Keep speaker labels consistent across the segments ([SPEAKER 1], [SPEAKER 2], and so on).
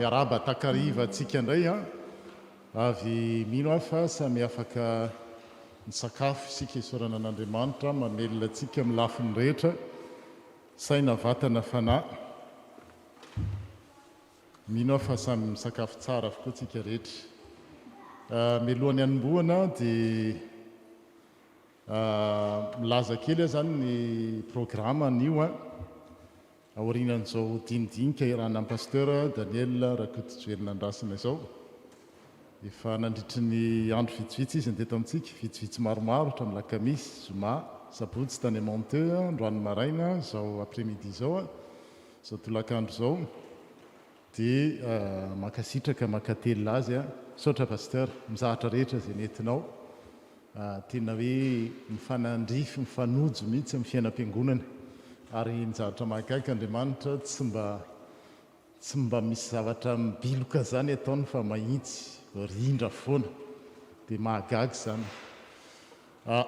[SPEAKER 1] miaraba takariva atsika indray a avy mino aho fa samy afaka ny sakafo isika isorana an'Andriamanitra mamelona atsika amin'ny lafiny rehetra saina vatana fanahy mino aho fa samy misakafo tsara avokoa atsika rehetra mialohan'ny hanomboana dia milaza kely aho zany ny programme an'io a aorianan'izao dinidinika iranan'ny pasteur Daniel Rakotojoelinandrasina izao efa nandritry ny andro vitsivitsy izy ndeto amintsika vitsivitsy maromaro hatramin'ny lakamisy zoma sabotsy tany Monteux androany maraina zao après-midi zao zao tolakandro zao dia makasitraka makatelina azy a saotra pasteur mizahatra rehetra zay nentinao tena hoe mifanandrify mifanojo mihitsy amin'ny fiainam-piangonana ary nizahatra mahakaiky Andriamanitra tsy mba misy zavatra mibiloka zany ataony fa mahitsy rindra foana dia mahagagy zany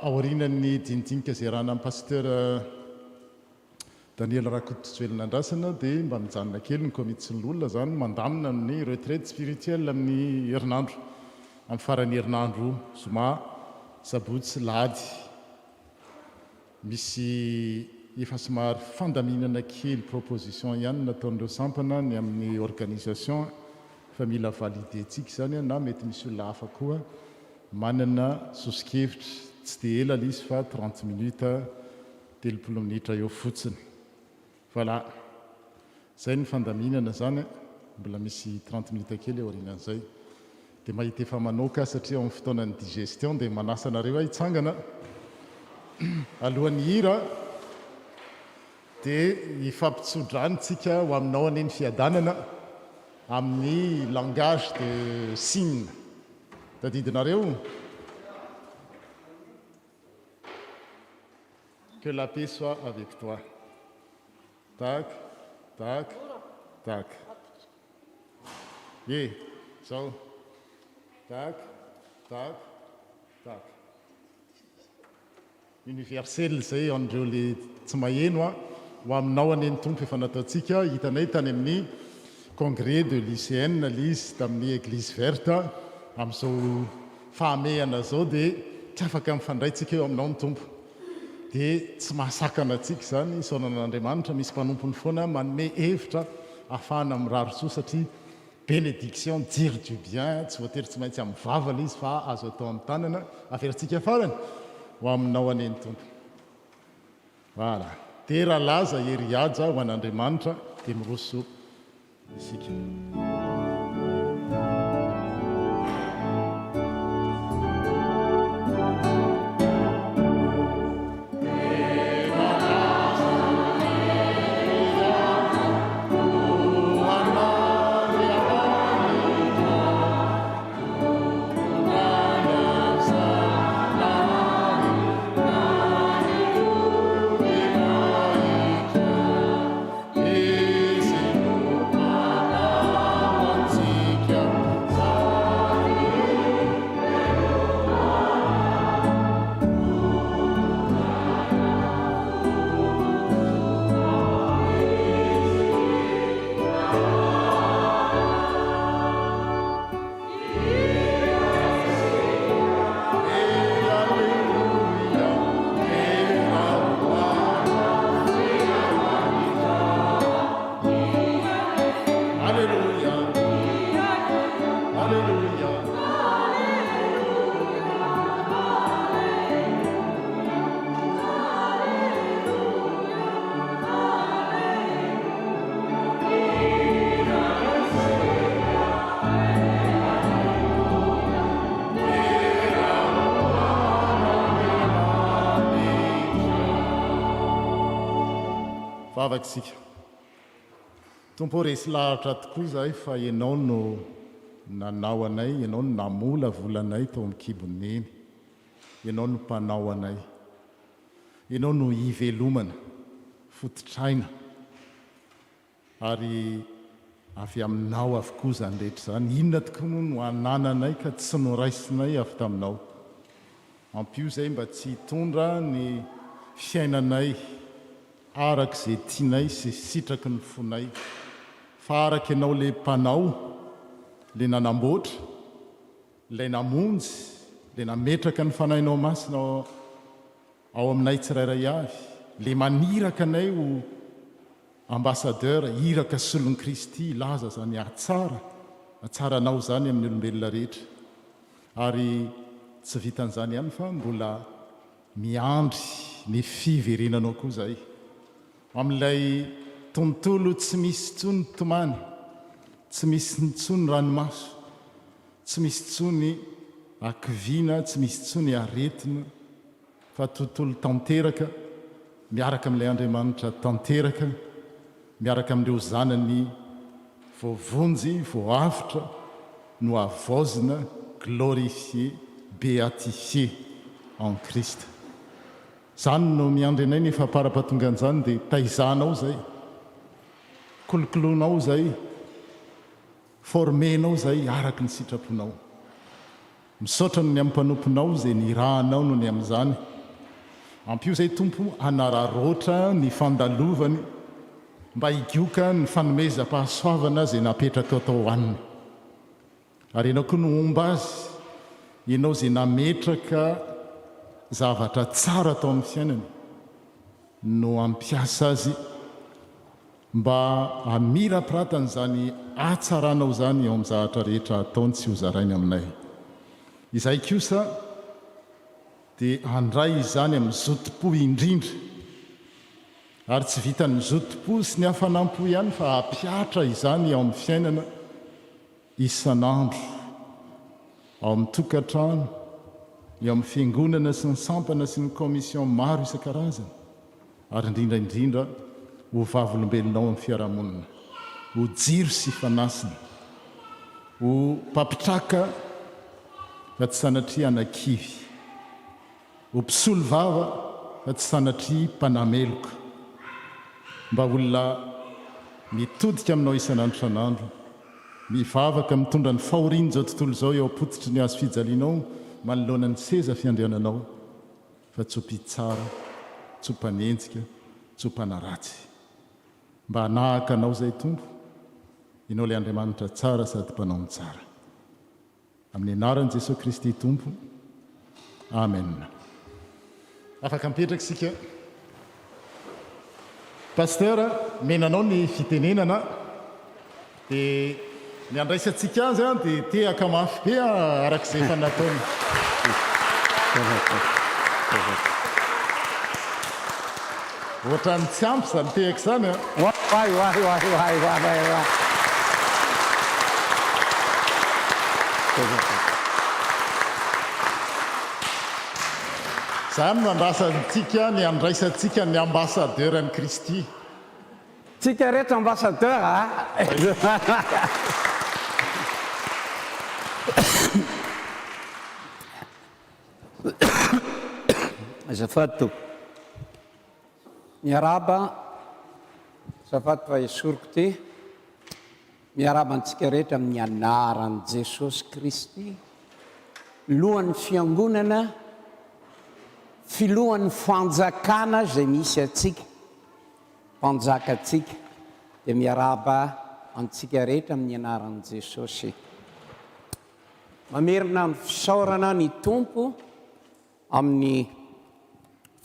[SPEAKER 1] aorianan'ny dinidinika zay rahana amin'ny pasteur Daniel Rakotojoelinandrasina dia mba mijanona kely ny komitsin'olona zany mandamina amin'ny retraite spirituelle amin'ny herinandro amin'ny faran'ny herinandro zoma sabotsy lahady misy efa somary fandaminana kely proposition ihany nataon'ireo sampana ny amin'ny organisation fa mila valide tsika zany na mety misy olona hafa koa manana sosikevitra tsy dia ela izy fa 30 minutes 30 minitra eo fotsiny voilà zay ny fandaminana zany mbola misy 30 minutes kely aorianan'izay dia mahita efa manoka satria amin'ny fotoanan'ny digestion dia manasa anareo aho hitsangana alohan'ny hira dia hifampitsodranotsika ho aminao aneny fiadanana amin'ny langage de signe tadidinareo que la paix soit avec toi tac tac tac ye zao tac tac tac universel zay andreo le tsy maheno a ho aminao aneny tompo efa nataontsika hitanay tany amin'ny congrès de lycéenne lizy tamin'ny église verte amin'izao fahamehana zao dia tsy afaka mifandraytsika eo aminao ny tompo dia tsy mahasakana atsika zany isaonan'Andriamanitra misy mpanompony foana manome hevitra ahafahana miraro soa satria bénédiction dire du bien tsy voatery tsy maintsy amin'ny vavana izy fa azo atao amin'ny tanana averantsika farany ho aminao aneny tompo voilà dia raha laza heriaja ho an'Andriamanitra dia miroso isika vavaksika tompo resy lahatra tokoa zahay fa ianao no nanao anay ianao no namola volanay tao amin'ny kiboneny ianao no mpanao anay ianao no hivelomana fototraina ary avy aminao avokoa zany rehetra zany inona tokoa no anananay ka tsy noraisinay avy taminao ampio zay mba tsy hitondra ny fiainanay araka izay tianay sy sitraky ny fonay fa araky ianao le mpanao le nanamboatra lay namonjy le nametraka ny fanahinao masinao ao aminay tsirairay avy le maniraka anay ho ambassadeur iraka solon'i Kristy laza zany atsaranao zany amin'ny olombelona rehetra ary tsy vitan'izany ihany fa mbola miandry ny fiverenanao koa zay amin'ilay tontolo tsy misy tsony tomany tsy misy ntsony ranomaso tsy misy tsony akivina tsy misy tsony aretina fa tontolo tanteraka miaraka amin'ilay Andriamanitra tanteraka miaraka amin'ireo zanany voavonjy voavitra no avaozina glorifié béatifié en Christ zany no miandry anay ny fampara-pahatongan'izany dia taizanao zay kolokoloanao zay formenao zay araky ny sitraponao misaotra no ny amin'ny mpanomponao zay ny rahanao no ny amin'izany ampio zay tompo anararoatra ny fandalovany mba higioka ny fanomeza-pahasoavana zay napetraka atao hoanina ary ianao koa no omba azy ianao zay nametraka zavatra tsara atao amin'ny fiainany no ampiasa azy mba amira-piratany zany atsaranao zany eo amin'ny zavatra rehetra ataony tsy ho zarainy aminay izay kosa dia andray izany amin'ny zotom-po indrindra ary tsy vitany zotom-po sy ny hafanam-po ihany fa apiatra izany ao amin'ny fiainana isan'andro ao amin'ny tokantrano eo amin'ny fiangonana sy ny sampana sy ny komision maro isan-karazany ary indrindraindrindra ho vavolombelonao amin'ny fiarahamonina ho jiro sy fanasina ho mpampitraka fa tsy sanatria anakivy ho mpisolo vava fa tsy sanatria mpanameloka mba olona mitodika aminao isan'andro san'andro mivavaka mitondra ny fahoriany zao tontolo zao eo apotitry ny azo fijalianao manoloana ny seza fiandriananao fa tsy ho mpitsara tsy ho mpanenjika tsy ho mpanaratsy mba hanahaka anao zay tompo ianao lay Andriamanitra tsara sady mpanao ny tsara amin'ny anaran'i Jesosy Kristy tompo amen afaka mipetraka isika paster menanao ny fitenenana dia ny andraisantsika azy a dia tehaka mafy be arak'izay efa nataony ohatrany tsy ampy zany tehaka zany zany no andrasantsika ny andraisantsika ny ambassadeur an'i Kristy
[SPEAKER 2] tsika rehetra ambassadeur azafady tompo miaraba azafady fa esoriko ty miaraba antsika rehetra amin'ny anaran'i Jesosy Kristy lohan'ny fiangonana filohan'ny fanjakana zay misy atsika mpanjaka atsika dia miaraba antsika rehetra amin'ny anaran'i Jesosy mamerina amin'ny fisaorana ny tompo amin'ny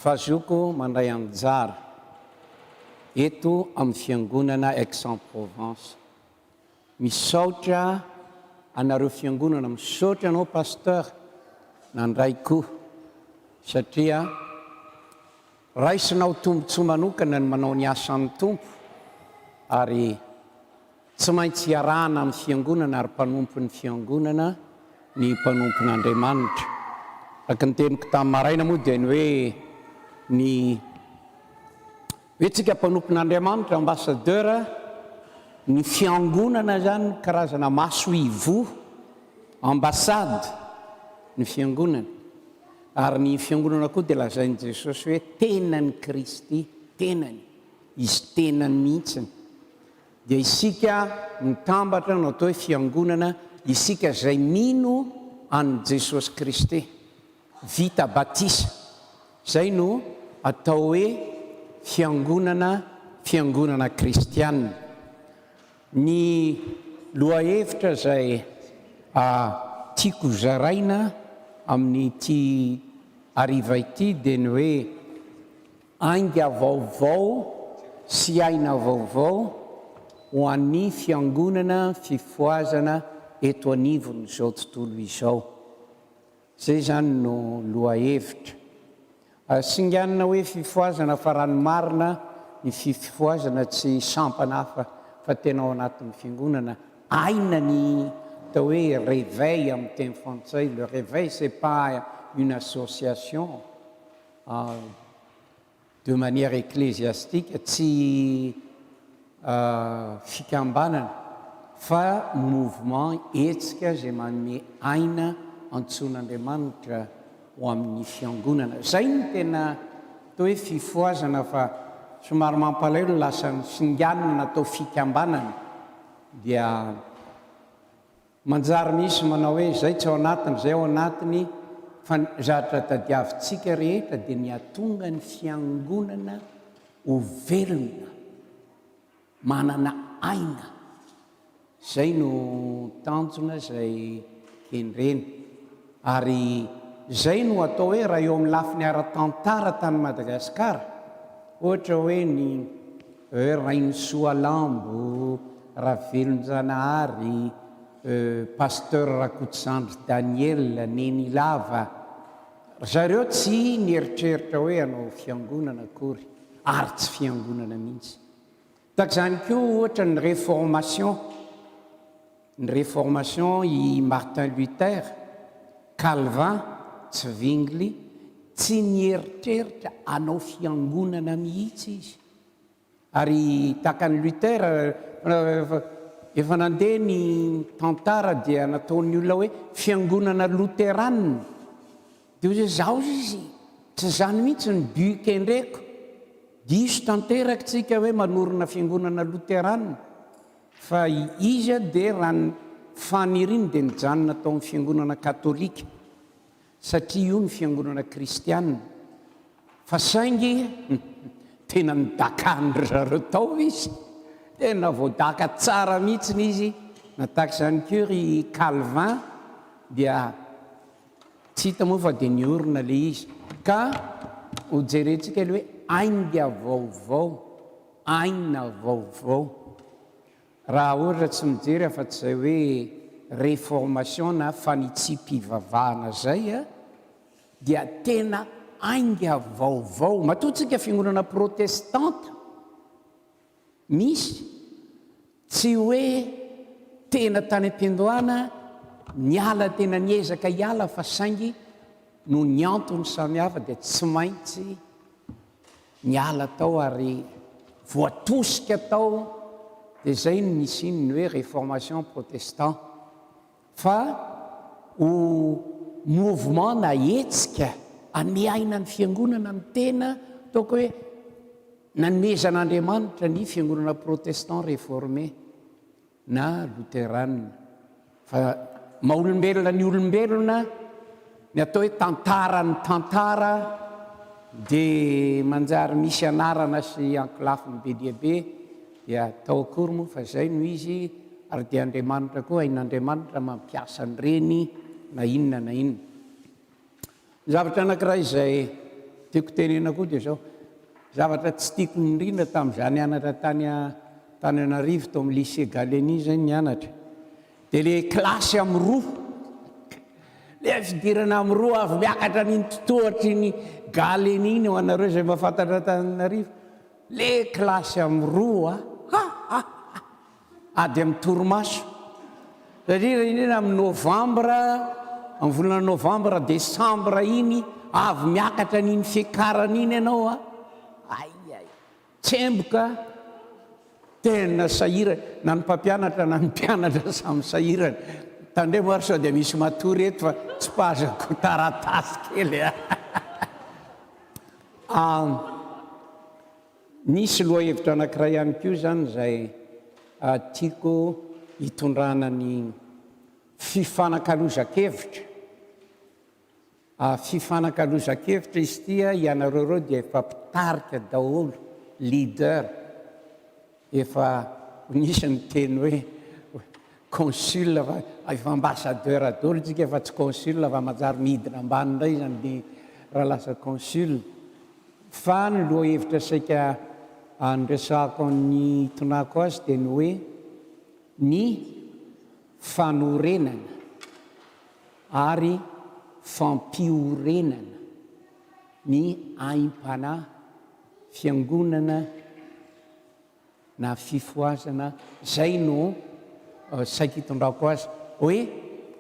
[SPEAKER 2] fazoko mandray anjara eto amin'ny fiangonana Aix-en-Provence misaotra anareo fiangonana misaotra anao pasteur nandray koa satria raisinao tombontsoa manokana ny manao ny asan'ny tompo ary tsy maintsy iarahana amin'ny fiangonana ary mpanompon'ny fiangonana ny mpanompon'Andriamanitra araka ny teniko tamin'ny maraina moa dia ny hoe tsika mpanompon'Andriamanitra ambassadeur ny fiangonana zany karazana maso ivo ambassade ny fiangonana ary ny fiangonana koa dia lazain'i Jesosy hoe tenany Kristy tenany izy tenany mihitsiny dia isika mitambatra no atao hoe fiangonana isika zay mino an'i Jesosy Kristy vita batisa zay no atao hoe fiangonana kristianina ny lohahevitra izay tiako zaraina amin'ny ty ariva ity dia ny hoe ainga vaovao sy aina vaovao ho an'ny fiangonana fifoazana eto anivon'izao tontolo izao. Zay zany no lohahevitra. Singanina hoe fifoazana fa ranomarina ny fifoazana tsy sampana hafa fa tena ao anatin'ny fiangonana. Aina ny atao hoe réveil amin'ny teny frantsay. Le réveil, c'est pas une association de manière ecclésiastique, tsy fikambanana fa mouvement hetsika zay manome aina antsoin'Andriamanitra ho amin'ny fiangonana. Zay no tena atao hoe fifoazana fa somary mampalahelo lasa ny singanina natao fikambanana dia manjary misy manao hoe zay tsy ao anatiny, zay ao anatiny, fa zatra tadiavintsika rehetra dia ny atonga ny fiangonana ho velona, manana aina. Zay no tanjona zay kendreny. Ary zay no atao hoe raha eo amin'ny lafiny ara-tantara tany Madagasikara, ohatra hoe ny Rainsoalambo, Ravelonjanahary, pasteur Rakotsandry Daniel, Neny Lava, zareo tsy nieritreritra hoe hanao fiangonana akory, ary tsy fiangonana mihitsy. Tak'izany koa ohatra ny réformation. Ny réformation i Martin Luther, Calvin, Zwingli, tsy nieritreritra hanao fiangonana mihitsy izy. Ary takan'ny Luther, efa nandeha ny tantara dia nataon'ny olona hoe fiangonana loterana. Dia hoe zaho izy tsy zany mihitsy ny but kendreko. Diso tanteraka tsika hoe manorina fiangonana loterana, fa izy dia raha ny faniriny dia nijanona tao amin'ny fiangonana katolika, satria io ny fiangonana kristianina. Fa saingy tena nidakany zareo tao izy, tena voadaka tsara mihitsy izy. Natak'izany koa ry Calvin dia tsy hita moa fa dia niorina le izy. Ka ho jerentsika le hoe ainga vaovao, aina vaovao. Raha ohatra tsy mijery afa-tsy zay hoe réformation na fanitsipivavahana zay dia tena ainga vaovao. Matoa-tsika fiangonana protestanta misy, tsy hoe tena tany am-piandohana niala tena niezaka hiala, fa saingy no ny antony samihafa dia tsy maintsy niala tao ary voatosika tao. Dia zay no nisininy hoe réformation protestant. Fa ho mouvement na hetsika hanome aina ny fiangonana ny tena ataoko hoe nanomezan'Andriamanitra ny fiangonana protestant réformé na luterana. Fa maha-olombelona ny olombelona, ny atao hoe tantara ny tantara, dia manjary misy anarana sy ankolafiny be dia be, dia atao akory moa fa zay no izy. Ary dia Andriamanitra koa, ain'Andriamanitra mampiasa an'ireny na inona na inona. Zavatra anankiray izay tiako tenena koa dia zao, zavatra tsy tiako indrindra tamin'izaho nianatra tany Antananarivo tao amin'ny lycée Galeny zay nianatra, dia le klasy amin'ny roa, le fidirana amin'ny roa avy miakatra n'iny totohatry ny Galeny iny ho anareo izay mahafantatra Antananarivo, le klasy amin'ny roa ady amin'ny torimaso. Satria indrindra amin'ny novambra, amin'ny volana novambra, desambra iny avy miakatra n'iny fiakarana iny ianao tsemboka, tena sahirana. Na ny mpampianatra na ny mpianatra samy sahirana. Tandray moa ary sao dia misy matory eto fa tsy pazako taratasy kely. Nisy lohahevitra anankiray ihany koa zany zay tiako hitondrana ny fifanankalozan-kevitra. Fifanankalozan-kevitra izy tia ianareo reo dia efa mpitarika daholo, leader, efa nisy ny teny hoe consul efa ambassadeur dolo tsika efa tsy consul fa manjary midina ambany indray zany ny raha lasa consul fa ny loha hevitra saika andresako ny tonako azy dia ny hoe ny fanorenana ary fampiorenana ny aim-pana fiangonana na fifoazana zay no saika hitondrako azy hoe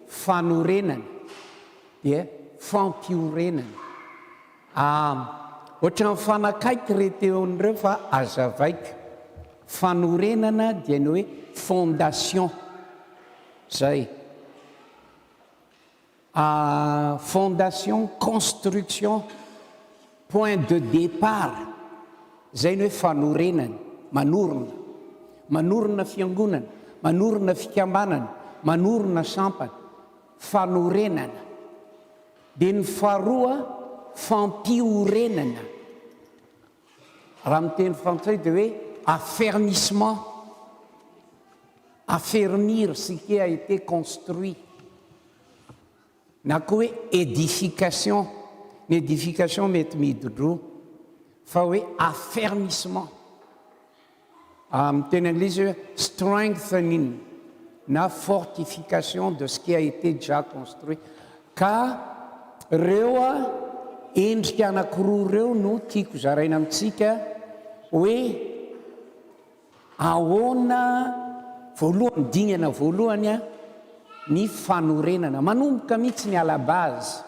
[SPEAKER 2] fanorenana dia fampiorenana ohatra ny fanakaiky reteon'ireo fa azavaiko fanorenana dia ny hoe fondation zay fondation construction point de départ zay ny hoe fanorenana manorina fiangonana manorina fikambanana manorina sampana fanorenana dia ny faharoa fampiorenana raha miteny frantsay dia hoe affermissement affermir ce qui a été construit na koa hoe édification ny édification mety mididro fa hoe affermissement miteny anglisy hoe strengthening na fortification de ce qui a été déjà construit ka reo endrika anankiroa reo no tiako zaraina amintsika hoe ahoana voalohany dinana voalohany ny fanorenana manomboka mihitsy ny alabazy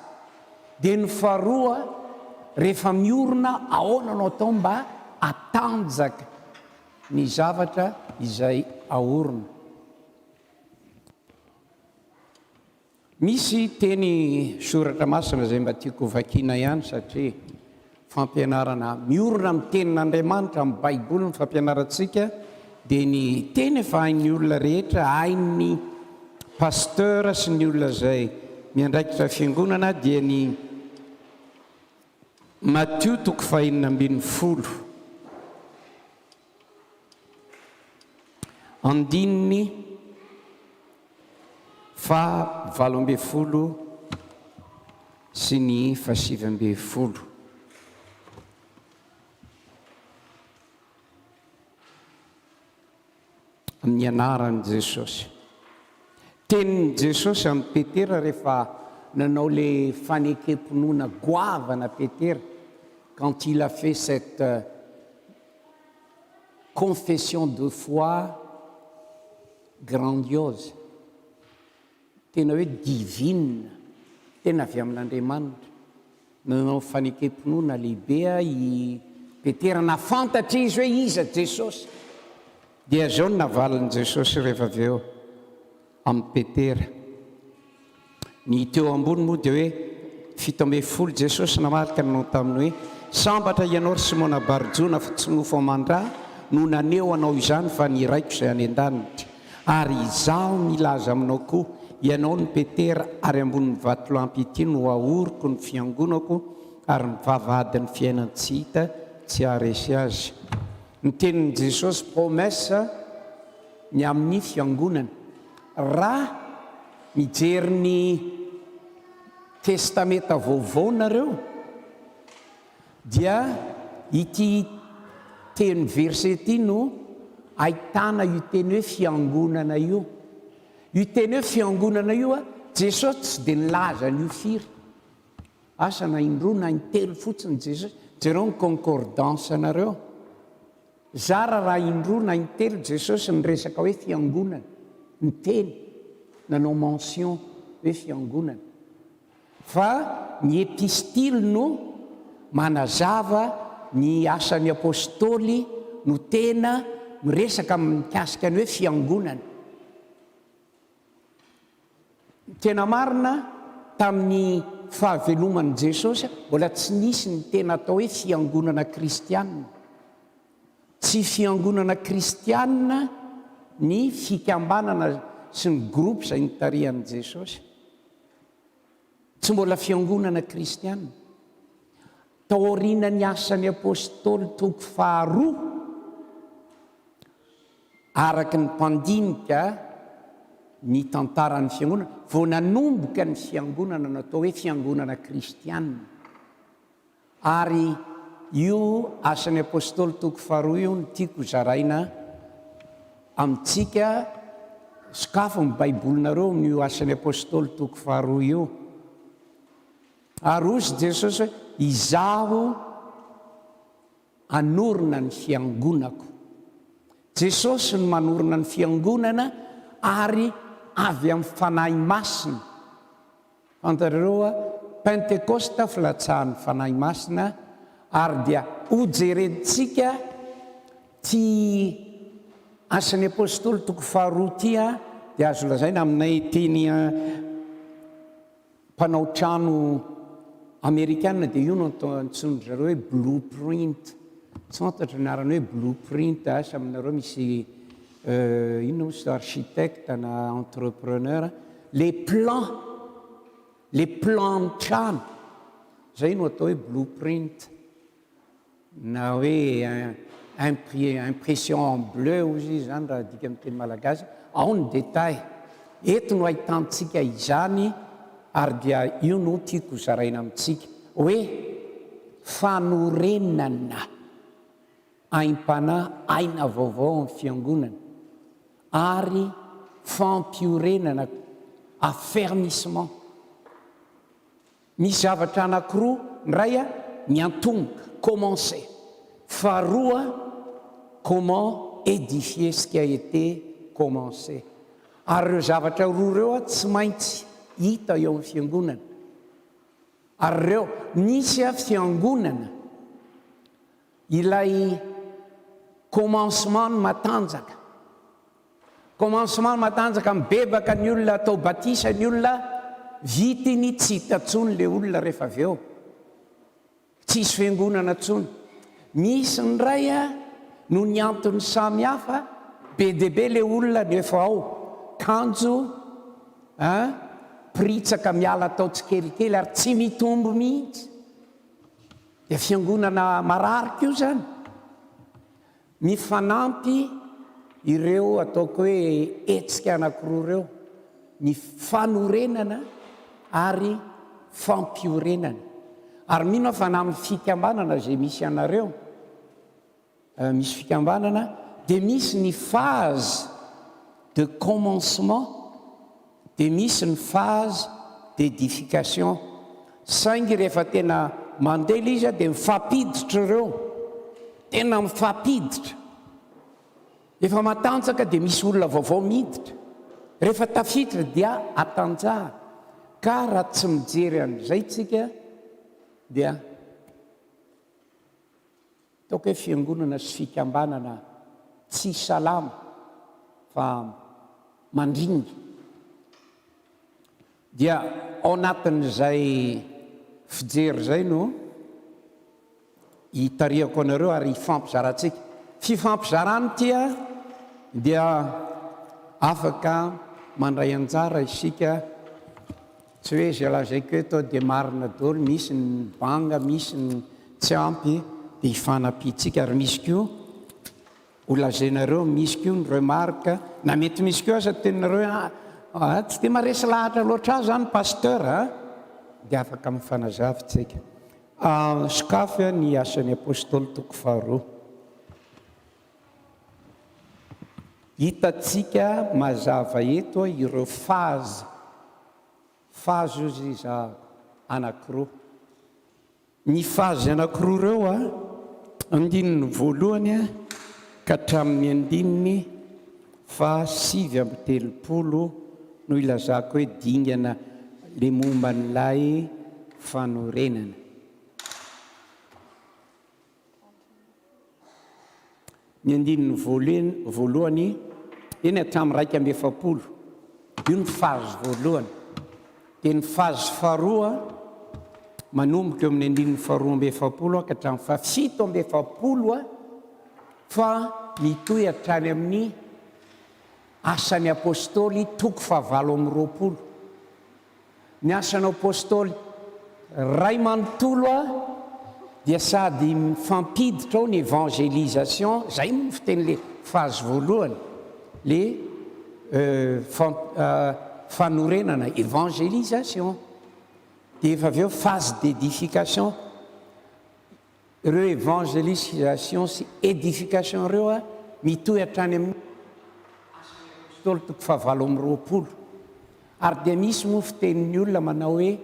[SPEAKER 2] dia ny faharoa rehefa miorona ahoana no atao mba atanjaka ny zavatra izay aorona misy teny soratra masina zay mba tiako vakiana ihany satria fampianarana miorona amin'ny tenin'Andriamanitra amin'ny baiboly ny fampianarantsika dia ny teny efa hain'ny olona rehetra hain'ny pasteur sy ny olona zay miandraikitra fiangonana dia ny Matthieu 5:12 andininy 7:20 sy ny 7:20 amin'ny anaran'i Jesosy tenin'i Jesosy amin'ny Petera rehefa nanao le fanekemponoana goavana Petera quand il a fait cette confession de foi grandiose tena hoe divine tena avy amin'Andriamanitra nanao fanekemponoana lehibe i Petera nafantatra izy hoe iza Jesosy dia zao ny navalin'i Jesosy rehefa avy eo amin'ny Petera ny teo ambony moa dia hoe 7:10 Jesosy namarika nanao taminy hoe sambatra ianao ry Simona Barjona fa tsy nofo amandrà no naneo anao izany fa ny raiko izay any an-danitra ary izaho milaza aminao koa ianao ny Petera ary ambonin'ny vatolampy ity no ahoriko ny fiangonako ary ny vavahadin'ny fiainany tsy hita tsy haharesy azy ny tenin'i Jesosy promesse ny amin'ny fiangonana raha mijery ny testamenta vaovao nareo dia ity teny verset ity no ahitana io teny hoe fiangonana io teny hoe fiangonana io Jesosy tsy dia nilaza n'io firy asa na indroa na intelo fotsiny Jesosy jereo ny concordance nareo zara raha indroa na intelo Jesosy nyresaka hoe fiangonana ny teny nanao mention hoe fiangonana fa ny epistile no manazava ny asan'ny apôstôly no tena miresaka mikasika ny hoe fiangonana tena marina tamin'ny fahaveloman'i Jesosy mbola tsy nisy ny tena atao hoe fiangonana kristianina tsy fiangonana kristianina ny fikambanana sy ny groupe izay nitarihan'i Jesosy tsy mbola fiangonana kristianina taoriana ny asan'ny apôstôly toko faharoa araky ny mpandinika ny tantaran'ny fiangonana vao nanomboka ny fiangonana natao hoe fiangonana kristianina ary io asan'ny apôstôly toko faharoa io ny tiako zaraina amintsika sokafo ny baibolinareo amin'io asan'ny apôstôly toko faharoa io ary ozy jesosy hoe izaho anorona ny fiangonako jesosy no manorona ny fiangonana ary avy amin'ny fanahy masina fantareo pentekosta filatsahan'ny fanahy masina ary dia hojerentsika ty asan'ny apôstôly toko faharoa tya dia azo lazaina aminay teny mpanao trano amerikana dia io no antsonony zareo hoe blueprint tsy fantatra ny arany hoe blueprint asa aminareo misy ino sy architecte na entrepreneur les plans ny trano zay no atao hoe blueprint na hoe impression en bleu ozy zany raha dika amin'ny teny malagasy ao ny détail eto no ahitantsika izany ary dia io no tiako zaraina amintsika hoe fanorenana aim-panahy aina vaovao amin'ny fiangonana ary fampiorenana affermissement misy zavatra anankiroa ny ray ny antongoka commencer faharoa comment édifier ce qui a été commencé ary ireo zavatra roa ireo tsy maintsy hita eo amin'ny fiangonana ary ireo nisy fiangonana ilay commencement ny matanjaka commencement ny matanjaka mibebaka ny olona atao batisa ny olona vitiny tsy hitantsony le olona rehefa avy eo tsisy fiangonana ntsony misy ny ray no ny antony samy hafa be debe le olona nefa ao kanjo pritsaka miala atao tsikelikely ary tsy mitombo mihitsy dia fiangonana mararika io zany mifanampy ireo ataoko hoe etsika anankiroa ireo ny fanorenana ary fampiorenana ary mino fa na amin'ny fikambanana zay misy anareo misy fikambanana dia misy ny phase de commencement dia misy ny phase d'édification saingy rehefa tena mandeha ilay izy dia mifampiditra ireo tena mifampiditra efa matanjaka dia misy olona vaovao miditra rehefa tafiditra dia atanjaha ka raha tsy mijery an'izay tsika dia ataoko hoe fiangonana sy fikambanana tsy salama fa mandringy dia ao anatin'izay fijery zay no hitariako anareo ary hifampizarantsika fifampizarany tia dia afaka mandray anjara isika tsy hoe zay lazaiko hoe tao dia marina daholo misy ny banga misy ny tsy ampy dia hifanapitsika ary misy koa ho lazainareo misy koa ny remarque na mety misy koa aza teninareo tsy dia maresy lahatra loatra azy zany pasteur dia afaka mifanazavitsika sokafy ny asan'ny apôstôly toko faharoa hitatsika mazava eto ireo phase ozy za anankiroa ny phase anankiroa ireo andininy voalohany ka hatramin'ny andininy fa 7:30 no ilazako hoe dingana le momba n'lay fanorenana ny andininy voalohany eny hatramin'ny 1:70 io ny phase voalohany dia ny phase faharoa manomboka eo amin'ny andininy faharoa 70 ka hatramin'ny 7:70 fa mitohy hatrany amin'ny asan'ny apôstôly toko 9:20 ny asan'ny apôstôly ray manontolo dia sady mifampiditra ao ny évangélisation zay no fiten'le phase voalohany le fanorenana évangélisation. Dia efa avy eo phase d'édification. Ireo évangélisation sy édification ireo a mitohy hatrany amin'ny apôstôly toko 720. Ary dia misy moa fitenin'ny olona manao hoe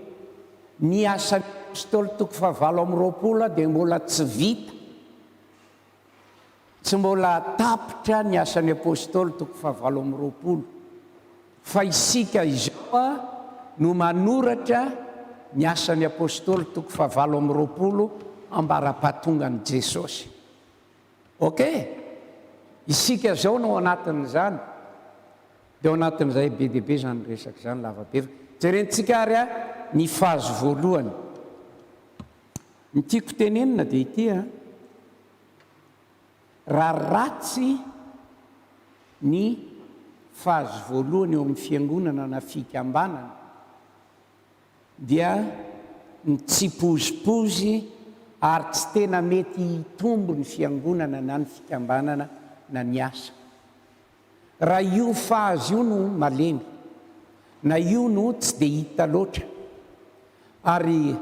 [SPEAKER 2] ny asan'ny apôstôly toko 720 dia mbola tsy vita, tsy mbola tapitra ny asan'ny apôstôly toko 720, fa isika izao a no manoratra ny asan'ny apôstôly toko 720 ambara-pahatongan'i Jesosy. Ok? Isika zao no anatin'izany. Dia ao anatin'izay be dia be zany resaka zany lavabe. Jerentsika ary a ny fahazo voalohany. Ny tiako tenenina dia ity a. Raha ratsy ny fahazo voalohany eo amin'ny fiangonana na fikambanana dia ny tsy pozipozy ary tsy tena mety hitombo ny fiangonana na ny fikambanana na ny asa. Raha io fahazo io no malemy, na io no tsy dia hita loatra, ary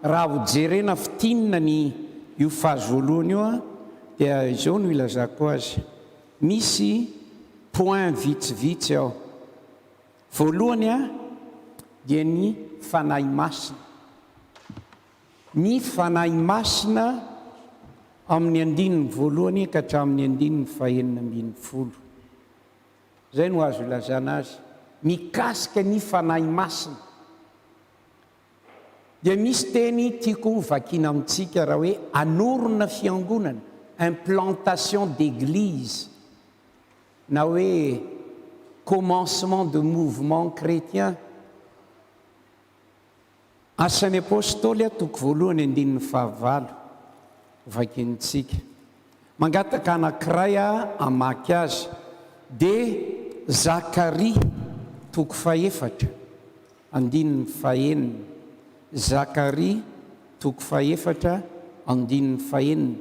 [SPEAKER 2] raha ho jerena fitinina ny io fahazo voalohany io a, dia izao no ilazako azy. Misy point vitsivitsy ao. Voalohany a dia ny fanahy masina. Ny fanahy masina amin'ny andininy voalohany ka hatramin'ny andininy 410. Zay no azo ilazana azy. Mikasika ny fanahy masina. Dia misy teny tiako vakiana amintsika raha hoe anorona fiangonana, implantation d'église, na hoe commencement de mouvement chrétien. Asan'ny apôstôly toko voalohany andininy 9 vakiantsika. Mangataka anankiray amaky azy. Dia Zakaria toko 4 andininy 1. Zakaria toko 4 andininy 1.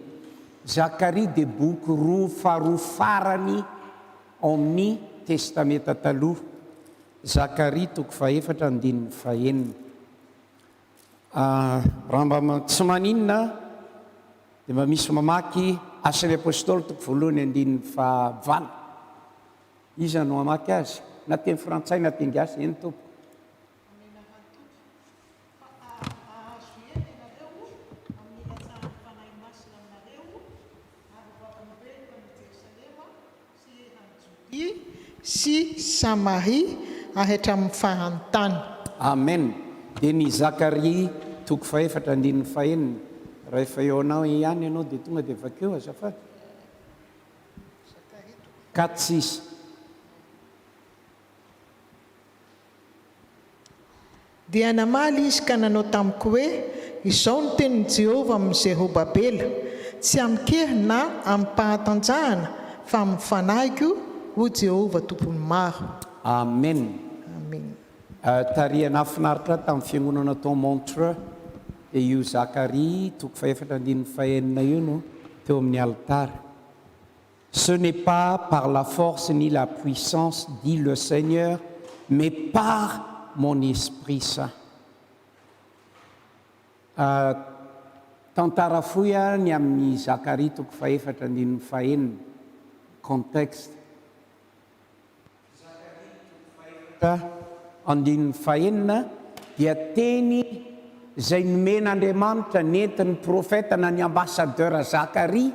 [SPEAKER 2] Zakaria dia boky faharoa farany amin'ny testamenta taloha. Zakaria toko 4 andininy 1. Raha mba tsy maninona dia mba misy mamaky asan'ny apôstôly toko voalohany andininy 9. Iza no mamaky azy? Na teny frantsay na teny gasy eny tompo.
[SPEAKER 3] Sy Samaria ahatra amin'ny fahantany.
[SPEAKER 2] Amen. Dia ny Zakaria toko 4 andininy 1. Rehefa eo anao ihany ianao dia tonga dia vakeo azafady. 4:6.
[SPEAKER 3] Dia namaly izy ka nanao tamiko hoe, izao no tenin'i Jehovah amin'ny Zerobabela, tsy amikery na amin'ny pahatanjahana fa amin'ny fanahiko ho Jehovah tompony maro.
[SPEAKER 2] Amen.
[SPEAKER 3] Amen.
[SPEAKER 2] Tarihana finaritra tamin'ny fiangonana tao Montreux, dia io Zakaria toko 4 andininy 1 io no teo amin'ny altare. Ce n'est pas par la force ni la puissance, dit le Seigneur, mais par mon Esprit Saint. Tantara fohy ny amin'ny Zakaria toko 4 andininy 1. Contexte. Zakaria andininy 1 dia teny izay nomen'Andriamanitra nentin'ny profeta na ny ambassadeur Zakaria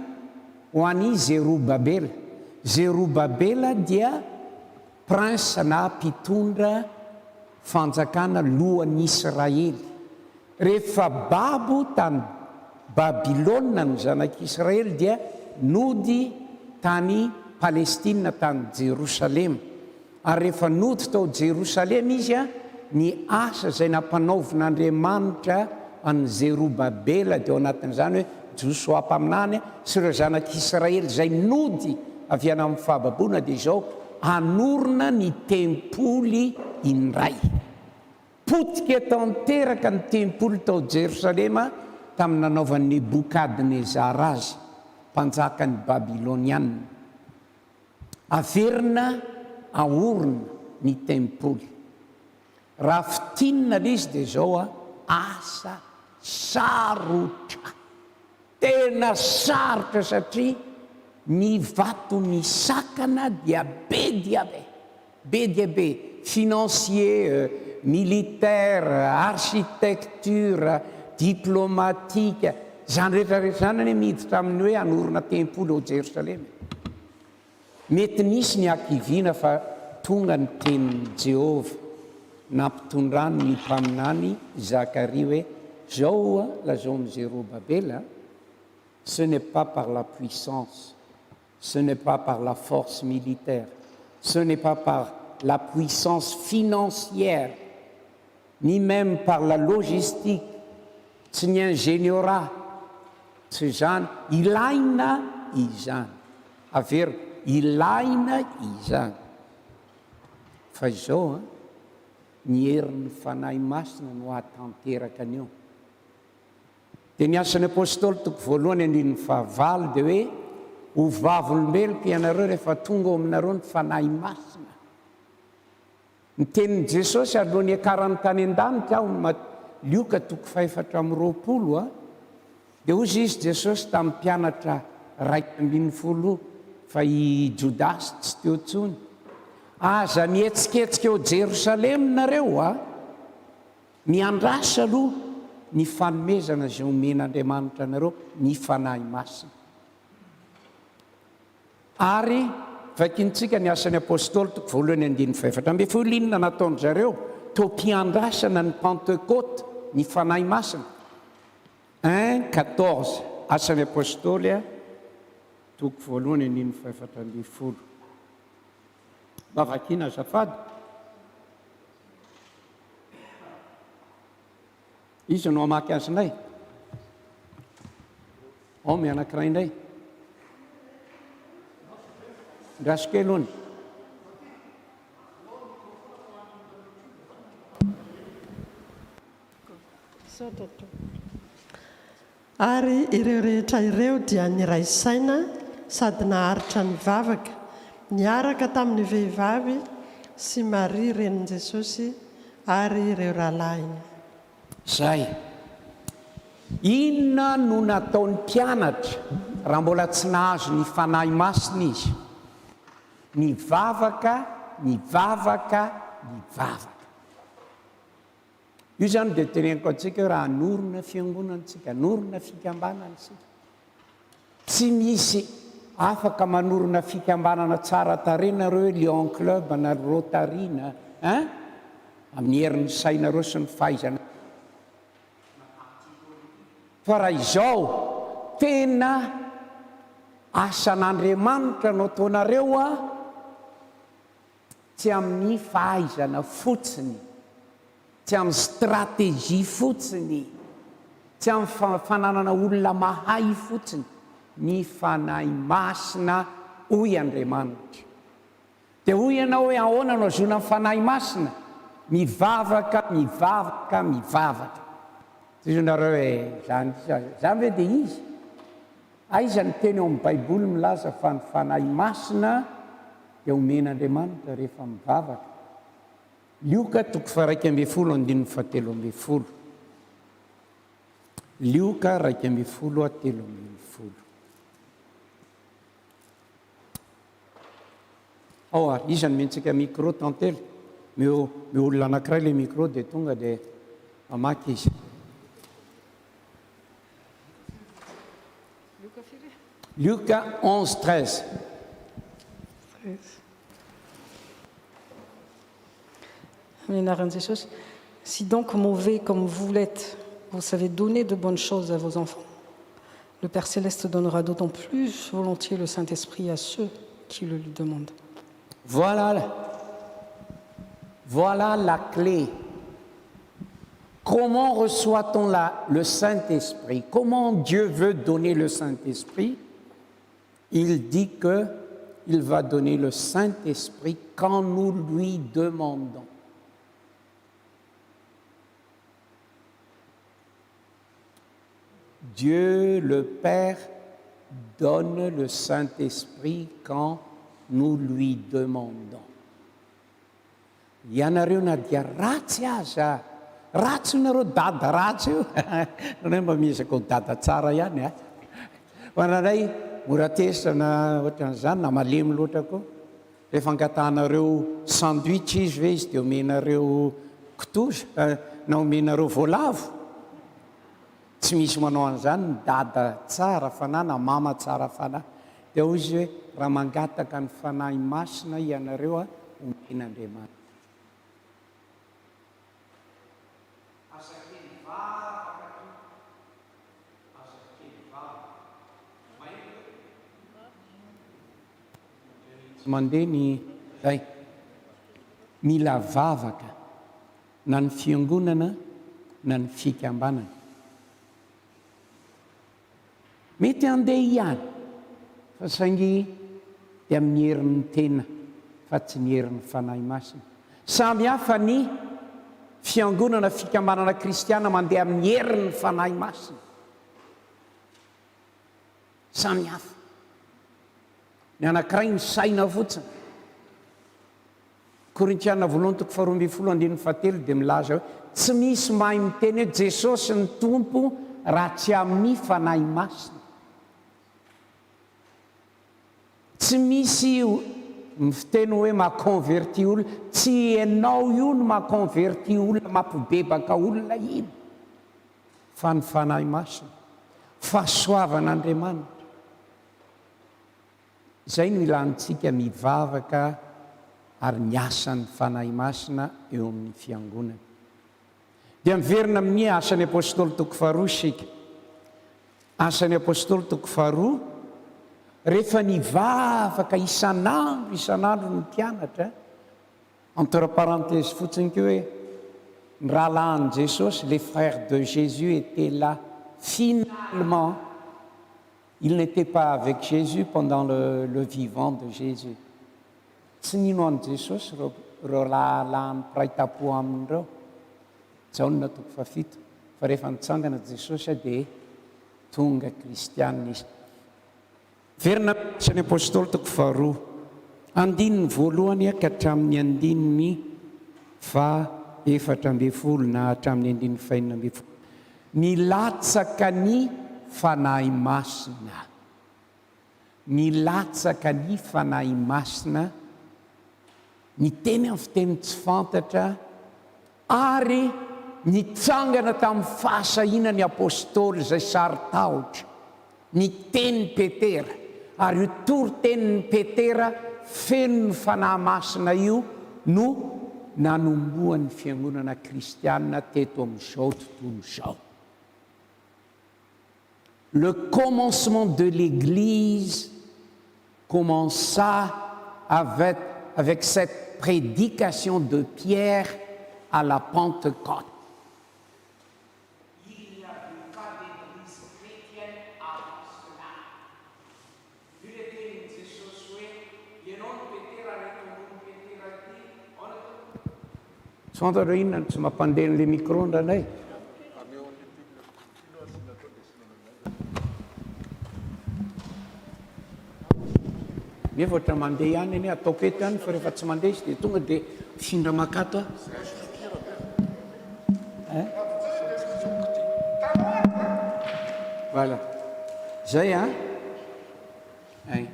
[SPEAKER 2] ho an'i Zerubabela. Zerubabela dia prince na mpitondra fanjakana lohan'ny Israely. Rehefa babo tany Babilôna ny zanak'Israely dia nody tany Palestina tany Jerosalema. Ary rehefa nody tao Jerosalema izy a, ny asa izay nampanaovin'Andriamanitra an'i Zerubabela dia ao anatin'izany hoe Joshua mpaminany sy ireo zanak'Israely izay nody avy any amin'ny fahababoana dia izao anorona ny tempoly indray. Potika tanteraka ny tempoly tao Jerosalema tamin'ny nanaovan'ny Nebukadnezar azy, mpanjakan'ny Babilôniana. averina aorona ny tempoly. Raha fitinina lay izy dia zao asa sarotra, tena sarotra satria ny vato misakana dia be dia be, financier, militaire, architecture, diplomatique, zany rehetrarehetra zany miditra amin'ny hoe anorona tempoly ao Jerosalema. Mety nisy ny akivina fa tonga ny tenin'i Jehova nampitondrany ny mpaminany Zakaria hoe zao lazao amin'ny Zérobabel, ce n'est pas par la puissance, ce n'est pas par la force militaire, ce n'est pas par la puissance financière, ni même par la logistique, tsy ny ingénieura, tsy zany, ilaina izany. Averina, ilaina izany. Fa izao ny herin'ny fanahy masina no ahatanteraka anio. Dia ny asan'ny apôstôly toko voalohany andininy fahavalo dia hoe ho vavolombelo pianareo rehefa tonga ao aminareo ny fanahy masina. Ny tenin'i Jesosy alohan'ny akarany tany an-danitra aho Lioka toko 4:20 dia hozy izy Jesosy tamin'ny mpianatra 12 fa i Jodasy tsy teo ntsony. Aza mihetsiketsika eo Jerosalema nareo miandrasa aloha ny fanomezana izay omen'Andriamanitra anareo ny fanahy masina. Ary vakintsika ny asan'ny apôstôly toko voalohany andininy 4 nataony zareo to mpiandrasana ny Pentecôte ny fanahy masina. 1:14 asan'ny apôstôly toko voalohany andininy 4. Mba vakiana azafady. Izy no hamaky azy indray. Ao mianankiray indray. Ndrasikely hony.
[SPEAKER 4] Ary ireo rehetra ireo dia niraisaina sady naharitra ny vavaka, niaraka tamin'ny vehivavy sy Maria renin Jesosy ary ireo rahalainy.
[SPEAKER 2] Zay, inona no nataony mpianatra raha mbola tsy nahazo ny fanahy masina izy? Nivavaka. Io zany dia teneniko antsika hoe raha anorona fiangonantsika, anorona fikambanantsika. Tsy misy afaka manorona fikambanana tsara tarenareo hoe Lion Club na Rotary na amin'ny herin'ny sainareo sy ny fahaizana. Fa raha izao tena asan'Andriamanitra no ataonareo tsy amin'ny fahaizana fotsiny, tsy amin'ny stratégie fotsiny, tsy amin'ny fananana olona mahay fotsiny, ny fanahy masina hoy Andriamanitra. Dia hoy ianao hoe ahoana no azona amin'ny fanahy masina? Mivavaka. Izy nareo hoe zany hoe dia izy. Aiza ny teny eo amin'ny Baiboly milaza fa ny fanahy masina dia omen'Andriamanitra rehefa mivavaka. Lioka toko 2:17. Lioka 2:17. Ao isan'ny mentsika micro tantely. Meo olona anankiray le micro dia tonga dia mamaky izy. Luca 11:13.
[SPEAKER 5] Si donc mauvais comme vous l'êtes, vous savez donner de bonnes choses à vos enfants, le Père Céleste donnera d'autant plus volontiers le Saint-Esprit à ceux qui le lui demandent.
[SPEAKER 2] Voilà la clé. Comment reçoit-on le Saint-Esprit? Comment Dieu veut donner le Saint-Esprit? Il dit qu'il va donner le Saint-Esprit quand nous lui demandons. Dieu le Père donne le Saint-Esprit quand nous lui demandons. Ianareo na dia ratsy aza ratsy nareo dada ratsy io ranay mba miezaka ho dada tsara ihany a fanaray mora tesana ohatran'izany na malemy loatra koa rehefa angatanareo sandwich izy ve izy dia omenareo kitoza na omenareo voalavo tsy misy manao an'izany ny dada tsara fanahy na mama tsara fanahy dia hoy izy hoe raha mangataka ny fanahy masina ianareo a omen'Andriamanitra. Mandeha ny ay mila vavaka na ny fiangonana na ny fikambanana mety andeha ihany fa saingy dia amin'ny herin'ny tena fa tsy ny herin'ny fanahy masina. Samy hafa ny fiangonana fikambanana kristiana mandeha amin'ny herin'ny fanahy masina, samy hafa. Ny anankiray ny saina fotsiny. Korintiana 2:12 dia milaza hoe tsy misy mahay miteny hoe Jesosy ny tompo raha tsy amin'ny fanahy masina. Tsy misy miteny hoe mahakonverti olona, tsy ianao io no mahakonverti olona, mampibebaka olona ino, fa ny fanahy masina, fahasoavan'Andriamanitra. Izay no ilantsika mivavaka ary miasan'ny fanahy masina eo amin'ny fiangonana. Dia miverina amin'ny asan'ny apôstôly toko 2 isika. Asan'ny apôstôly toko 2, rehefa nivavaka isan'andro ny mpianatra, entre parenthèses fotsiny keo hoe ny rahalahan'i Jesosy, les frères de Jésus étaient là finalement. Il n'était pas avec Jésus pendant le vivant de Jésus. Tsy nino an'i Jesosy reo rahalahan'ny mpiray tapo amin'ireo. Jaona toko 7. Fa rehefa nitsangana Jesosy dia tonga kristianina izy. Verina asan'ny apôstôly toko 2, andininy voalohany ka hatramin'ny andininy 14 na hatramin'ny andininy 15. Nilatsaka ny fanahy masina. Nilatsaka ny fanahy masina, niteny amin'ny fiteny tsy fantatra, ary nitsangana tamin'ny fahasahiana ny apôstôly izay sarotahotra, niteny Petera, ary io toro-tenin'ny Petera feno ny fanahy masina io no nanomboan'ny fiangonana kristianina teto amin'izao tontolo izao. Le commencement de l'Église commença avec cette prédication de Pierre à la Pentecôte. Il n'y avait pas d'église chrétienne avant cela. Il était une Josué, il non Petera Petera. Sono innan tsy mampandeha le micro ndranay. Nefa ohatra mandeha ihany eny ataoko eto ihany fa rehefa tsy mandeha izy dia tonga dia findra makato voilà zay a ay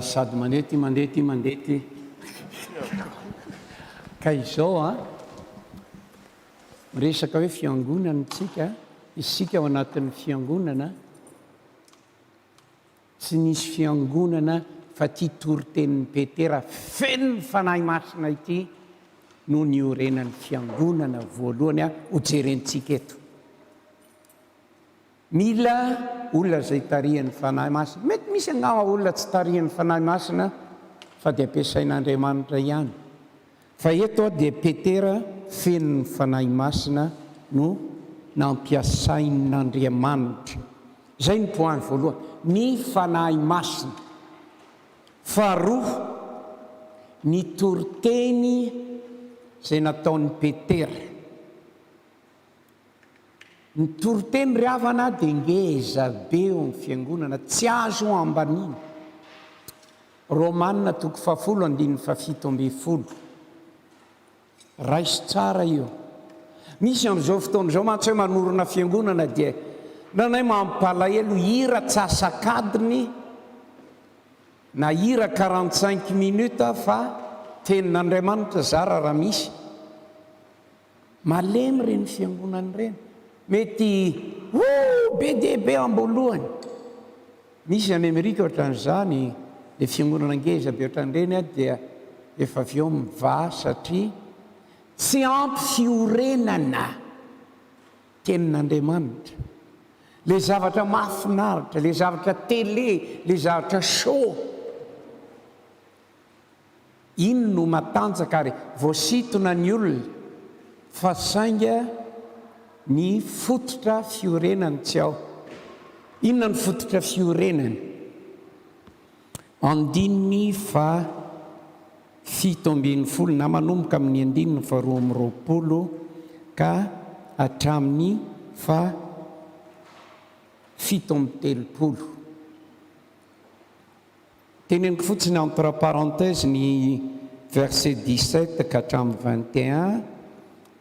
[SPEAKER 2] sady mandeha ty ka izao a miresaka hoe fiangonana tsika, isika ao anatin'ny fiangonana tsy nisy fiangonana fa ty toro-tenin'ny Petera feno ny fanahy masina ity no niorenan'ny fiangonana voalohany a hojerentsika eto. Mila olona izay tarihan'ny fanahy masina. Mety misy angamba olona tsy tarihan'ny fanahy masina fa dia ampiasain'Andriamanitra ihany. Fa eto dia Petera feno ny fanahy masina no nampiasain'Andriamanitra. Zay ny point voalohany, ny fanahy masina. Faharoa, ny toriteny zay nataon'ny Petera. Ny toriteny ry havana dia ngeza be eo amin'ny fiangonana, tsy azo ambaniny. Romanina 10:7. Raisy tsara io. Misy amin'izao fotoana izao mantsy hoe manorina fiangonana dia nanay mampalahelo hira tsasakadiny na hira 45 minutes fa tenin'Andriamanitra zara raha misy. Malemy reny fiangonany reny. Mety be dia be amboalohany. Misy any Amerika ohatran'izany, dia fiangonana ngeza be ohatran'ireny dia efa avy eo mivaha satria tsy ampy fiorenana tenin'Andriamanitra. Le zavatra mahafinaritra, le zavatra télé, le zavatra show. Iny no matanjaka ary voasitona ny olona fa sainga ny fototra fiorenany tsy ao. Inona ny fototra fiorenany? Andininy fa 17 na manomboka amin'ny 12 ka hatramin'ny fa 17. Teneniko fotsiny entre parenthèse ny verset 17 ka hatramin'ny 21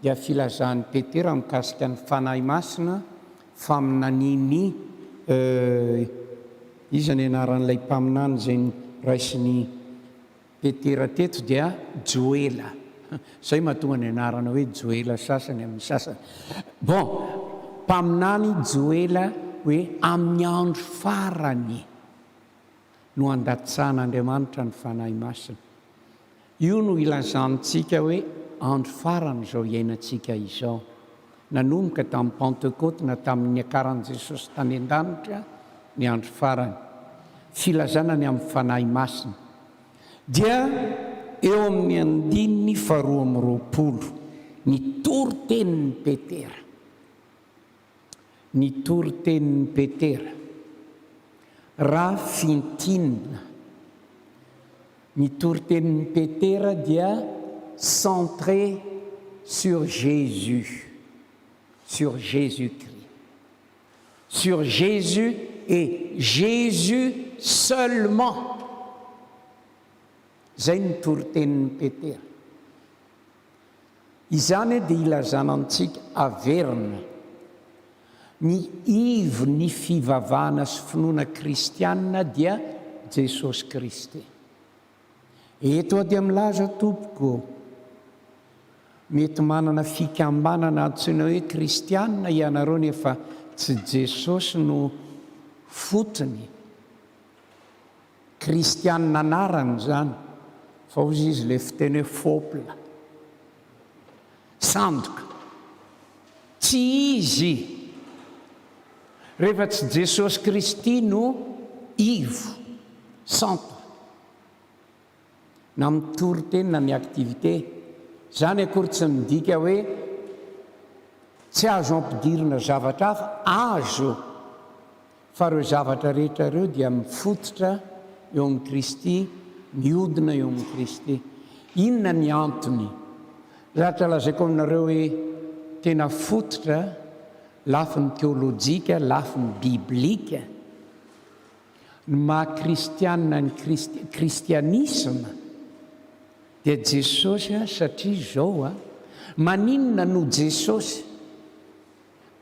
[SPEAKER 2] dia filazan'ny Petera mikasika ny fanahy masina faminaniny izany anaran'ilay mpaminany zay raisiny Petera teto dia Joela. Zay mahatonga ny anarana hoe Joela sasany amin'ny sasany. Bon, mpaminany Joela hoe amin'ny andro farany no andatsan'Andriamanitra ny fanahy masina. Io no ilazantsika hoe andro farany zao iainantsika izao. Nanomboka tamin'ny Pentecôte na tamin'ny akaran'i Jesosy tany an-danitra ny andro farany. Filazana ny amin'ny fanahy masina. Dia eo amin'ny 2:20 ny toritenin'ny Petera. Ny toritenin'ny Petera. Raha fintinina. Ny toritenin'ny Petera dia centré sur Jésus. Sur Jésus-Christ. Sur Jésus et Jésus seulement. Zay ny toritenin'ny Petera. Izany dia ilazanantsika averina ny ivo ny fivavahana sy finoana kristianina dia Jesosy Kristy. Eto dia milaza tompoko, mety manana fikambanana antsoina hoe kristianina ianareo nefa tsy Jesosy no fotony. Kristianina anarany zany, fa ozy izy le fiteny hoe fopla. Sandoka. Tsy izy. Rehefa tsy Jesosy Kristy no ivo, santo. Na mitoriteny na ny aktivité. Zany akory tsy midika hoe tsy azo ampidirina zavatra hafa, azo. Fa ireo zavatra rehetra ireo dia mifototra eo amin'ny Kristy, miodina eo amin'ny Kristy. Inona ny antony? Zatra lazaiko aminareo hoe tena fototra, lafiny teolojika, lafiny biblika, ny maha-kristianina ny kristianisma dia Jesosy satria zao maninona no Jesosy?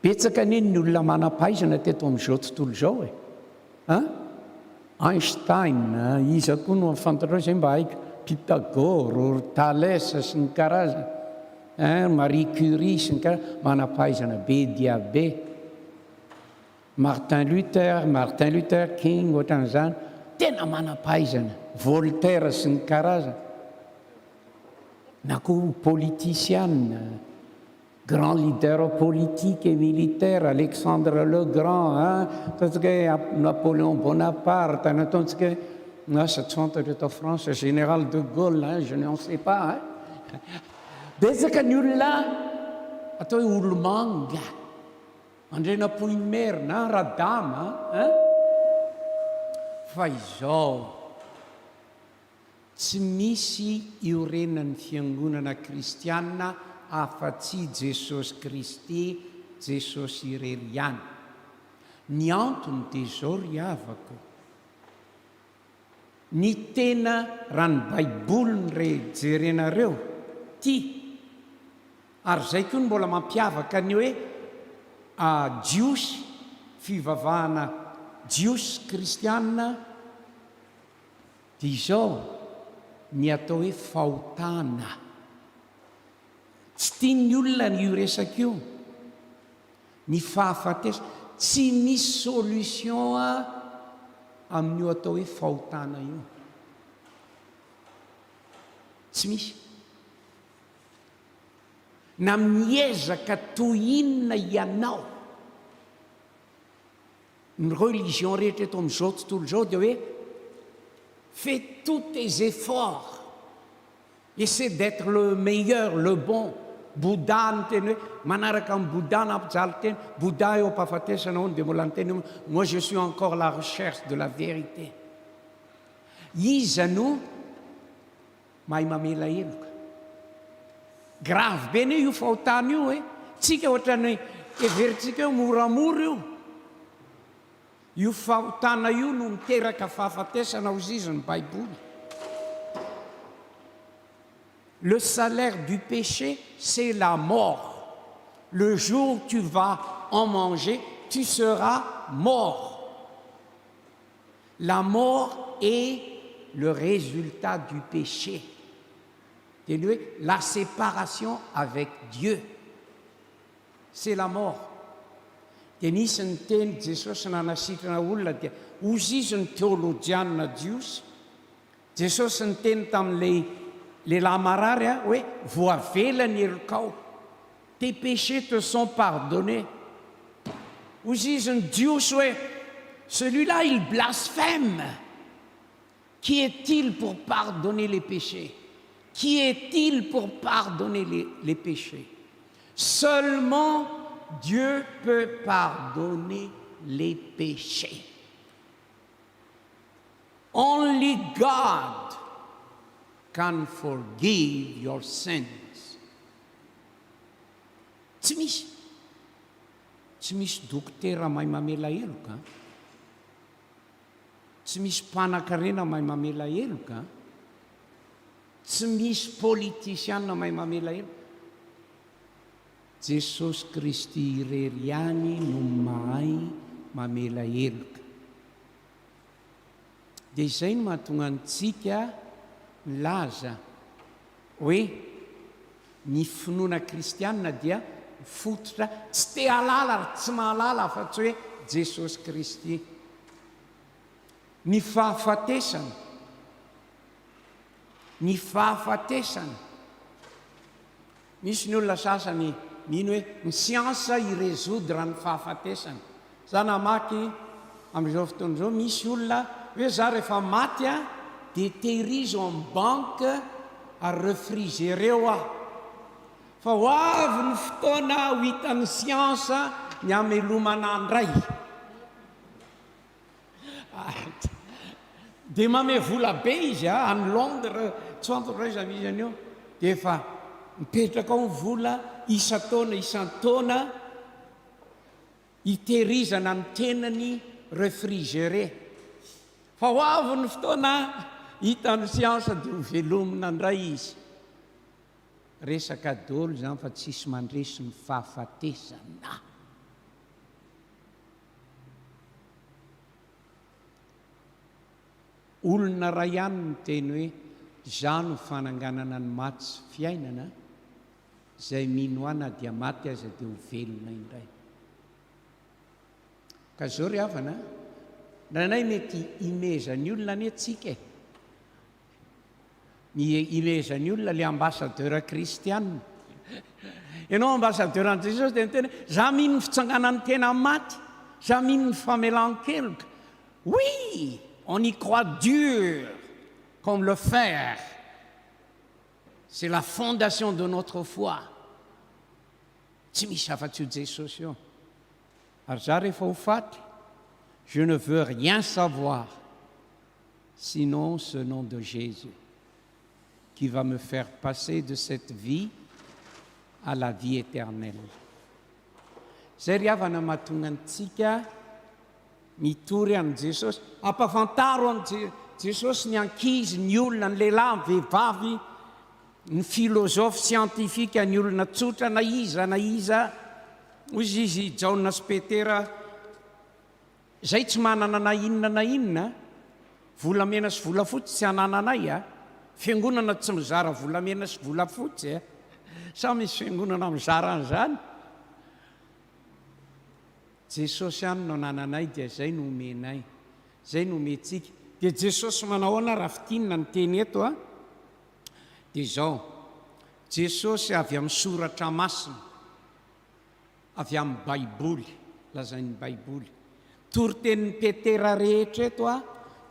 [SPEAKER 2] Betsaka neny ny olona manam-pahaizana teto amin'izao tontolo izao Einstein, iza koa no fantatrao zay mba haiko, Pythagore, Thalès sy ny karazana, Marie Curie sy ny karazana, manam-pahaizana be dia be. Martin Luther King ohatran'izany, tena manam-pahaizana. Voltaire sy ny karazana. Na koa politicienne, grand leader politique et militaire, Alexandre le Grand, Napoléon Bonaparte, nataontsika asa tsy fantatra eto France, général de Gaulle, je n'en sais pas. Betsaka ny olona atao hoe olomanga, andrenapoimerina radama fa izao tsy misy iorenan'ny fiangonana kristianina afa-tsy Jesosy Kristy, Jesosy irery ihany. Ny antony dia izao ry havako, ny tena raha ny baiboly ny rejerenareo ty, ary izay koa ny mbola mampiavaka ny hoe jiosy, fivavahana jiosy kristianina, dia izao ny atao hoe fahotana. Tsy tian'ny olona io resaka io, ny fahafatesa, tsy misy solution amin'io atao hoe fahotana io, tsy misy. Na miezaka toy inona ianao, ny religion rehetra eto amin'izao tontolo izao dia hoe fais tous tes efforts, essaie d'être le meilleur, le bon. Bouddha ny teny hoe, manaraka amin'ny Bouddha na ampijaly teny, Bouddha eo am-pahafatesana hono dia mbola ny teny moi je suis encore la recherche de la vérité. Iza no mahay mamela heloka. Grave be ne io fahotana io hoe, tsika ohatrany everitsika io moramora io. Io fahotana io no miteraka fahafatesana ho ziziny baiboly. Le salaire du péché, c'est la mort. Le jour où tu vas en manger, tu seras mort. La mort est le résultat du péché. C'est la séparation avec Dieu. C'est la mort. Dia nisy ny teny Jesosy nanasitrana olona dia ozy izy ny théologiana jiosy. Jesosy ny teny tamin'ilay lehilahy marary hoe voavela ny helokao, tes péchés te sont pardonnés. Ozy izy ny jiosy hoe celui-là il blasphème. Qui est-il pour pardonner les péchés? Qui est-il pour pardonner les péchés? Seulement Dieu peut pardonner les péchés. Only God can forgive your sins. Tsy misy dokotera mahay mamela heloka, tsy misy mpanan-karena mahay mamela heloka, tsy misy politisiana mahay mamela heloka. Jesosy Kristy irery ihany no mahay mamela heloka. Dia izay no mahatonga antsika milaza hoe ny finoana kristianina dia fototra tsy te halala ary tsy mahalala fa tsy hoe Jesosy Kristy. Ny fahafatesana, ny fahafatesana, misy ny olona sasany mino hoe ny siansa iresoudre ny fahafatesana. Za namaky amin'izao fotoana izao, misy olona hoe za rehefa maty dia tehirizo en banque ary refrigéreo aho. Fa ho avy ny fotoana ho hitan'ny siansa ny hamelomana andray. Dia mame vola be izy any Londres, tsy fantatra izy amizy an'io, dia efa mipetraka ao ny vola isan-taona isan-taona hitehirizana ny tenany refrigéré. Fa ho avy ny fotoana hitan'ny siansa dia ho velomina indray izy. Resaka daholo zany fa tsisy mandresy ny fahafatesana. Olona ray ihany no teny hoe za no fananganana ny maty sy fiainana, izay mino ana dia maty aza dia ho velona indray. Ka zao ry havana, nanay mety imezan'ny olona ny atsika e. Imezan'ny olona le ambassadeur kristianina. Ianao ambassadeur an Jesosy dia miteny za mino ny fitsanganan'ny tena maty, za mino ny famelan-keloka. Oui, on y croit dur comme le fer. C'est la fondation de notre foi. Tsy misy afa-tsy io Jesosy io. Ary za rehefa ho faty, je ne veux rien savoir sinon ce nom de Jésus qui va me faire passer de cette vie à la vie éternelle. Zay ry havana mahatonga antsika mitory an' Jesosy, ampafantaro an' Jesosy ny ankizy, ny olona, ny lehilahy, ny vehivavy, ny philosophe scientifique, ny olona tsotra, na iza ozy izy Jaona sy Petera, zay tsy manana na inona, volamena sy volafotsy tsy anananay a, fiangonana tsy mizara volamena sy volafotsy a, sa misy fiangonana mizara an'izany. Jesosy ihany no anananay dia zay no omenay, zay no omentsika. Dia Jesosy manao ahoana raha fitinina ny teny eto a? Dia zao, Jesosy avy amin'ny soratra masina, avy amin'ny Baiboly, lazain'ny Baiboly. Toritenin'ny Petera rehetra eto a,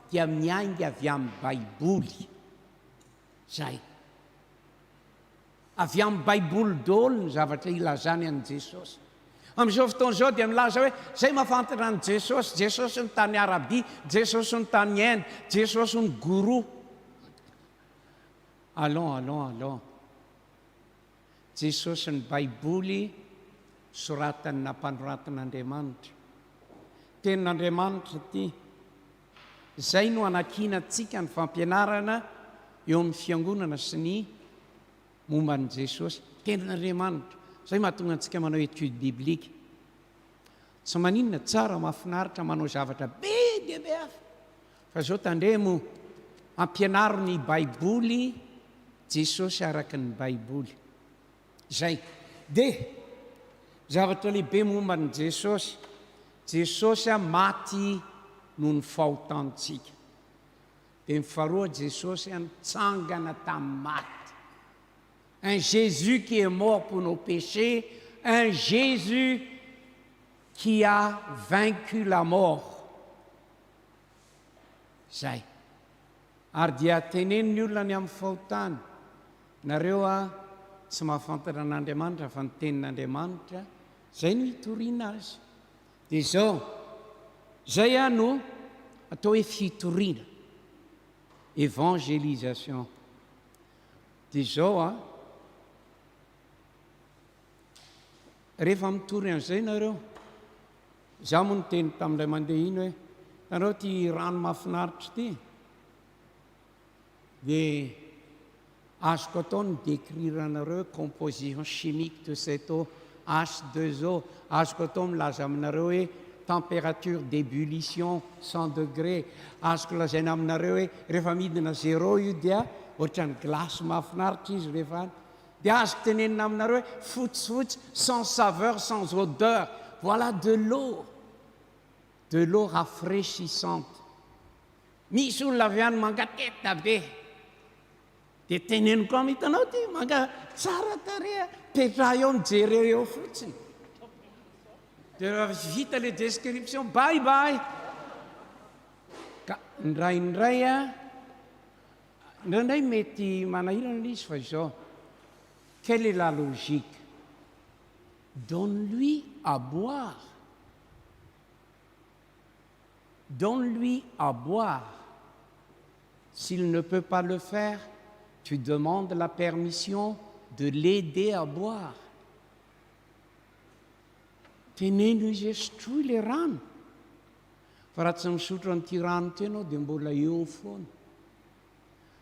[SPEAKER 2] dia miainga avy amin'ny Baiboly. Zay. Avy amin'ny Baiboly daholo ny zavatra ilazany an' Jesosy. Amin'izao fotoana izao dia milaza hoe zay mahafantatra an' Jesosy, Jesosy ny tany Arabia, Jesosy ny tany Inde, Jesosy ny gourou. Allons. Jesosy ny Baiboly soratany nampanoratan'Andriamanitra. Tenin'Andriamanitra ty. Zay no anakinantsika ny fampianarana eo amin'ny fiangonana sy ny momba an' Jesosy. Tenin'Andriamanitra. Zay mahatonga antsika manao étude biblique. Tsy maninona tsara mahafinaritra manao zavatra be dia be hafa. Fa zao tandremo ampianaro ny Baiboly, Jesosy araka ny Baiboly. Zay. Dia zavatra lehibe momba an' Jesosy. Jesosy maty noho ny fahotantsika. Dia ny faharoa, Jesosy nitsangana tamin'ny maty. Un Jésus qui est mort pour nos péchés, un Jésus qui a vaincu la mort. Zay. Ary dia teneniny olona ny amin'ny fahotany. Nareo tsy mahafantatra an'Andriamanitra fa ny tenin'Andriamanitra, zay no hitoriana azy. Dia zao, zay no atao hoe fitoriana. Évangélisation. Dia zao rehefa mitory an'izay nareo, za moa niteny tamin'ilay mandeha iny hoe, nareo ty rano mahafinaritra ty, dia azoko atao ny décrire anareo composition chimique de cette eau H2O, azoko atao milaza aminareo hoe température d'ébullition 100 degré, azoko lazaina aminareo hoe rehefa midina 0 io dia ohatran'ny glasy mahafinaritra izy rehefa. Dia azoko tenenina aminareo hoe fotsifotsy, sans saveur, sans odeur. Voilà de l'eau rafraîchissante. Misy olona avy any mangateta be. Dia teneniko amin'ny hitanao ty, manga tsara tareha, petraha eo mijery eo fotsiny. Dia vita le description, bye. Ka indray mety manahirana izy fa izao. Quelle est la logique? Donne-lui à boire. Donne-lui à boire. S'il ne peut pas le faire, tu demandes la permission de l'aider à boire. Teneno izy sotroy le rano. Fa raha tsy misotro an'ity rano ty ianao dia mbola eo foana.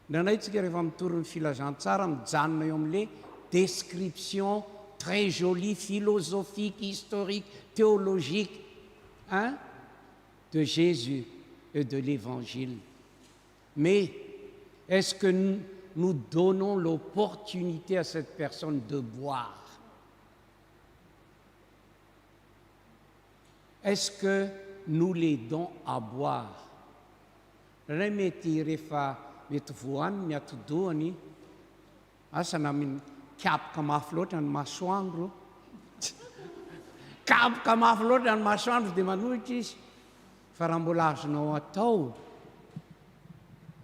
[SPEAKER 2] Nanaitsika rehefa mitory ny filazantsara mijanona eo amin'le description très jolie, philosophique, historique, théologique de Jésus et de l'Évangile. Mais est-ce que nous donnons l'opportunité à cette personne de boire? Est-ce que nous l'aidons à boire? Ray mety rehefa mety voany ny atodohany, asa na kapoka mafy loatra ny masoandro, kapoka mafy loatra ny masoandro dia manohitra izy. Fa raha mbola azonao atao,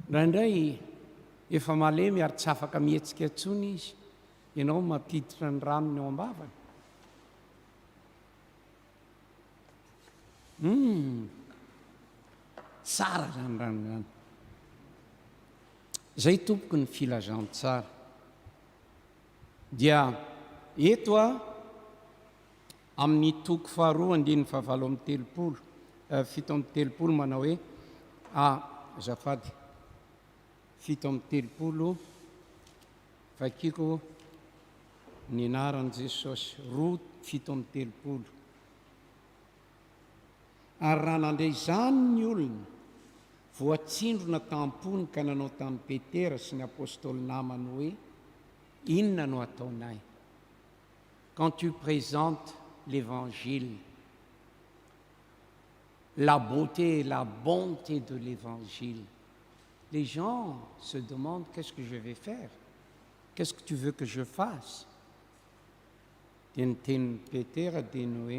[SPEAKER 2] indraindray efa malemy ary tsy afaka mihetsika intsony izy, ianao mampiditra ny ranony eo am-bavany. tsara zany rano zany zay tompoko ny filazantsara dia eto a amin'ny toko faharoa andininy fahavalo amin'ny telopolo fito amin'ny telopolo manao hoe zafady fito amin'ny telopolo vakiako ny anaran' Jesosy roa fito amin'ny telopolo ary raha nandray izany ny olona voatsindrona tampony ka nanao tamin'ny Petera sy ny apôstôly namany hoe inona no ataonay quand tu présentes l'évangile, la beauté et la bonté de l'évangile, les gens se demandent qu'est-ce que je vais faire, qu'est-ce que tu veux que je fasse. Dia niteny Petera dia ny hoe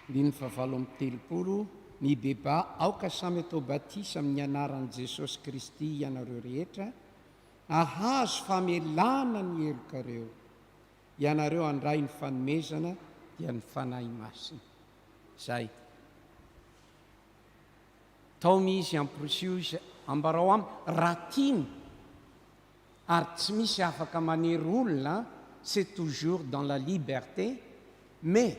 [SPEAKER 2] diny fahavalo amin'ny telopolo mibeba aoka samy atao batisa amin'ny anaran'i Jesosy Kristy ianareo rehetra ahazo famelana ny helokareo ianareo andray ny fanomezana dia ny fanahy masina zay tao misy amprosio izy ambarao am raha tiany ary tsy misy afaka manery olona c'est toujours dans la liberté mais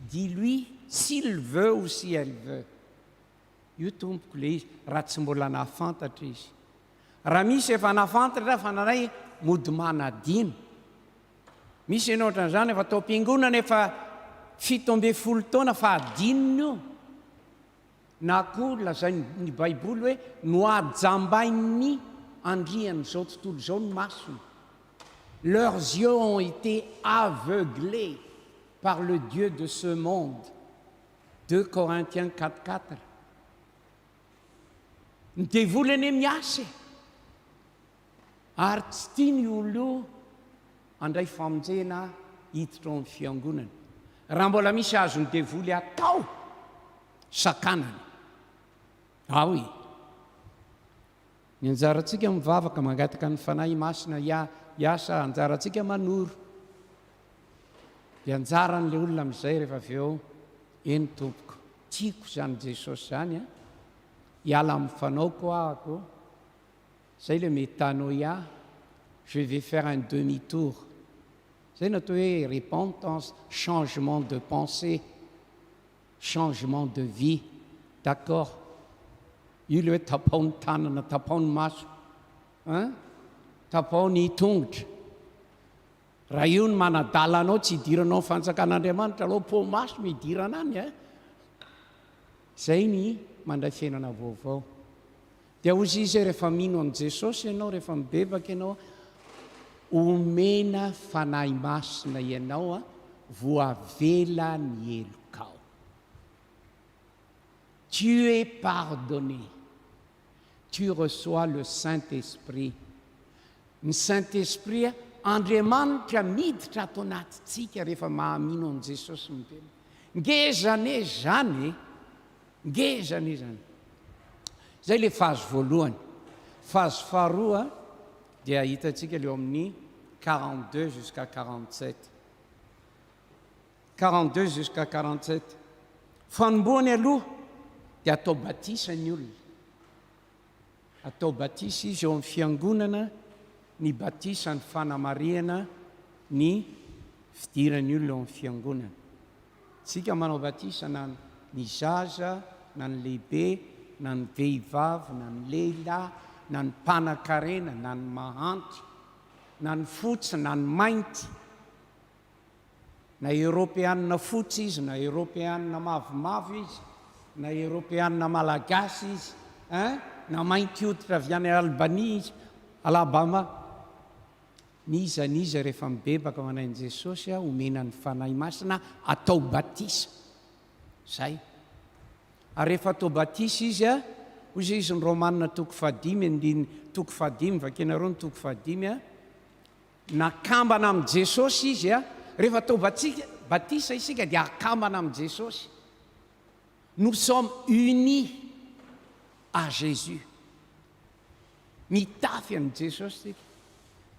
[SPEAKER 2] dis-lui s'il veut ou si elle veut io tompoko le izy raha tsy mbola nahafantatra izy raha misy efa nahafantatra fa nanay mody manadino misy ianao ohatran'izany efa tao am-piangonana efa 17 taona fa adinony io na koa lazainy baiboly hoe noajambainy andrian'izao tontolo izao ny masony leurs yeux ont été aveuglés par le Dieu de ce monde 2 Corinthiens 4:4 ny devolany miasa ary tsy tiany olo io andray famonjena hiditra ao amin'ny fiangonana raha mbola misy azony devoly atao sakanany aoe ny anjarantsika mivavaka mangataka ny fanahy masina hiasa anjarantsika manoro dia anjaran'le olona amin'izay rehefa avy eo eny tompoko tiako zany Jesosy zany a hiala amin'ny fanaoko ahako zay le metanao je vais faire un demi-tour zay natao hoe repentance changement de pensée changement de vie d'accord io le hoe tapao ny tanana tapao ny maso tapao ny tongotra raha io ny manadala anao tsy hidiranao ny fanjakan'Andriamanitra aloha po maso midirana any zay ny mandray fiainana vaovao dia ozy izy rehefa mino an' Jesosy ianao rehefa mibebaka ianao omena fanahy masina ianao voavela ny elokao tu es pardonné tu reçois le Saint-Esprit ny Saint-Esprit Andriamanitra miditra ato anatintsika rehefa mahamino an' Jesosy mibebaka ngezane zany ngezane zany zay le fazy voalohany fazy faharoa dia hitantsika leo amin'ny 42 jusqu'à 47 42 jusqu'à 47 fanomboany aloha dia atao batisa ny olona atao batisa izy eo amin'ny fiangonana ny batisa ny fanamariana ny fidirany olona eo amin'ny fiangonana tsika manao batisa na ny zaza na ny lehibe na ny vehivavy na ny lehilahy na ny mpanan-karena na ny mahantry na ny fotsy na ny mainty na eropeanina fotsy izy na eropeanina mavomavo izy na eropeanina malagasy izy na mainty hoditra avy any Albanie izy Alabama nizaniza rehefa mibebaka manain'i Jesosy omena ny fanahy masina atao batisa zay ary rehefa atao batisa izy ozy izy ny Romanina toko 5 andiny toko 5 vakenareo ny toko 5 nakambana amin'i Jesosy izy rehefa atao batisa isika dia akambana amin'i Jesosy nous sommes unis à Jésus mitafy amin'i Jesosy sika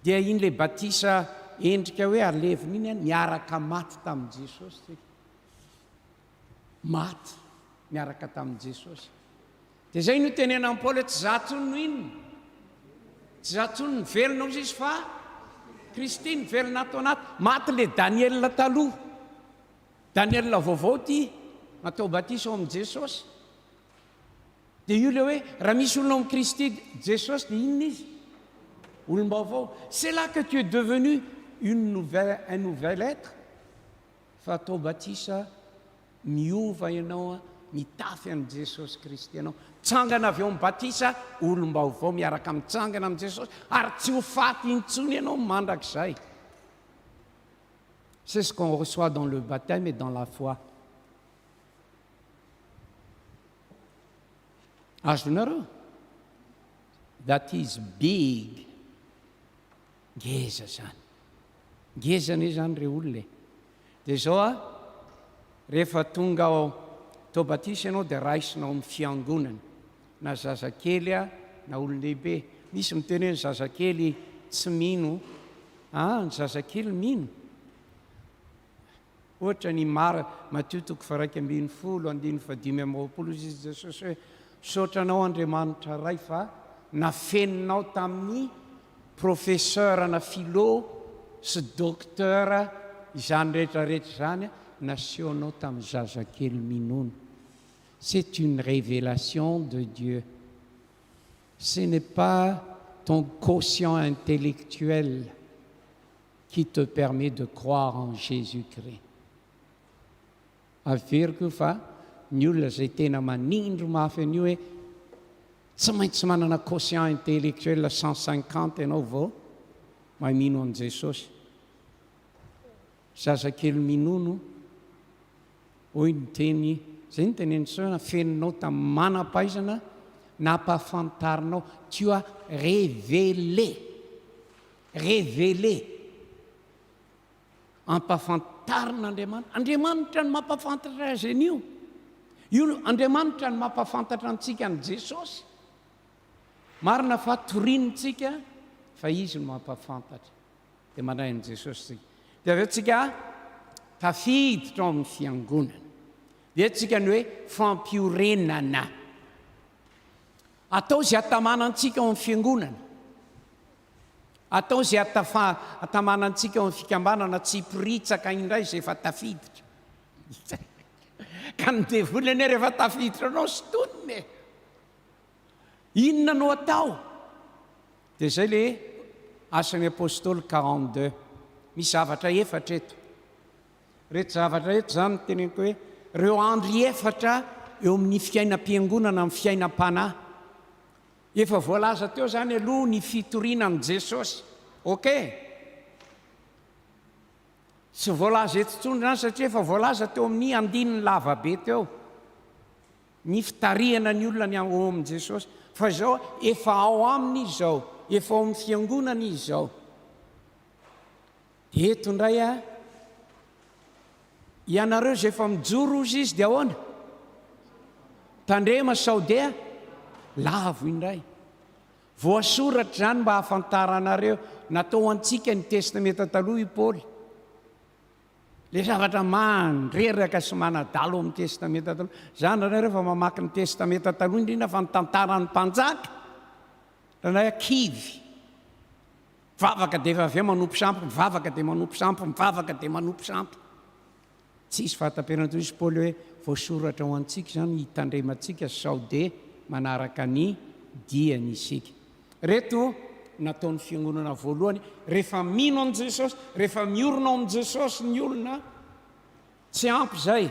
[SPEAKER 2] dia iny le batisa endrika hoe alevina iny miaraka maty tamin'i Jesosy sika maty miaraka tamin'i Jesosy. Dia zay no tenenan'i Paoly hoe tsy zatsony no inona, tsy zatsony ny velona ozy izy fa Kristy ny velona atao anaty. Maty le Daniela taloha, Daniela vaovao ty natao batisa ao amin'i Jesosy. Dia io le hoe raha misy olona amin'ny Kristy Jesosy dia inona izy? Olom-baovao. C'est là que tu es devenu un nouvel être. Fa atao batisa miova ianao, mitafy an'i Jesosy Kristy ianao. Tsangana avy eo amin'ny batisa, olom-baovao miaraka mitsangana amin'i Jesosy, ary tsy ho faty intsony ianao mandrakizay. C'est ce qu'on reçoit dans le baptême et dans la foi. Azonareo? That is big. Ngeza zany. Ngezana zany re olona. Dia zao rehefa tonga ao tao batisa ianao dia raisinao amin'ny fiangonana, na zazakely na olon-dehibe. Misy miteny hoe ny zazakely tsy mino, ny zazakely mino. Ohatra ny Matthieu 8:15 izy Jesosy hoe saotranao Andriamanitra ray fa nafeninao tamin'ny professeur na philo sy docteur izany rehetrarehetra zany nasehonao tamin'ny zazakely minono. C'est une révélation de Dieu. Ce n'est pas ton quotient intellectuel qui te permet de croire en Jésus-Christ. Averiko fa ny olona zay tena manindro mafy an'io hoe tsy maintsy manana quotient intellectuel 150 ianao vao mamino an' Jesosy. Zazakely minono, hoy ny teny, zay ny teneny soana, feninao tamin'ny manam-pahaizana, nampahafantarinao, tu as révélé, ampahafantarin'Andriamanitra. Andriamanitra ny mampahafantatra azy an'io. Io Andriamanitra ny mampahafantatra antsika ny Jesosy. Marina fa torinitsika fa izy no mampahafantatra. Dia mandray an'i Jesosy tsika. Dia aveo tsika tafiditra ao amin'ny fiangonana. Dia tsika ny hoe fampiorenana. Atao izay atamanantsika ao amin'ny fiangonana. Atao izay atamanantsika ao amin'ny fikambanana, tsy piritsaka indray izay efa tafiditra. Ka ny devolana rehefa tafiditra anao sy tonony. Inona no atao? Dia zay le asan'ny apôstôly 42. Misy zavatra efatra eto. Rehetra zavatra eto zany teneniko hoe reo andro efatra eo amin'ny fiainam-piangonana amin'ny fiainam-panahy. Efa voalaza teo zany aloha ny fitorinan'i Jesosy. Ok? Tsy voalaza eto intsony zany satria efa voalaza teo amin'ny andininy lavabe teo. Ny fitarihana ny olona ny ao amin'i Jesosy. Fa zao efa ao aminy izy zao, efa ao amin'ny fiangonana izy zao. Eto indray ianareo zay efa mijoro ozy izy dia ahoana? Tandrema sao dia lavo indray. Voasoratra zany mba hahafantaranareo, natao antsika ny testamenta taloha i Paoly. Le zavatra mandreraka sy manadalo amin'ny testamenta taloha. Zany ranareo fa mamaky ny testamenta taloha indrindra fa ny tantaran'ny mpanjaka. Ranareo kivy. Mivavaka dia avy eo manompo sampy, mivavaka dia manompo sampy, mivavaka dia manompo sampy. Tsisy fahataperana toy izy Paoly hoe voasoratra ho antsika zany hitandremantsika sao dia manaraka ny diany isika. Reto nataon'ny fiangonana voalohany, rehefa mino an' Jesosy, rehefa miorona ao amin'i Jesosy ny olona, tsy ampy zay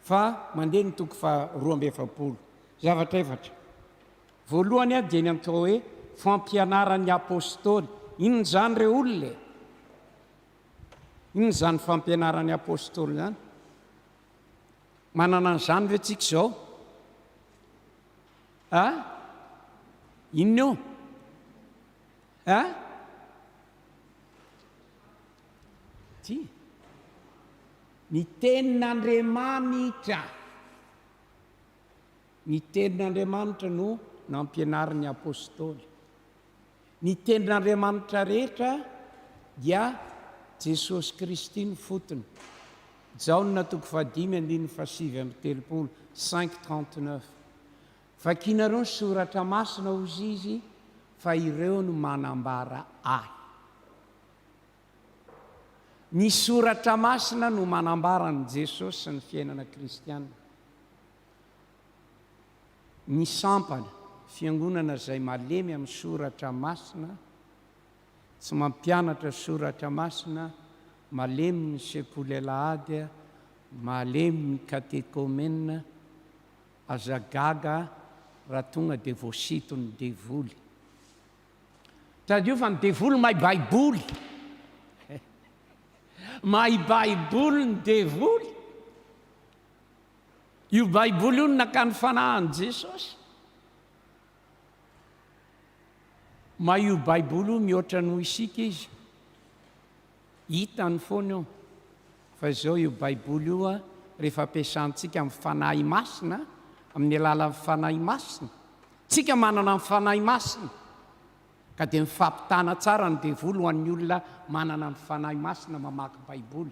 [SPEAKER 2] fa mandeha ny toko fa 12. Zavatra efatra. Voalohany dia ny atao hoe fampianaran'ny apôstôly. Inona zany reo olona? Inona zany fampianaran'ny apôstôly zany? Manana an'izany ve tsika zao? Inona io? Ty. Ny tenin'Andriamanitra. Ny tenin'Andriamanitra no nampianarin'ny apôstôly. Ny tenin'Andriamanitra rehetra dia Jesosy Kristy ny fotony. jaona toko fadimy andiny fasivy amin'ny telopolo 539 vakianareo ny soratra masina ozy izy fa ireo no manambara ahy. Ny soratra masina no manambarany Jesosy sy ny fiainana kristianina. Ny sampana fiangonana izay malemy amin'ny soratra masina, tsy mampianatra soratra masina, malemy ny sepoly alahady, malemy ny katekomena, azagaga raha tonga dia voasito ny devoly. Tradio fa ny devoly mahay baiboly. Mahay baiboly ny devoly. Io baiboly io no nakany fanahin' Jesosy. Ma io baiboly io mihoatra no isika izy. Hitany foana io. Fa izao io baiboly io rehefa ampiasantsika amin'ny fanahy masina, amin'ny alalan'ny fanahy masina. Tsika manana amin'ny fanahy masina. Ka dia mifampitana tsara ny devoly ho an'ny olona manana ny fanahy masina mamaky baiboly.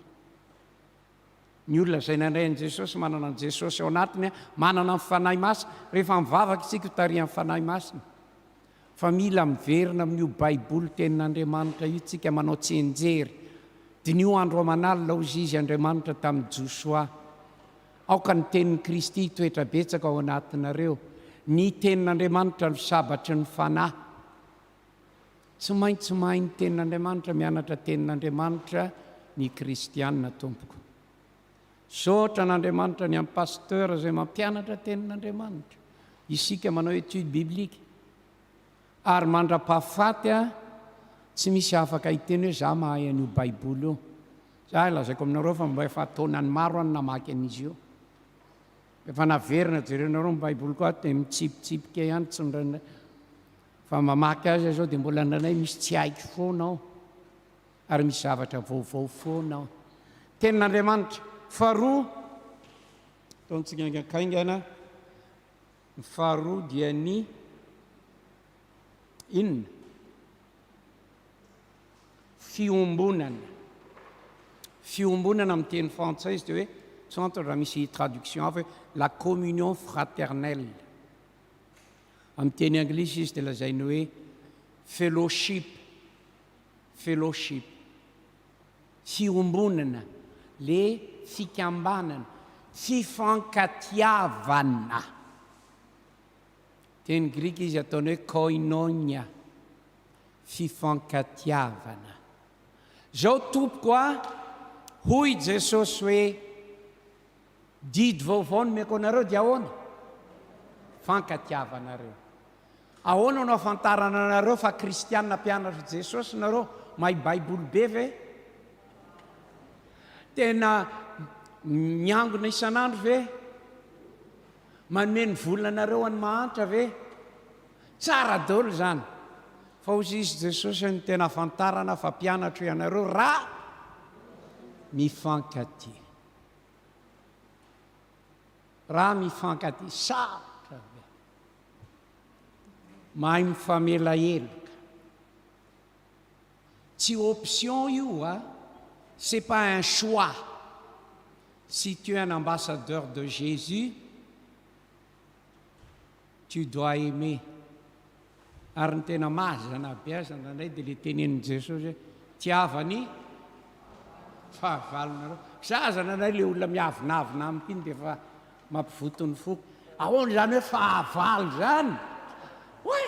[SPEAKER 2] Ny olona izay nandrain'i Jesosy manana an' Jesosy ao anatiny, manana ny fanahy masina, rehefa mivavaka isika tarihan'ny fanahy masina. Fa mila miverina amin'io baiboly tenin'Andriamanitra io tsika manao tsenjery. Dia nio andro aman'alina ozy izy Andriamanitra tamin'ny Josoa. Aoka ny tenin'ny Kristy toetra betsaka ao anatinareo. Ny tenin'Andriamanitra ny sabatry ny fanahy. Tsy maintsy mahay ny tenin'Andriamanitra, mianatra tenin'Andriamanitra ny kristianina tompoko. Saotra n'Andriamanitra ny amin'ny pasteur izay mampianatra tenin'Andriamanitra. Isika manao étude biblique. Ary mandra-pahafaty tsy misy afaka hiteny hoe za mahay an'io baiboly io. Za lazaiko aminareo fa mba efa taonany maro any namaky an'izy io. Efa naverina jerenareo ny baiboly koa dia mitsipitsipika ihany tsindrina. Fa mamaky azy zao dia mbola nanay misy tsy haiko foana ao. Ary misy zavatra vaovao foana ao. Tenin'Andriamanitra. Faharoa, taontsika angakaingana, ny faharoa dia ny inona? Fiombonana. Fiombonana amin'ny teny frantsay izy dia hoe, centre raha misy traduction hafa hoe la communion fraternelle. Amin'ny teny anglisy izy dia lazainy hoe fellowship. Fellowship. Fiombonana. Le fikambanana. Fifankatiavana. Teny grika izy ataony hoe koinonia. Fifankatiavana. Zao tompoko hoy Jesosy hoe didy vaovao nomeko anareo dia ahoana? Fankatiavanareo. Ahoana no afantarana anareo fa kristianina mpianatra Jesosy nareo? Mahay baiboly be ve? Tena miangona isan'andro ve? Manome ny volanareo any mahantra ve? Tsara daholo zany. Fa ozy izy Jesosy ny tena afantarana fa mpianatra ianareo raha mifankatia. Raha mifankatia. Sarotra ve? Mahay mifamela elaka. Tsy option io, c'est pas un choix. Si tu es un ambassadeur de Jésus, tu dois aimer. Ary ny tena mazana be azy nandray dia le tenenin' Jesosy hoe tiavany fahavalonareo. Zaza nandray le olona miavinavina amiko iny dia efa mampivotony foko. Ahoana zany hoe fahavalo zany? Oe!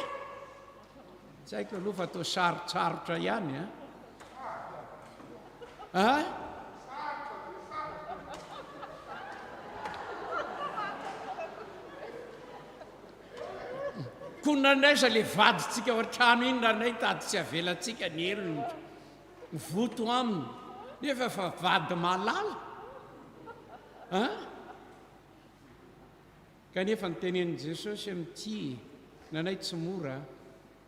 [SPEAKER 2] Tsy haiko aloha fa atao sarotsarotra ihany. Koa nandraisa le vaditsika ao an-trano iny ranay tady tsy avelatsika ny elony voto aminy nefa fa vady malala. Kanefa ny tenenin' Jesosy amin'ity nanay tsy mora,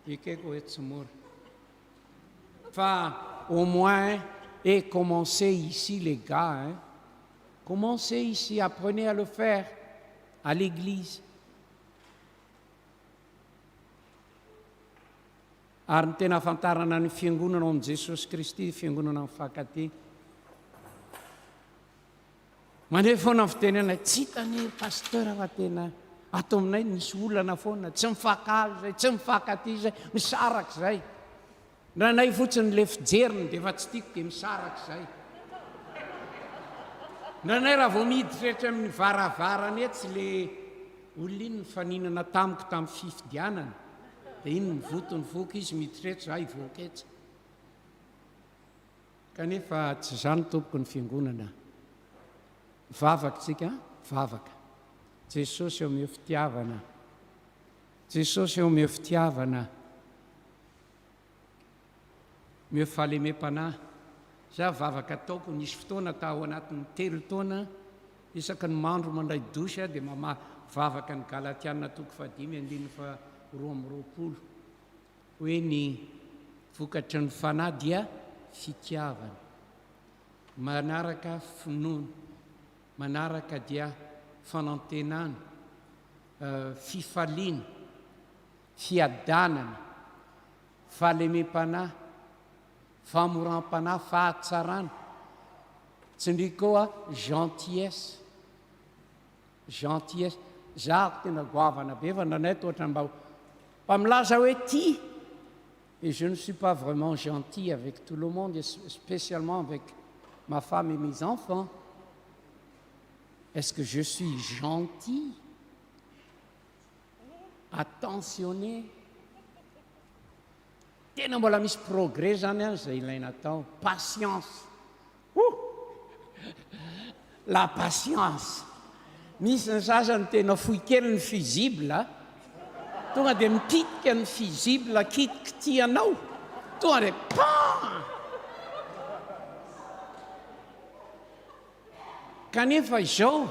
[SPEAKER 2] ekaiko hoe tsy mora. Fa au moins et commencez ici les gars. Commencez ici, apprenez à le faire à l'église. Ary ny tena afantarana ny fiangonana ao amin'i Jesosy Kristy, fiangonana amin'ny fankatia. mandeha foana ny fitenena tsy hitany pasteur raha tena ato aminay misy olana foana tsy mifakazo zay tsy mifankaty zay misaraka zay ranay fotsiny le fijeriny dia efa tsy tiako dia misaraka zay ranay raha vao miditrehetra amin'ny varavarany etsy le olona iny ny faninana tamiko tamin'ny fifidianana dia iny ny votony voka izy miditrehetra zay voka etsy kanefa tsy zany tompoko ny fiangonana vavaka tsika vavaka Jesosy eo amin'ny fitiavana Jesosy eo amin'ny fitiavana meo fahalemem-panahy za vavaka ataoko nisy fotoana tao anatin'ny 3 taona isaky ny mandro mandray dosy dia mama vavaka ny galatiana 5:22 hoe ny vokatry ny fanahy dia fitiavana manaraka finoana manaraka dia fanantenana fifaliana fiadanana fahalemem-panahy famoram-panahy fahatsarana tsy ndry koa gentillesse zahako tena goavana be fa nanay toatra mba mpamilaza hoe ty et je ne suis pas vraiment gentil avec tout le monde et spécialement avec ma femme et mes enfants. Est-ce que je suis gentil, attentionné? Tena mbola misy progrès zany any zay ilaina tao. Patience. La patience. Misy ny sasany tena fohy kely ny fusible, tonga dia mikitika ny fusible kitikitianao, tonga dia pan! Kanefa izao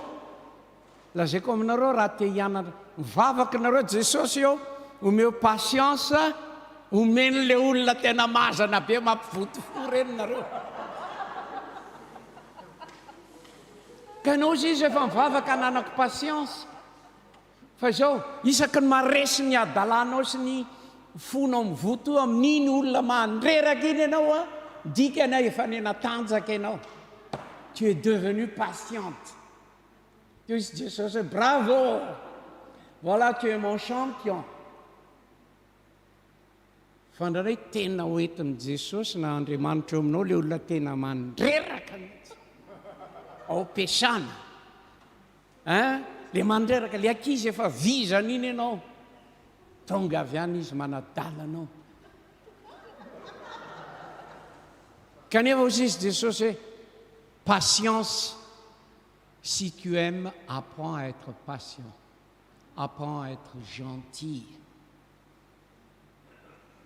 [SPEAKER 2] lazaiko aminareo raha te hianatra mivavaka nareo Jesosy eo omeo patience omeny le olona tena mazana be mampivotifo reny nareo ka anao izy efa mivavaka nanako patience fa izao isaky ny maresy ny adalanao sy ny fonao mivoto amin'iny olona mandreraka iny ianao dika anao efa nenatanjaka ianao. Tu es devenue patiente. Tu es Jésus, bravo. Voilà, tu es mon champion. Fandraray tena hoentin'i Jesosy na Andriamanitra aminao le olona tena mandreraka mihitsy. Ao pesana. Le mandreraka, le ankizy efa vizana iny ianao. Tonga avy any izy manadala anao. Kanefa aussi Jesosy patience, si tu aimes, apprends à être patient, apprends à être gentil.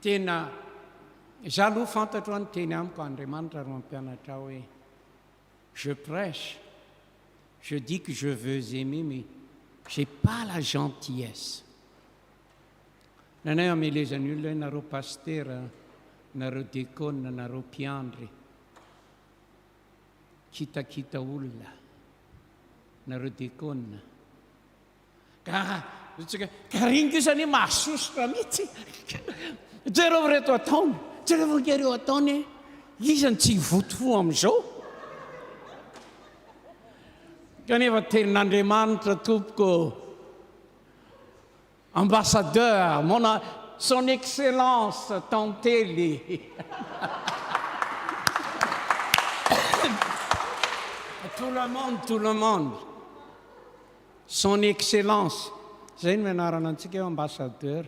[SPEAKER 2] Tena, za aloha fantatro any teny amiko Andriamanitra ro mampianatra hoe je prêche, je dis que je veux aimer, mais j'ai pas la gentillesse. Nanay amelezany olona nareo pasteur, nareo diakona, nareo mpiandry. Kitakita olona nareo diakona karingo isany mahasositra mihitsy jereo reto ataony jereo ngereo ataony isany tsy votifo amin'izao kanefa tenin'Andriamanitra tompoko ambassadeur son excellence Tantely tout le monde. Son excellence. Zay ny mianarana antsika eo ambassadeur.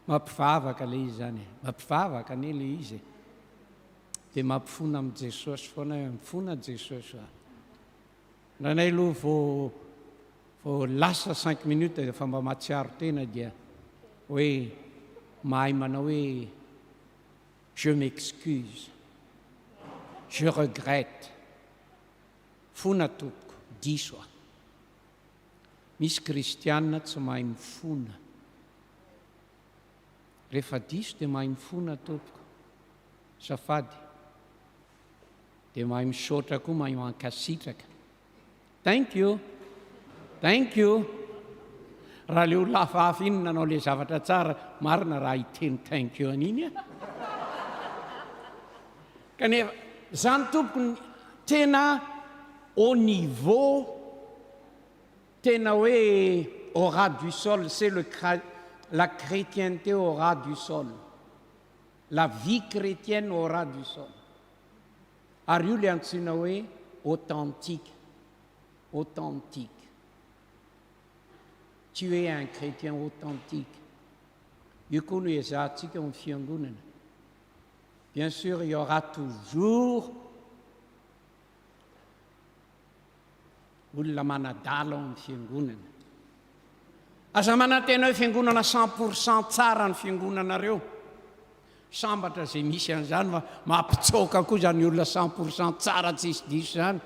[SPEAKER 2] Mampivavaka le izy zany. Mampivavaka ane le izy. Dia mampifona amin'ny Jesosy foana mifona Jesosy. Nanay aloha vao lasa 5 minutes efa mba matsiaro tena dia hoe mahay manao hoe je m'excuse. Je regrette. Fona tompoko, diso aho. Misy kristianina tsy mahay mifona. Rehefa diso dia mahay mifona tompoko. Safady. Dia mahay misaotra koa, mahay mankasitraka. Thank you. Thank you. Raha le olona hafahafa iny nanao le zavatra tsara, marina raha hiteny thank you an'iny. Kanefa zany tompoko tena au niveau tena hoe au ras du sol, c'est la chrétienté au ras du sol, la vie chrétienne au ras du sol. Ary io le antsoina hoe authentique, authentique. Tu es un chrétien authentique. Io koa no ezahantsika amin'ny fiangonana. Bien sûr, il y aura toujours olona manadala ao amin'ny fiangonana. Aza manantena hoe fiangonana 100% tsara ny fiangonanareo. Sambatra izay misy an'izany mampitsoaka koa zany olona 100% tsara tsisy diso zany.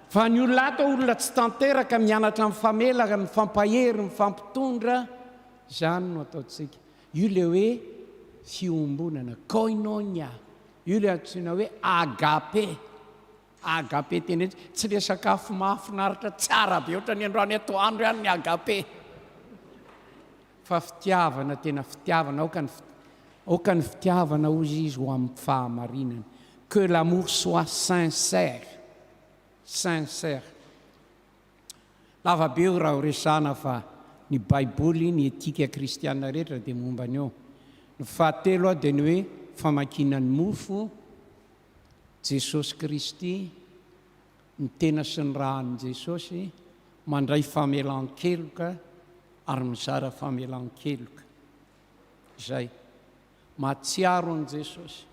[SPEAKER 2] Fa ny olona ato olona tsy tanteraka mianatra mifamelaka, mifampahery, mifampitondra, zany no ataontsika. Io le hoe fiombonana, koinonia. Io le antsoina hoe agape. Agape teny tsy le sakafo mahafinaritra tsara be ohatra ny androany atoandro ihany ny agape. Fa fitiavana, tena fitiavana, aoka ny fitiavana ozy izy ho amin'ny fahamarinana. Que l'amour soit sincère. Sincère. Lavabe io raha horesana fa ny baiboly, ny etika kristiana rehetra dia momba ny eo. Ny fahatelo dia ny hoe famakinany mofo, Jesosy Kristy, ny tena sy ny rahan'i Jesosy, mandray famelan-keloka ary mizara famelan-keloka. Zay, mahatsiaro an' Jesosy.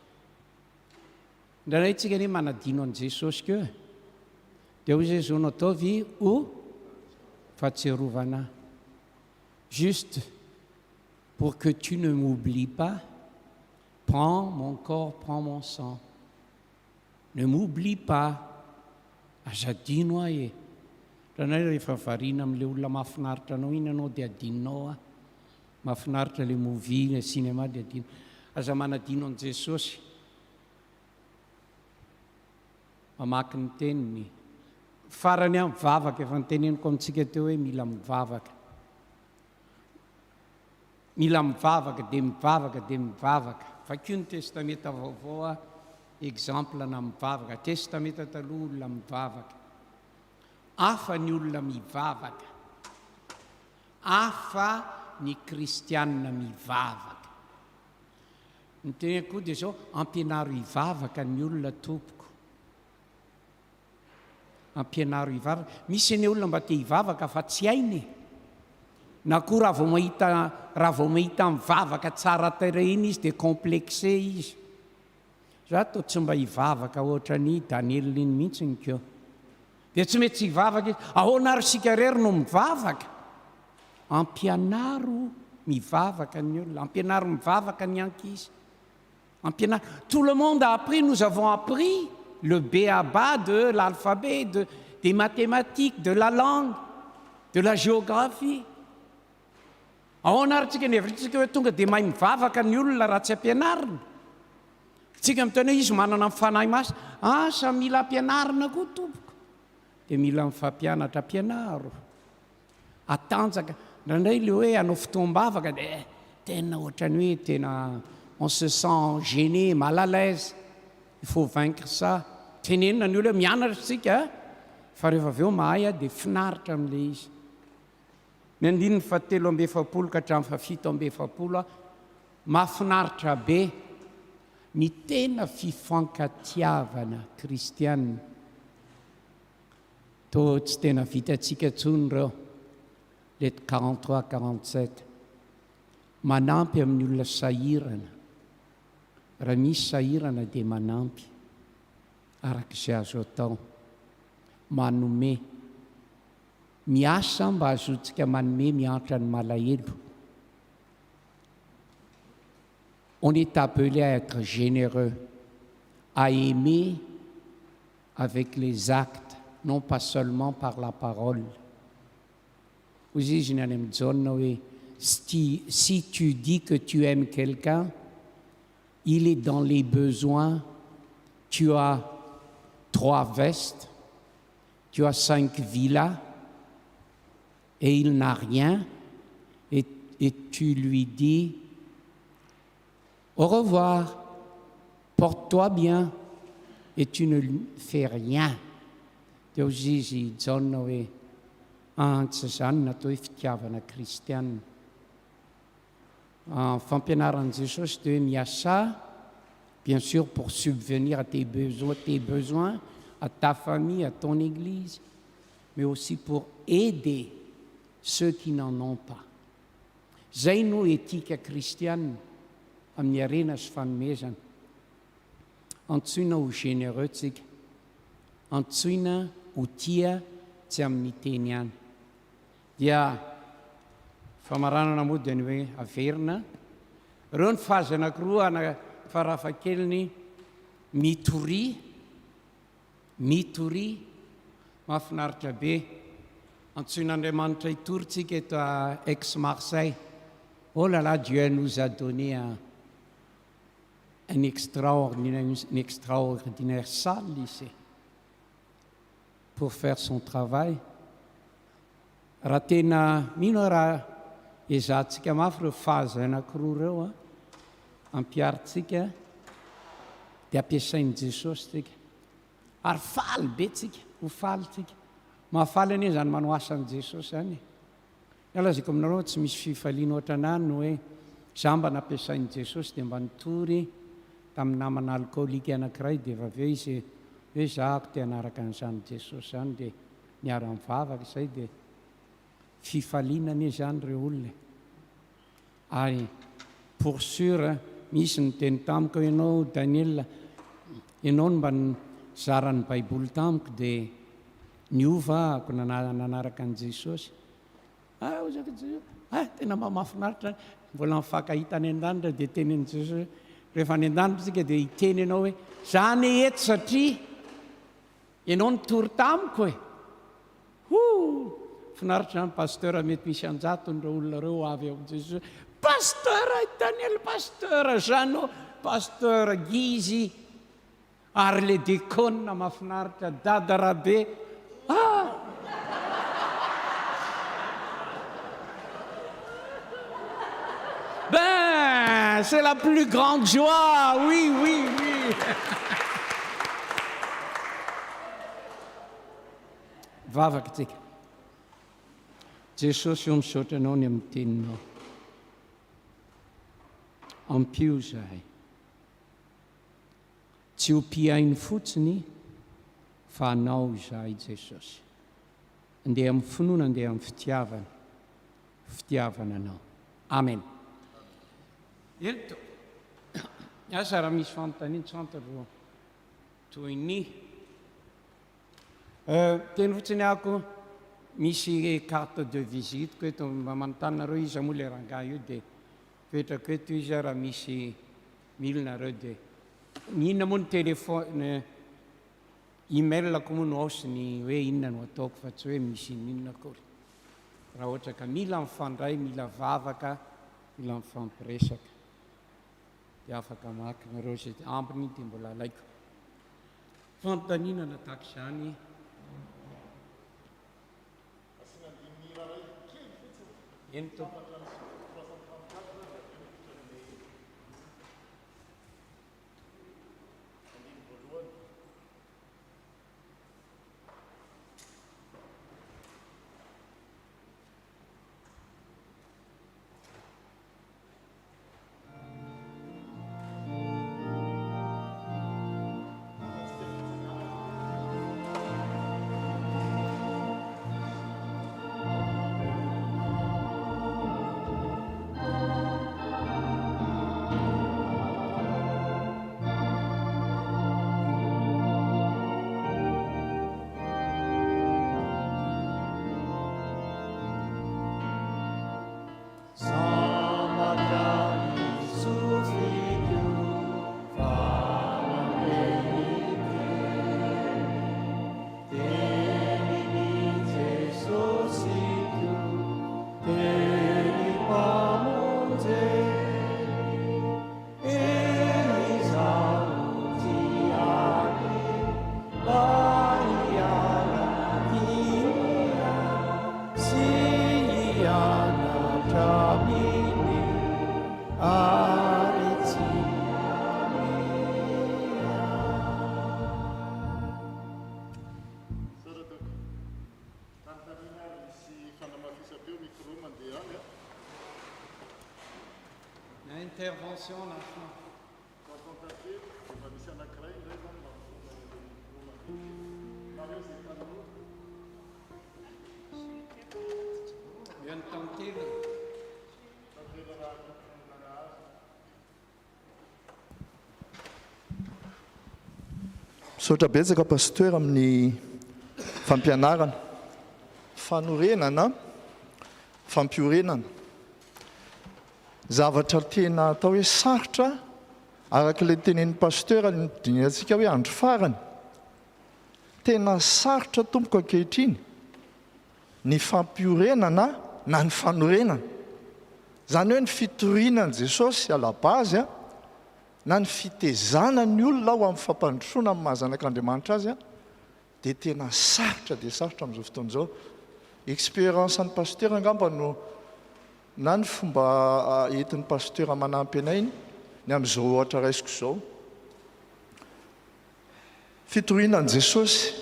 [SPEAKER 2] Indraindray tsika ny manadino an' Jesosy keo. Dia hoy Jésus nataovy ho fahatsiarovana. Juste pour que tu ne m'oublies pas, prends mon corps, prends mon sang. Ne m'oublie pas. Azadino ahy e. Ranay rehefa variana amin'ilay olona mahafinaritra anao iny anao dia adinonao. Mahafinaritra le movie, le cinéma dia adino. Aza manadino an' Jesosy. Mamaky ny teniny. Farany amin'ny mivavaka, efa niteneniko amintsika teo hoe mila mivavaka. Mila mivavaka, dia mivavaka, dia mivavaka. Vakio ny testameta vaovao exemple na mivavaka. Testameta taloha olona mivavaka. Hafa ny olona mivavaka. Hafa ny kristianina mivavaka. Ny teneniko koa dia zao, ampianaro hivavaka ny olona tompoko. Ampianaro hivavaka. Misy ny olona mba te hivavaka fa tsy hainy. Na koa raha vao mahita mivavaka tsara tarehy iny izy dia complexé izy. Za to tsy mba hivavaka ohatra ny Daniel iny mihitsy ny keo. Dia tsy mety hivavaka izy. Ahoana ary sika rery no mivavaka? Ampianaro mivavaka ny olona. Ampianaro mivavaka ny ankizy. Ampianaro. Tout le monde a appris, nous avons appris le b.a.-ba de l'alphabet, des mathématiques, de la langue, de la géographie. Ahoana ary tsika nevritsika hoe tonga dia mahay mivavaka ny olona raha tsy ampianarina. Tsika miteny hoe izy manana mifanahy masy. Asa mila ampianarina koa tompoko. Dia mila mifampianatra ampianaro. Atanjaka. Ndraindray le hoe hanao fotoam-bavaka dia tena ohatrany hoe tena on se sent gêné, mal à l'aise. Il faut vaincre ça. Tenenina ny olona mianatra tsika. Fa rehefa avy eo mahay dia finaritra amin'ilay izy. Ny andininy fa 7 ka hatramin'ny fa 7 mahafinaritra be ny tena fifankatiavana kristianina. To tsy tena vitantsika tsony reo. Let 43-47. Manampy amin'ny olona sahirana. Raha misy sahirana dia manampy. Arak'izay azo atao. Manome. Miasa mba azotsika manome miantra ny malahelo. On est appelé à être généreux, à aimer avec les actes, non pas seulement par la parole. Hozy izy ny any amin'ny Jaune hoe si tu dis que tu aimes quelqu'un, il est dans les besoins, tu as 3 vestes, tu as 5 villas, et il n'a rien, et tu lui dis au revoir, porte-toi bien, et tu ne fais rien teo zizy John hoe antsy zany natao hoe fitiavana kristianina. Fampianaran'i Jesosy de hoe miasa, bien sûr pour subvenir à tes besoins, à ta famille, à ton église, mais aussi pour aider ceux qui n'en ont pas. Zay no etika kristianina amin'ny arena sy fanomezana. Antsoina ho généreux tsika, antsoina ho tia tsy amin'ny teny ihany. Dia famaranana moa dia ny hoe averina. Ireo ny fazy anankiroa ana farafakeliny mitory, mahafinaritra be. Antsoin'Andriamanitra hitory-tsika eto à Aix-Marseille. Oh là là, Dieu nous a donné une extraordinaire salle ici pour faire son travail. Raha tena mino raha ezahantsika mafy ireo fazy anankiroa ireo ampiaritsika dia ampiasain'i Jesosy tsika. Ary faly be tsika, ho faly tsika. Mahafaly anie zany manao asan'i Jesosy zany. Alaziko aminareo tsy misy fifaliana ohatranany no hoe za mba nampiasain'i Jesosy dia mba nitory tamin'ny namana alcoolique anankiray dia efa aveo izy hoe zahako te hanaraka an'izany Jesosy zany dia niara-mivavaka izay dia fifaliana anie zany ireo olona. Ary pour sûr misy ny teny tamiko ianao Daniel, ianao no mba nizaran'ny baiboly tamiko dia niova ako nanaraka an'i Jesosy. Tena mahafinaritra, mbola mifankahita any an-danitra dia teny an'i Jesosy. Rehefa any an-danitra tsika dia hiteny ianao hoe za ne eto satria ianao nitory tamiko e. Finaritra ny pasteur mety misy anjatony ireo olona ireo avy ao Jesosy. Pasteur Daniel, pasteur Jeannot, pasteur Gizy, ary le déconne mahafinaritra dada rabe. Ben, c'est la plus grande joie, oui. Vavaka tsika. Jesosy io misaotra anao ny amin'ny teninao. Ampio zahay. Tsy ho piainy fotsiny fa anao zahay Jesosy. Andeha amin'ny finoana, andeha amin'ny fitiavana anao. Amen. Eto, asa raha misy fanontaniana tsantako toy ny teny fotsiny ako misy carte de visite ko eto mba manontannareo izy moa le rangahy io dia petraka eto izy raha misy milonareo dia inona moa ny telefone emailako moa no ao sy ny hoe inona no ataoko fa tsy hoe misy inona akory. Raha ohatra ka mila mifandray, mila vavaka, mila mifampiresaka dia afaka maka nareo izay ambiny dia mbola alaiko. Fanontaniana tahaka izany. Ento. Intervention nationale. Viens tenter.
[SPEAKER 6] Misaotra betsaka pasteur amin'ny fampianarana, fanorenana, fampiorenana. Zavatra tena atao hoe sarotra araka ilay tenen'ny pasteur ny diniantsika hoe andro farany. Tena sarotra tompoko ankehitriny ny fampiorenana na ny fanorenana. Zany hoe ny fitorinan'i Jesosy à la base na ny fitezana ny olona ao amin'ny fampandrosoana amin'ny mahazanak'Andriamanitra azy dia tena sarotra dia sarotra amin'izao fotoana izao. Expérience ny pasteur angamba no na ny fomba entin'ny pasteur manampy anay ny amin'izao ohatra raisiko izao. Fitorianan'i Jesosy,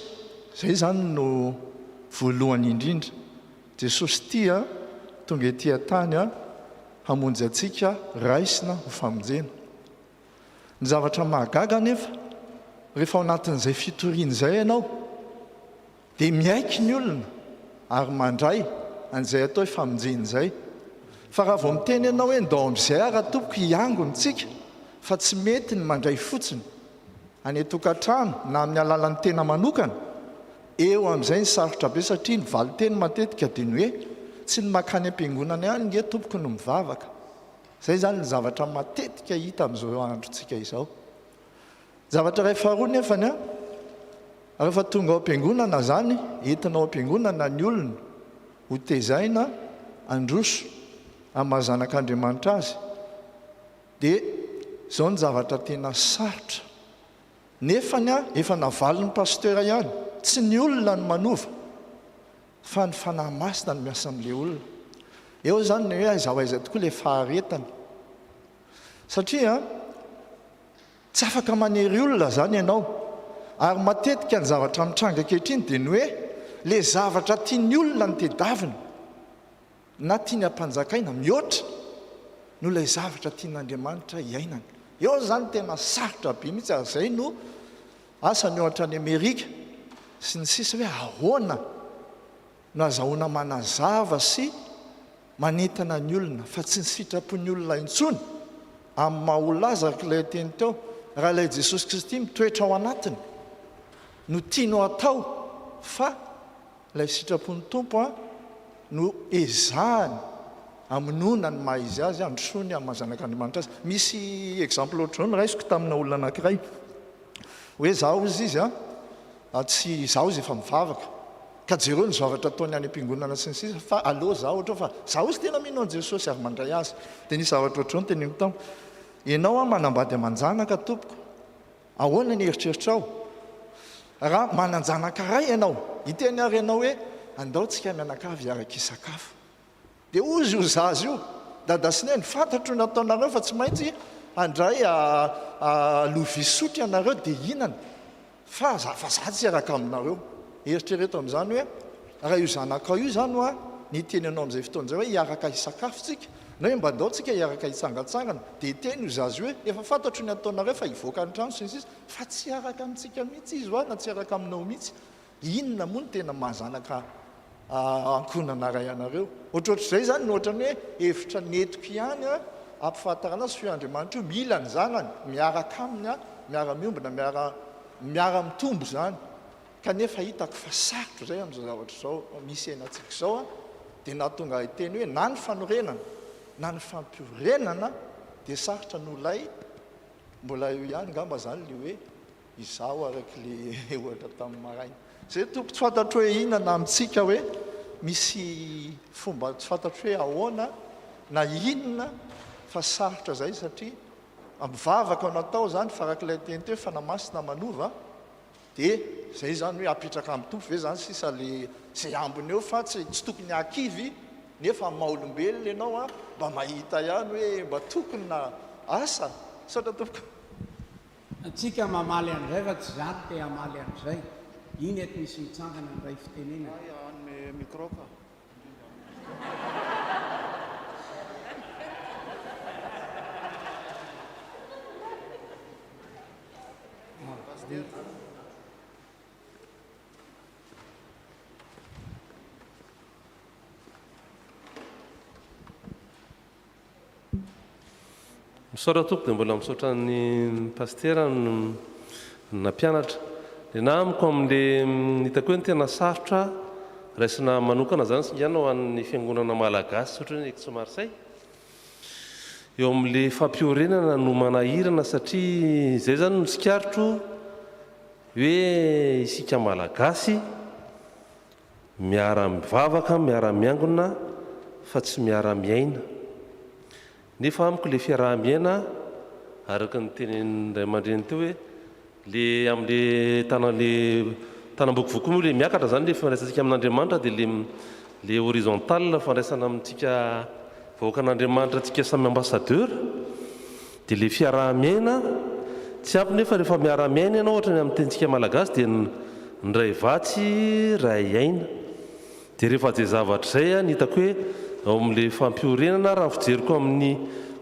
[SPEAKER 6] izay zany no voalohany indrindra. Jesosy tia tonga ety tany hamonjy antsika raisina ho famonjena. Ny zavatra mahagaga nefa rehefa ao anatin'izay fitoriana izay ianao dia miaiky ny olona ary mandray an'izay atao famonjena izay. Fa raha vao miteny ianao hoe ndao amin'izay raha tompoko hiangontsika fa tsy mety ny mandray fotsiny any tokantrano na amin'ny alalan'ny tena manokana, eo amin'izay ny sarotra be satria ny valiteny matetika dia ny hoe tsy ny makany am-piangonana ihany nge tompoko no mivavaka. Zay zany ny zavatra matetika hita amin'izao androntsika izao. Zavatra iray faharoa nefany rehefa tonga ao am-piangonana zany, entinao am-piangonana ny olona ho tezaina androso amin'ny mahazanak'Andriamanitra azy, dia izao ny zavatra tena sarotra. Nefany efa navalin'ny pasteur ihany, tsy ny olona no manova fa ny fanahy masina no miasa amin'ilay olona. Eo zany ny hoe aiza ho aiza tokoa ilay faharetana, satria tsy afaka manery olona zany ianao. Ary matetika ny zavatra mitranga ankehitriny dia ny hoe ilay zavatra tian'ny olona ny tedavina na tiany ampanjakaina mihoatra no ilay zavatra tian'Andriamanitra hiainana. Eo zany tena sarotra be mihitsy, ary izay no asany ohatra ny Amerika sy ny sisa hoe ahoana no azahoana manazava sy manentana ny olona fa tsy ny sitrapon'ny olona intsony amin'ny maha-olaza ilay teny teo. Raha ilay Jesosy Kristy mitoetra ao anatiny no tiano atao, fa ilay sitrapon'ny tompo no ezahany amonona ny maha izy azy androsony amin'ny mahazanak'Andriamanitra azy. Misy exemple ohatr'izao ny raisiko tamina olona anankiray hoe zaho izy tsy zaho izy efa mivavaka ka jereo ny zavatra ataony any am-piangonana sy ny sisa, fa aloha zaho ohatra fa zaho izy tena mino an Jesosy ary mandray azy. Dia nisy zavatra ohatr'izao ny teneniko tamiko, ianao manambady amanjanaka tompoko, ahoana ny eritreritrao? Raha mananjanaka ray ianao, iteny ary ianao hoe andao tsika mianakavy hiaraka hisakafo, dia ozy io zazy io dadasineny fantatro ny ataonareo fa tsy maintsy andray lovia sotry ianareo dia hinana, fa za tsy hiaraka aminareo. Eritrereto amin'izany hoe raha io zanaka io zany ny teny anao amin'izay fotoana izay hoe hiaraka hisakafo tsika na hoe mba andao tsika hiaraka hitsangatsangana, dia teny io zazy hoe efa fantatro ny ataonareo fa hivoaka ny trano sy ny sisa, fa tsy hiaraka amintsika mihitsy izy na tsy hiaraka aminao mihitsy. Inona moa ny tena mahazanaka ankonana ray anareo? Ohatrohatr'izay zany no ohatrany hoe hevitra netiko ihany ampifahatarana sy fio-Andriamanitra io mila ny zanany miaraka aminy miara-miombona miara-mitombo zany. Kanefa hitako fa sarotra zay amin'izao zavatra izao misy ainantsika izao dia nahatonga iteny hoe na ny fanorenana na ny fampiorenana dia sarotra no lay mbola eo ihany ngamba zany le hoe izaho araka le ohatra tamin'ny maraina. Zay tompo tsy fantatro hoe inona amintsika hoe misy fomba tsy fantatro hoe ahoana na inona, fa sarotra zay satria mivavaka natao zany fa araka ilay teny teo fanamasina manova, dia zay zany hoe apetraka amin'ny tompo ve zany sisa le zay ambony eo, fa tsy tokony hakivy nefa maha-olombelona ianao mba mahita ihany hoe mba tokony na asa saotra tompoko.
[SPEAKER 2] Antsika mamaly an'izay fa tsy zany te hamaly an'izay. Iny eto misy mitsangana ny ray fitenena.
[SPEAKER 6] Anome micro ka.
[SPEAKER 7] misaotra tompo dia mbola misaotra ny pastera nampianatra dia na amiko amin'le hitako hoe ny tena sarotra raisina manokana zany singana ho an'ny fiangonana malagasy ohatra hoe ny Ex Marseille eo amin'le fampiorenana no manahirana satria izay zany no tsikarotro hoe isika malagasy miara-mivavaka miara-miangona fa tsy miara-miaina nefa amiko le fiaraha-miaina araka ny tenen'ny ray aman-dreny teo hoe le amin'le tanam-boky vokoa moa le miakatra zany le fandraisantsika amin'Andriamanitra dia le horizontal fandraisana amintsika vahoaka an'Andriamanitra tsika samy ambassadeur dia le fiaraha-miaina tsy ampy nefa rehefa miara-miaina ianao ohatra ny amin'ny tentsika malagasy dia ny ray vatsy ray aina dia rehefa zay zavatra izay a ny hitako hoe ao amin'le fampiorenana raha fijeriko amin'ny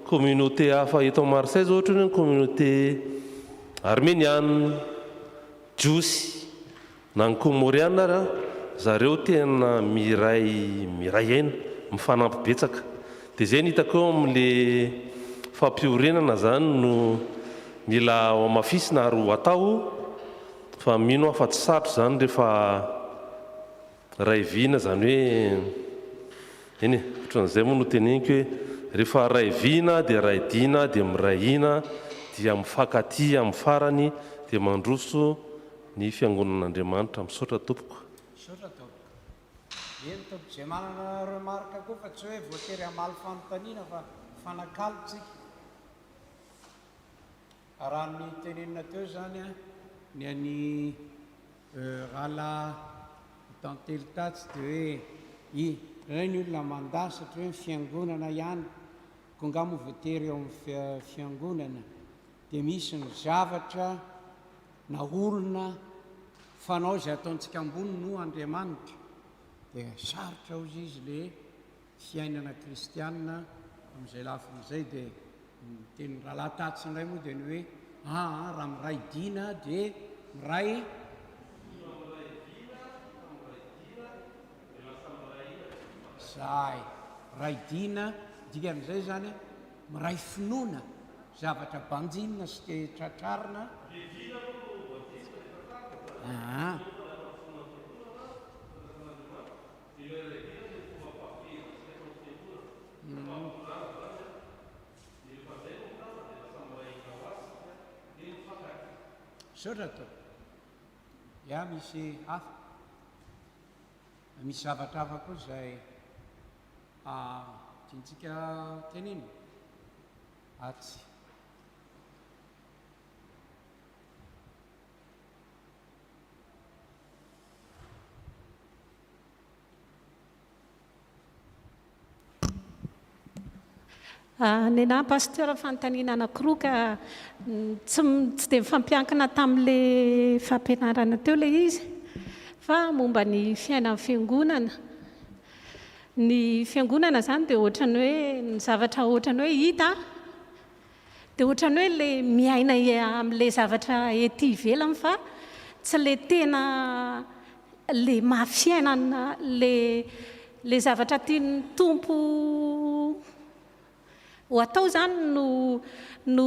[SPEAKER 7] communauté hafa eto Marseille zao ohatra hoe ny communauté arméniane jiosy na ny comoriana ara zareo tena miray aina mifanampibetsaka dia zay ny hitako eo amin'le fampiorenana zany no mila ao amafisina ary ho atao fa mino afa-tsy sarotra zany rehefa ray vina zany hoe eny ohatran'izay moa no teneniko hoe rehefa ray vina dia ray dina dia miray ina dia mifankaty amin'ny farany dia mandroso ny fiangonan'Andriamanitra misaotra tompoko.
[SPEAKER 2] Misaotra tompoko. Eny tompoko izay manana remarka koa fa tsy hoe voatery hamaly fanontaniana fa fanakalotsika. Raha ny tenenina teo zany a ny an'ny rahala tantely tatsy dia hoe ray ny olona mandà satria hoe fiangonana ihany ko ngamo voatery eo amin'ny fiangonana dia misy ny zavatra na olona fanao izay ataontsika ambony no Andriamanitra dia sarotra ozy izy le fiainana kristianina amin'izay lafin'izay dia teny rahalahy tatsy indray moa dia ny hoe raha miray dina dia miray zay ray dina dikan'izay zany miray finoana zavatra banjinina sy tratrarina saotra to ia misy hafa misy zavatra hafa koa zay tiantsika tenenina atsy
[SPEAKER 8] ny na pasteur fanontaniana anankiroa ka tsy dia mifampiankina tamin'le fampianarana teo le izy fa momba ny fiainan'ny fiangonana. Ny fiangonana zany dia ohatrany hoe ny zavatra ohatrany hoe hita dia ohatrany hoe le miaina amin'le zavatra ety ivelany fa tsy le tena le mahafiainana le zavatra tiany tompo ho atao zany no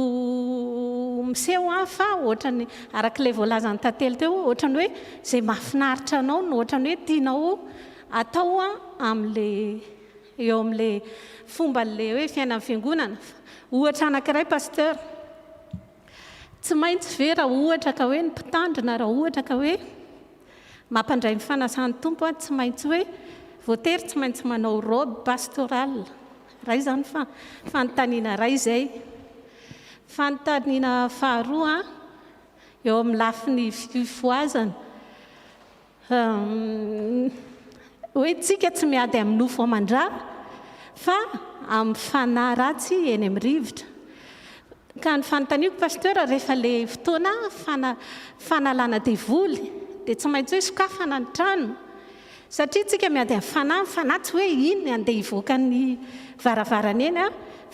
[SPEAKER 8] miseho fa ohatrany arak'ilay voalazany tantely teo ohatrany hoe zay mahafinaritra anao no ohatrany hoe tianao atao amin'le eo amin'le fomba le hoe fiainan'ny fiangonana. Ohatra anankiray pasteur tsy maintsy ve raha ohatra ka hoe ny mpitandrina raha ohatra ka hoe mampandray ny fanasan'ny tompo tsy maintsy hoe voatery tsy maintsy manao robe pastorale. Ray zany fanontaniana ray zay. Fanontaniana faharoa eo amin'ny lafiny fifoazana hoe tsika tsy miady amin'ny nofo amandra fa amin'ny fanahy ratsy eny amin'ny rivotra. Ka ny fanontaniako pasteur rehefa le fotoana fanalana devoly dia tsy maintsy hoe sokafana ny trano satria tsika miady amin'ny fanahy tsy hoe iny andeha hivoaka ny varavarana eny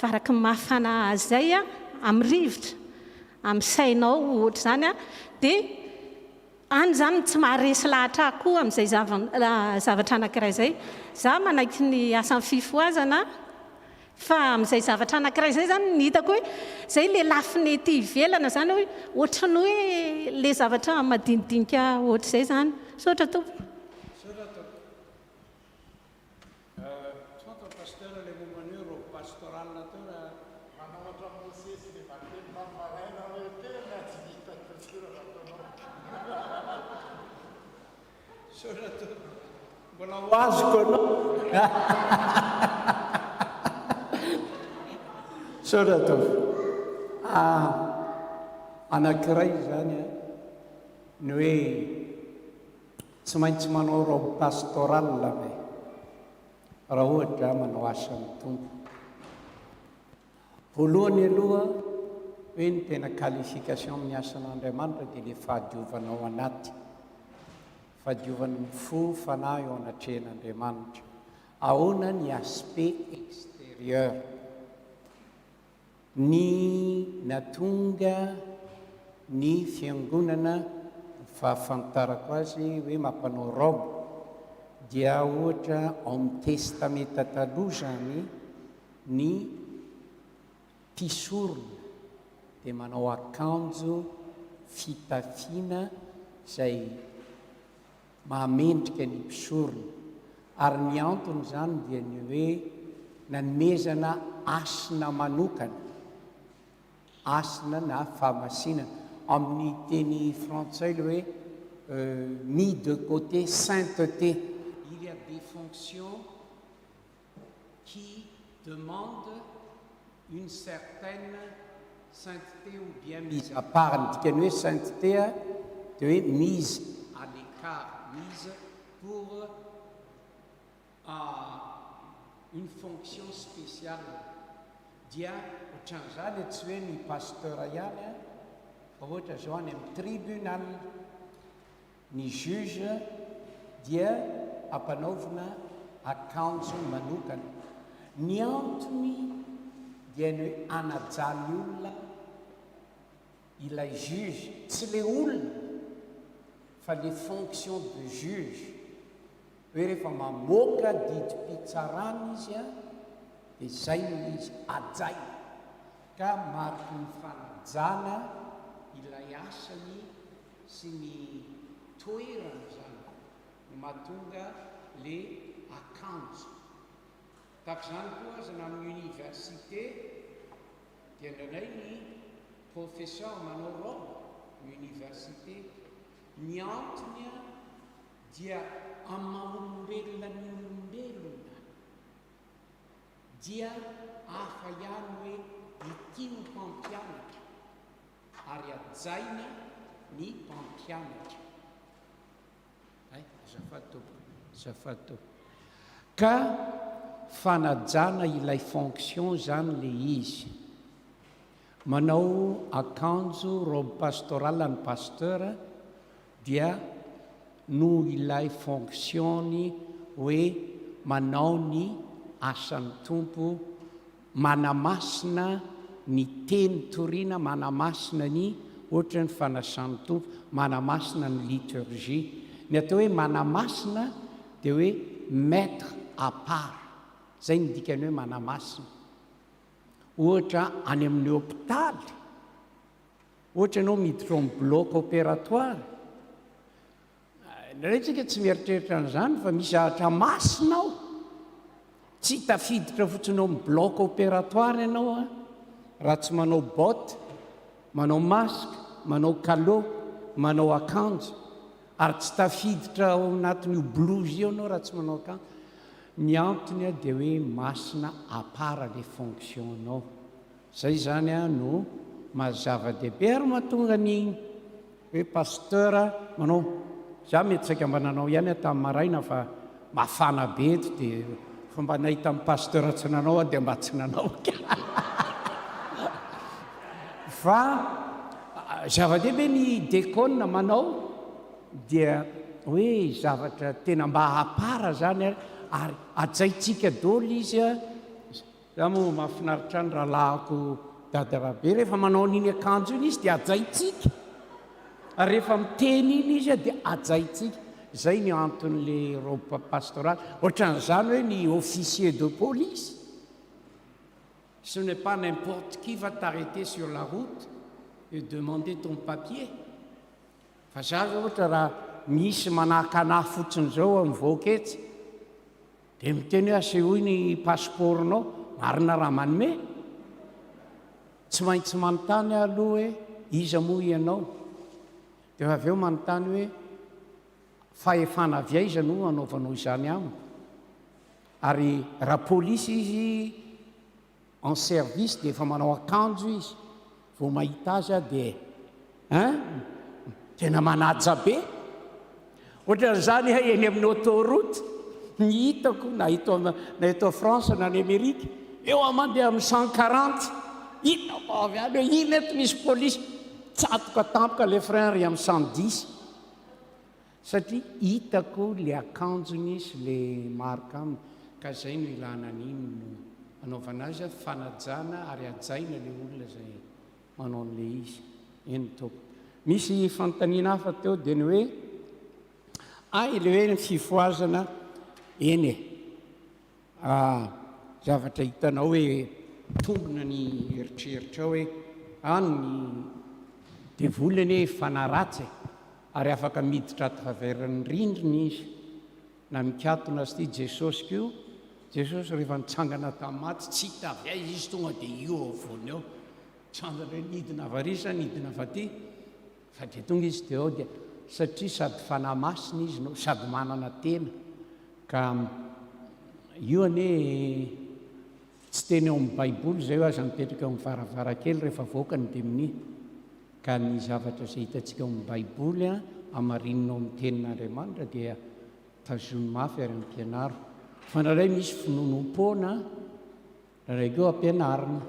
[SPEAKER 8] varaka ny mafana zay amin'ny rivotra amin'ny sainao ohatra zany a dia any zany tsy maharesy lahatra koa amin'izay zavatra anankiray zay za manaiky ny asan'ny fifoazana fa amin'izay zavatra anankiray zay zany ny hitako hoe zay le lafinety ivelana zany hoe ohatrany hoe le zavatra madinidinika ohatra zay zany sotra tompo
[SPEAKER 2] mbola ho azoko anao sotra to anankiray zany ny hoe tsy maintsy manao robe pastoral ve raha ohatra manao asan'ny tompo voalohany aloha hoe ny tena qualification amin'ny asan'Andriamanitra dia le fahadiovanao anaty fahadiovany fo fanahy eo anatrehan'Andriamanitra ahoana ny aspect extérieur ny natonga ny fiangonana fahafantarako azy hoe mampanao robe dia ohatra amin'ny testamenta taloha zany ny mpisorona dia manao akanjo fitafiana izay mahamendrika ny mpisorona ary ny antony zany dia ny hoe nanomezana asina manokana asina na fahamasinana amin'ny teny frantsay le hoe mis de côté sainteté il y a des fonctions qui demandent une certaine sainteté ou bien mise à part ny dikany hoe sainteté dia hoe mise à l'écart mise pour une fonction spéciale dia ohatran'izany tsy hoe ny pasteur ihany ohatra zao any amin'ny tribunal ny juge dia ampanaovina akanjo manokana ny antony dia ny hoe anajany olona ilay juge tsy le olona fa les fonctions de juge hoe rehefa mamoaka didi-pitsarana izy dia zay no izy ajay ka mariky ny fanajana ilay asany sy ny toerana zany no mahatonga le akanjo tahaka zany koa zana amin'ny université dia indranay ny professeur manao robe ny université ny antony dia amaolombelona ny olombelona dia hafa ihany hoe ity no mpampianatra ary ajaina ny mpampianatra zafato ka fanajana ilay fonction zany le izy manao akanjo robe pastoral ny pasteur dia no ilay fonctiony hoe manao ny asan'ny tompo manamasina ny teny toriana manamasina ny ohatra ny fanasan'ny tompo manamasina ny liturgie ny atao hoe manamasina dia hoe maître à part zay ny dikany hoe manamasina ohatra any amin'ny hôpitaly ohatra ianao miditra amin'ny bloc opératoire ndraytsika tsy mieritreritra an'izany fa misy ahatra masina ao tsy tafiditra fotsiny ao amin'ny bloc opératoire ianao raha tsy manao botte manao masque manao calot manao akanjo ary tsy tafiditra ao anatin'io blouse io anao raha tsy manao akanjo ny antony dia hoe masina apara le fonctionnao zay zany no mazava-dehibe ary mahatonga ny hoe pasteur manao za mety saika mba nanao ihany tamin'ny maraina fa mafana be eto dia fa mba nahita amin'ny pasteur tsy nanao dia mba tsy nanao fa zava-dehibe ny décone manao dia hoe zavatra tena mba hapara zany ary ajaitsika dôly izy za moa mahafinaritra ny rahalahako dadarabe rehefa manao n'iny akanjo iny izy dia ajaitsika ary rehefa miteny iny izy dia ajaitsika. Zay ny anton'le robe pastoral. Ohatran'izany hoe ny officier de police, ce n'est pas n'importe qui va t'arrêter sur la route et demander ton papier. Fa za zao ohatra raha misy manahaka anahy fotsiny zao mivoaka etsy dia miteny hoe asehoy ny passeportnao, marina raha manome, tsy maintsy manontany aloha hoe iza moa ianao, dia avy eo manontany hoe fahefana avy aiza no anaovanao izany amiko. Ary raha polisy izy en service dia efa manao akanjo izy, vao mahita azy dia tena manaja be. Ohatran'izany eny amin'ny autoroute ny hitako na eto France na ny Amerika, eo amandeha amin'ny 140, hitako avy any hoe iny eto misy polisy, tsatoka tampoka le frein ry amin'ny 110, satria hitako le akanjony sy le marika aminy. Ka zay no ilana an'iny no anaovana azy fanajana ary ajaina le olona zay manao an'le izy. Eny toko misy fanontaniana hafa teo dia ny hoe le hoe ny fifoazana eny zavatra hitanao hoe tombona ny eritreritra hoe any devolany hoe fanaratsy ary afaka miditra atraveran'ny rindrina izy na mikatona azy ity Jesosy kio. Jesosy rehefa nitsangana tamaty tsy hita avy aiza izy tonga dia io avony eo tsanjana hoe nidina varisa nidina vaty fa dia tonga izy dia ao dia satria sady fanamasina izy no sady manana tena. Ka io ane tsy teny eo amin'ny baiboly zay hoe aza mipetraka eo amin'ny varavarakely rehefa voakany dia mini. Ka ny zavatra izay hitantsika eo amin'ny baiboly amarinina amin'ny tenin'Andriamanitra dia tazony mafy ary ampianaro. Fa ndraindray misy finonom-poana, ndraindray koa ampianarina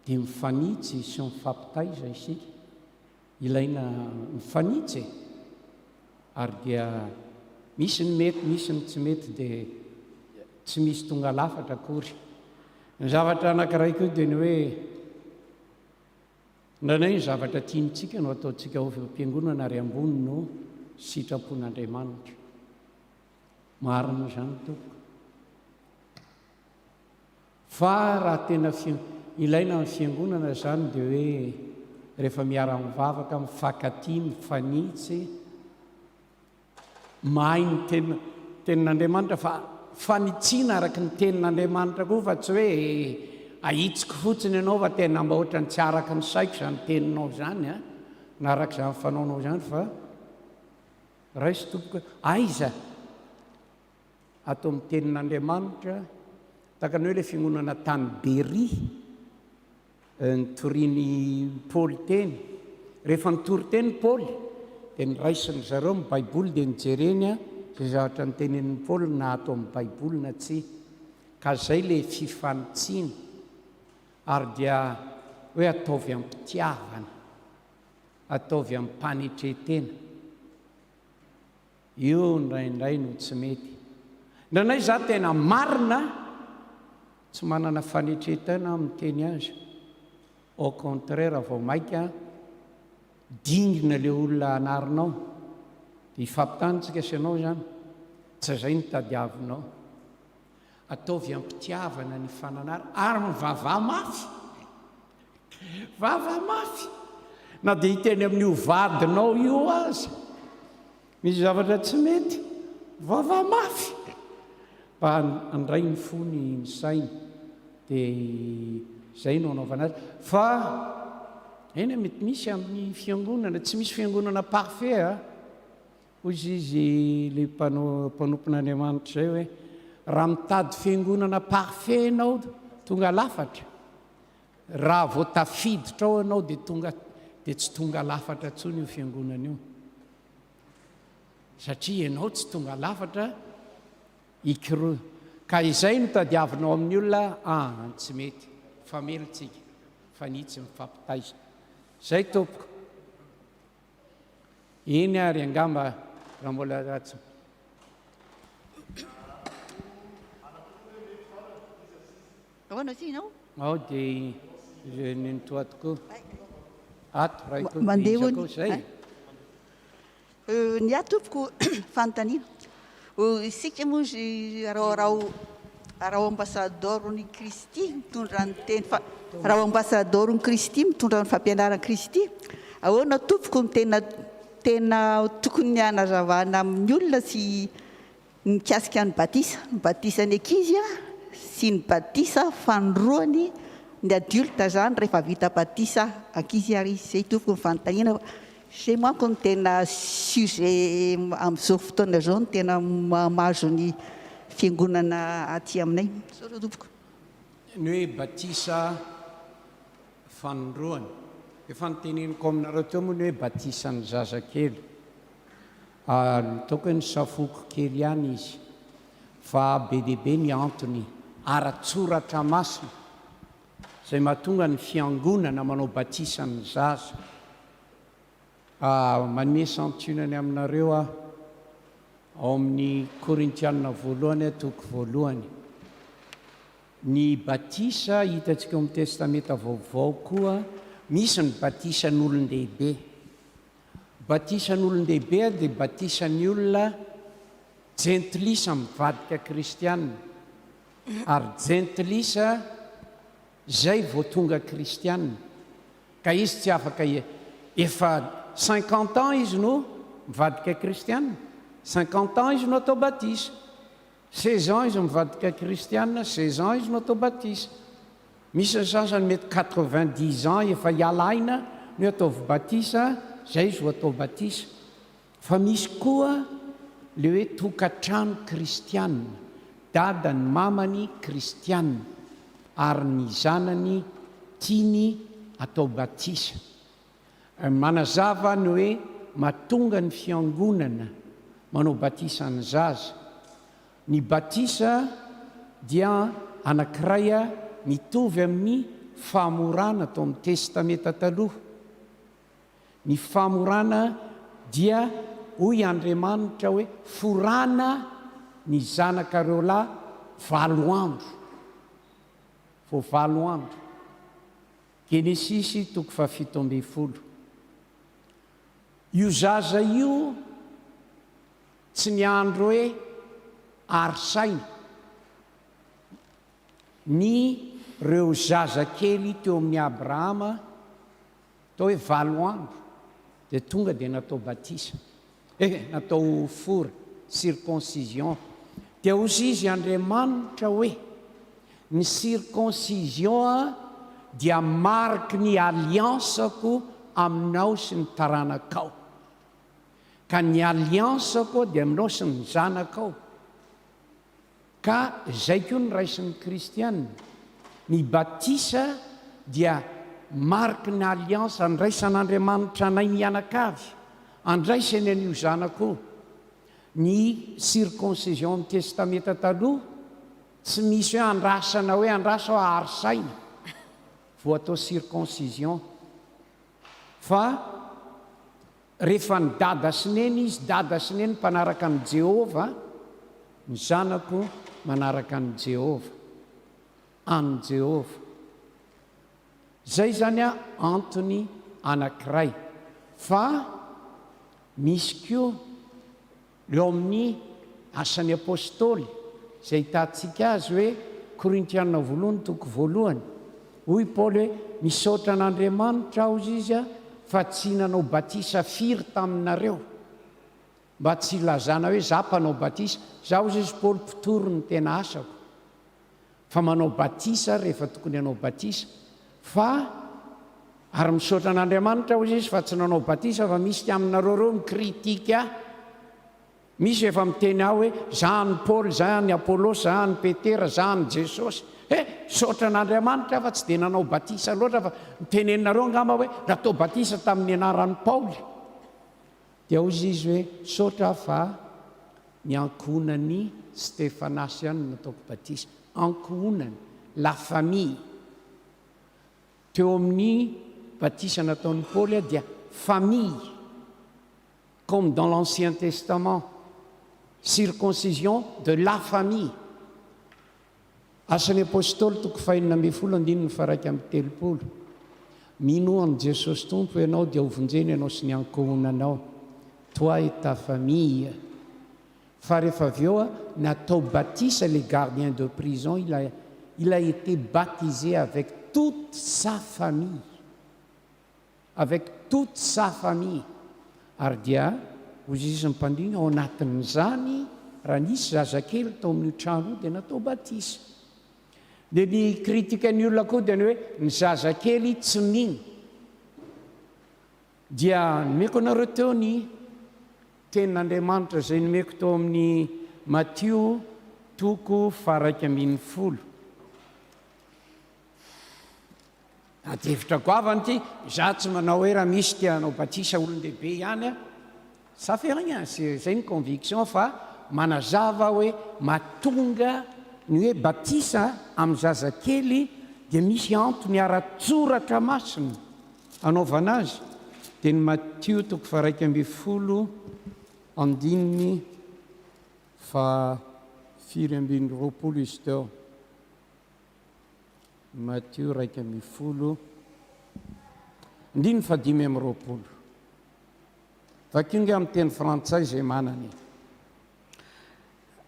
[SPEAKER 2] dia mifanitsy sy mifampitaiza isika. Ilaina mifanitsy ary dia misy ny mety misy ny tsy mety dia tsy misy tonga lafatra akory. Ny zavatra anankiray koa dia ny hoe ndraindray ny zavatra tiantsika no ataontsika ho am-piangonana ary ambony no sitrapon'Andriamanitra. Marina zany toko. Fa raha tena ilaina amin'ny fiangonana zany dia hoe rehefa miara-mivavaka mifankatia mifanitsy mahay ny tenin'Andriamanitra, fa fanitsiana araka ny tenin'Andriamanitra koa, fa tsy hoe ahitsiko fotsiny ianao fa tena mba ohatra ny tsy araka ny saiko zany teninao zany na araka izany fanaonao zany, fa raisy tompoka aiza atao amin'ny tenin'Andriamanitra. Tahaka ny hoe ilay fiangonana tany Bery nitoriany Paoly teny, rehefa nitory teny Paoly dia niraisiny zareo amin'ny baiboly dia nijereny zay zavatra nytenenin'ny Paoly na atao amin'ny baiboly na tsy. Ka zay le fifanitsiana ary dia hoe ataovy amin'ny mpitiavana, ataovy amin'ny mpanetretena. Io ndraindray no tsy mety. Ndraindray za tena marina tsy manana fanetretana amin'ny teny azy. Au contraire, vao maika dingina le olona anarinao dia ifampitanitsika sy ianao zany tsy zay ny tadiavinao. Ataovy ampitiavana ny fananara ary mivavah mafy, vava mafy na dia hiteny amin'io vadinao io azy misy zavatra tsy mety, vava mafy mba andray ny fony ny sainy. Dia zay no anaovana azy. Fa eny mety misy amin'ny fiangonana, tsy misy fiangonana parfait hoy izy le mpanompon'Andriamanitra zay hoe raha mitady fiangonana parfait ianao tonga lafatra, raha vao tafiditra ao ianao dia tsy tonga lafatra intsony io fiangonana io, satria ianao tsy tonga lafatra ikiro. Ka izay no tadiavinao amin'ny olona tsy mety, famelontsika fanitsy mifampitaiza. Zay tompoko. Eny ary angamba raha mbola ratsy.
[SPEAKER 9] Ahoana ty ianao?
[SPEAKER 2] Ao dia Nenitoa tokoa. Ato raiko
[SPEAKER 9] Mandeha
[SPEAKER 2] izako
[SPEAKER 9] hono.
[SPEAKER 2] zay.
[SPEAKER 9] Ny atopoko fanontaniana. Isika moa raha ambassadeur-ny Kristy mitondra ny teny raha ambassadeur-ny Kristy mitondra ny fampianaran'ny Kristy. Ahoana topoko tena tokony hanazavana amin'ny olona sy mikasika ny batisa. Ny batisa ny ankizy sy ny batisa fanoroany ny adulte zany rehefa vita batisa ankizy ary izay topoko ny fanontaniana. Zay manko ny tena sujet amin'izao fotoana izao ny tena mahazo ny fiangonana aty aminay. Sao topoko.
[SPEAKER 2] Ny hoe batisa fanoroany. Efa noteneniko aminareo teo moa ny hoe batisa ny zazakely. Tokony safoko kely ihany izy. Fa be dehibe ny antony ara-tsoratra masina izay mahatonga ny fiangonana manao batisa ny zaza. Manome santionany aminareo ao amin'ny Korintianina voalohany toko voalohany. Ny batisa hitantsika amin'ny testamenta vaovao koa misy ny batisa n'olon-dehibe. Batisa n'olon-dehibe dia batisa ny olona jentilisa mivadika kristianina. Ary jentilisa zay vao tonga kristianina. Ka izy tsy afaka efa 50 ans izy no mivadika kristianina. 50 ans izy no atao batisa. 16 ans izy mivadika kristianina, 16 ans izy no atao batisa. Misy ny sasany mety 90 ans efa hialaina no ataovy batisa, zay izy ho atao batisa. Fa misy koa le hoe tokantrano kristianina, dadany mamany kristianina ary ny zanany tiany atao batisa. Manazava ny hoe mahatonga ny fiangonana manao batisa ny zaza. Ny batisa dia anankiray mitovy amin'ny famorana atao amin'ny testamenta taloha. Ny famorana dia hoy Andriamanitra hoe forana ny zanakareo lahy 7 andro. Vao 7 andro. Genesisy toko 17. Io zaza io tsy ny andro hoe arisaina. Ny reo zaza kely teo amin'ny Abrahama tao hoe 7 andro dia tonga dia natao batisa. Natao fora, circoncision. Dia hozy izy Andriamanitra hoe ny circoncision dia mariky ny aliansako aminao sy ny taranakao. Ka ny aliansako dia aminao sy ny zanakao. Ka zay koa ny raisin'ny kristianina. Ny batisa dia mariky ny aliansa andraisan'Andriamanitra anay mianakavy, andraisany an'io zanako. Ny circoncision amin'ny testamenta taloha tsy misy hoe andrasana hoe andrasa arisaina vao atao circoncision. Fa rehefa ny dada sineny izy, dada sineny mpanaraka ny Jehova, ny zanako manaraka ny Jehova, any Jehova. Zay zany antony anankiray. Fa misy koa eo amin'ny asan'ny apôstôly zay hitantsika azy hoe Korintianina voalohany toko voalohany. Hoy Paoly hoe misaotra an'Andriamanitra aho izy fa tsy nanao batisa firy taminareo, mba tsy lazana hoe za mpanao batisa. Zaho izy Paoly mpitoro ny tena asako. Fa manao batisa rehefa tokony hanao batisa. Fa ary misaotra an'Andriamanitra hoy izy fa tsy nanao batisa fa misy aminareo reo mikritika. Misy efa miteny aho hoe za ny Paoly, za ny Apôlôsy, za ny Petera, za ny Jesosy. Saotra an'Andriamanitra fa tsy dia nanao batisa loatra fa miteneninareo angamba hoe natao batisa tamin'ny anaran'ny Paoly. Dia hozy izy hoe saotra fa ny ankohonany Stefanasy ihany nataoko batisa. Ankohonany, la famille. Teo amin'ny batisa nataon'ny Paoly dia famille, comme dans l'Ancien Testament. Circoncision de la famille. Asan'ny apôstôly toko fahinina amby folo andininy faraiky amin'ny telopolo. Minoan Jesosy tompo ianao dia ovonjeny ianao sy ny ankohonanao. Toi et ta famille. Fa rehefa avy eo natao baptise les gardiens de prison, il a été baptisé avec toute sa famille. Avec toute sa famille. Ary dia hozy izy ny mpandrina ao anatin'izany raha nisy zazakely tao amin'ny trano dia natao batisa. Dia ny kritikany olona koa dia ny hoe ny zazakely tsy mino. Dia nomeko anareo teo ny tenin'Andriamanitra izay nomeko tao amin'ny Matthieu toko faraiky ambin'ny folo. Adevitra goavana ity, za tsy manao hoe raha misy tianao batisa olon-dehibe ihany a, ça fait rien, zay ny conviction fa manazava hoe mahatonga ny hoe batisa amin'ny zazakely dia misy antony ara-tsoratra masina anaovana azy. Dia ny Matthieu toko faraiky ambin'ny folo andininy fa firy ambin'ny roapolo izy teo. Matthieu raiky ambin'ny folo andininy fa dimy amin'ny roapolo. Vakinga amin'ny teny frantsay zay manany.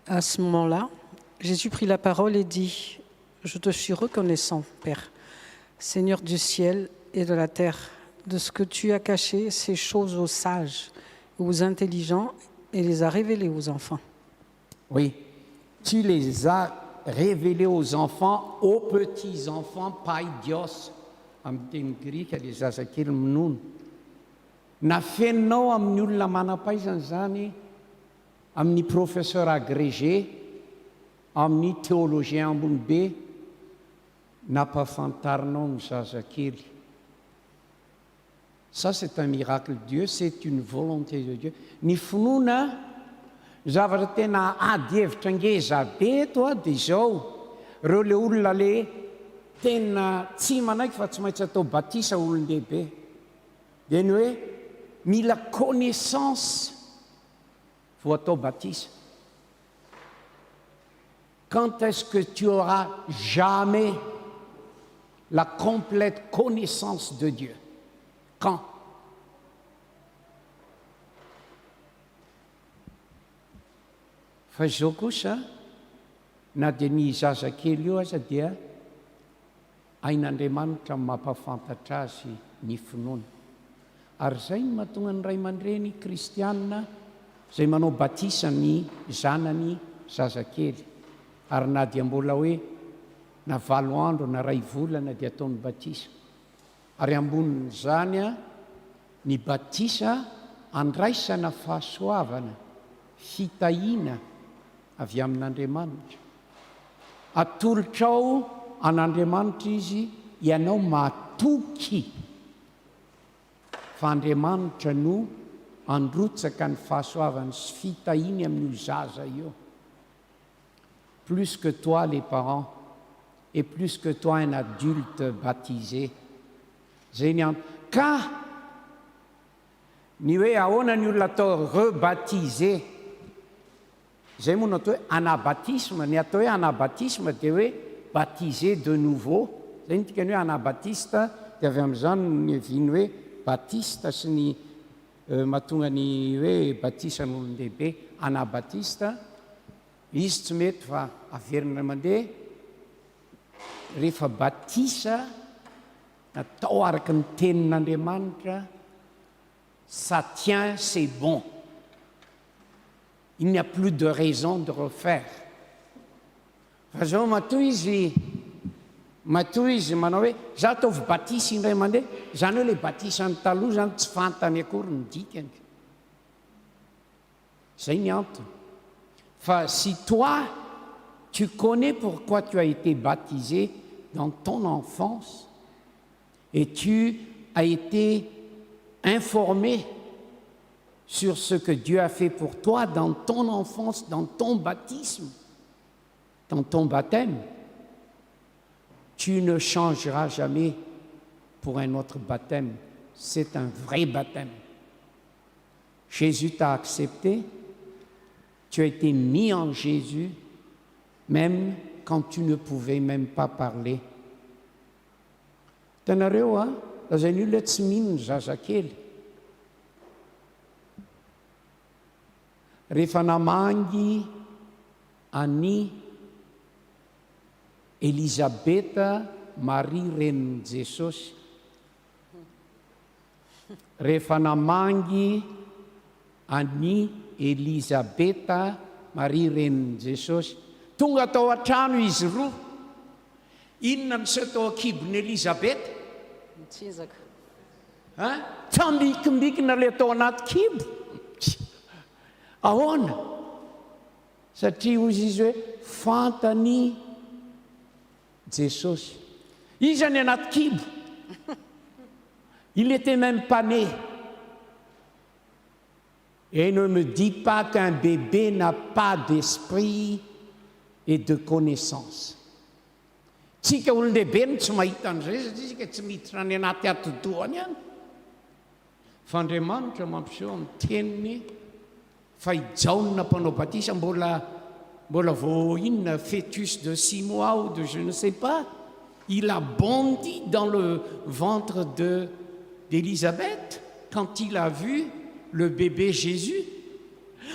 [SPEAKER 5] À ce moment-là, Jésus prit la parole et dit, je te suis reconnaissant, Père, Seigneur du ciel et de la terre, de ce que tu as caché ces choses aux sages, aux intelligents et les as révélées aux enfants.
[SPEAKER 2] Oui, tu les as révélés aux enfants, aux petits-enfants, pai Dios, amin'ny teny grika le zazakely minono. Nafenao amin'ny olona manam-pahaizana zany, amin'ny professeur agrégé, amin'ny théologien ambony be, nampafantarinao ny zazakely. Ça, c'est un miracle de Dieu, c'est une volonté de Dieu. Ny finoana, zavatra tena ady hevitra ngeza be eto a dia izao, ireo le olona le tena tsy manaiky fa tsy maintsy atao batisa olon-dehibe. Dia ny hoe mila connaissance vao atao batisa. Quand est-ce que tu auras jamais la complète connaissance de Dieu? Quand? Fa izao kosa na dia ny zazakely io aza dia ain'Andriamanitra mampafantatra azy ny finoana. Ary izay no mahatonga ny ray aman-dreny kristianina izay manao batisa ny zanany zazakely. Ary na dia mbola hoe na 7 andro na 2 volana dia ataony batisa. Ary ambonin'izany a ny batisa andraisana fahasoavana, fitahiana avy amin'Andriamanitra. Atolotrao an'Andriamanitra izy ianao matoky fa Andriamanitra no androtsaka ny fahasoavana sy fitahiny amin'io zaza io. Plus que toi les parents et plus que toi un adulte baptisé. Zay ny ka ny hoe ahoana ny olona atao rebaptisé, zay moa no atao hoe anabatisme. Ny atao hoe anabatisme dia hoe baptisé de nouveau. Zay ny tikany hoe anabatista dia avy amin'izany ny viany hoe batista sy ny mahatonga ny hoe batisa n'olon-dehibe anabatista. Izy tsy mety fa averina mandeha rehefa batisa natao araka ny tenin'Andriamanitra, ça tient, c'est bon. Il n'y a plus de raison de refaire. Fa zao matoa izy manao hoe za ataovy batisa indray mandeha, zany hoe le batisa ny taloha zany tsy fantany akory ny dikany. Zay ny antony. Fa si toi, tu connais pourquoi tu as été baptisé dans ton enfance et tu as été informé sur ce que Dieu a fait pour toi dans ton enfance, dans ton baptisme, dans ton baptême, tu ne changeras jamais pour un autre baptême. C'est un vrai baptême. Jésus t'a accepté, tu as été mis en Jésus, même quand tu ne pouvais même pas parler. Hitanareo a lazain'ny olona tsy mino ny zazakely. Rehefa namangy any Elizabeta Maria renin'i Jesosy. Rehefa namangy any Elizabeta Maria renin'i Jesosy, tonga tao an-trano izy roa. Inona miseho tao an-kibon'i Elizabeta?
[SPEAKER 5] Mitsizaka.
[SPEAKER 2] Tambikimikina le tao anaty kibo. Ahoana? Satria hozy izy hoe fantany Jesosy. Izy any anaty kibo. Il n'était même pas né. Et ne me dis pas qu'un bébé n'a pas d'esprit et de connaissance. Tsika olon-dehibe no tsy mahita an'izay satria tsika tsy miditra any anaty atodohany any. Fa Andriamanitra mampiseho amin'ny teniny fa ijaonina mpanao batisa mbola vao inona fœtus de 6 mois ou de je ne sais pas. Il a bondi dans le ventre d'Élisabeth quand il a vu le bébé Jésus.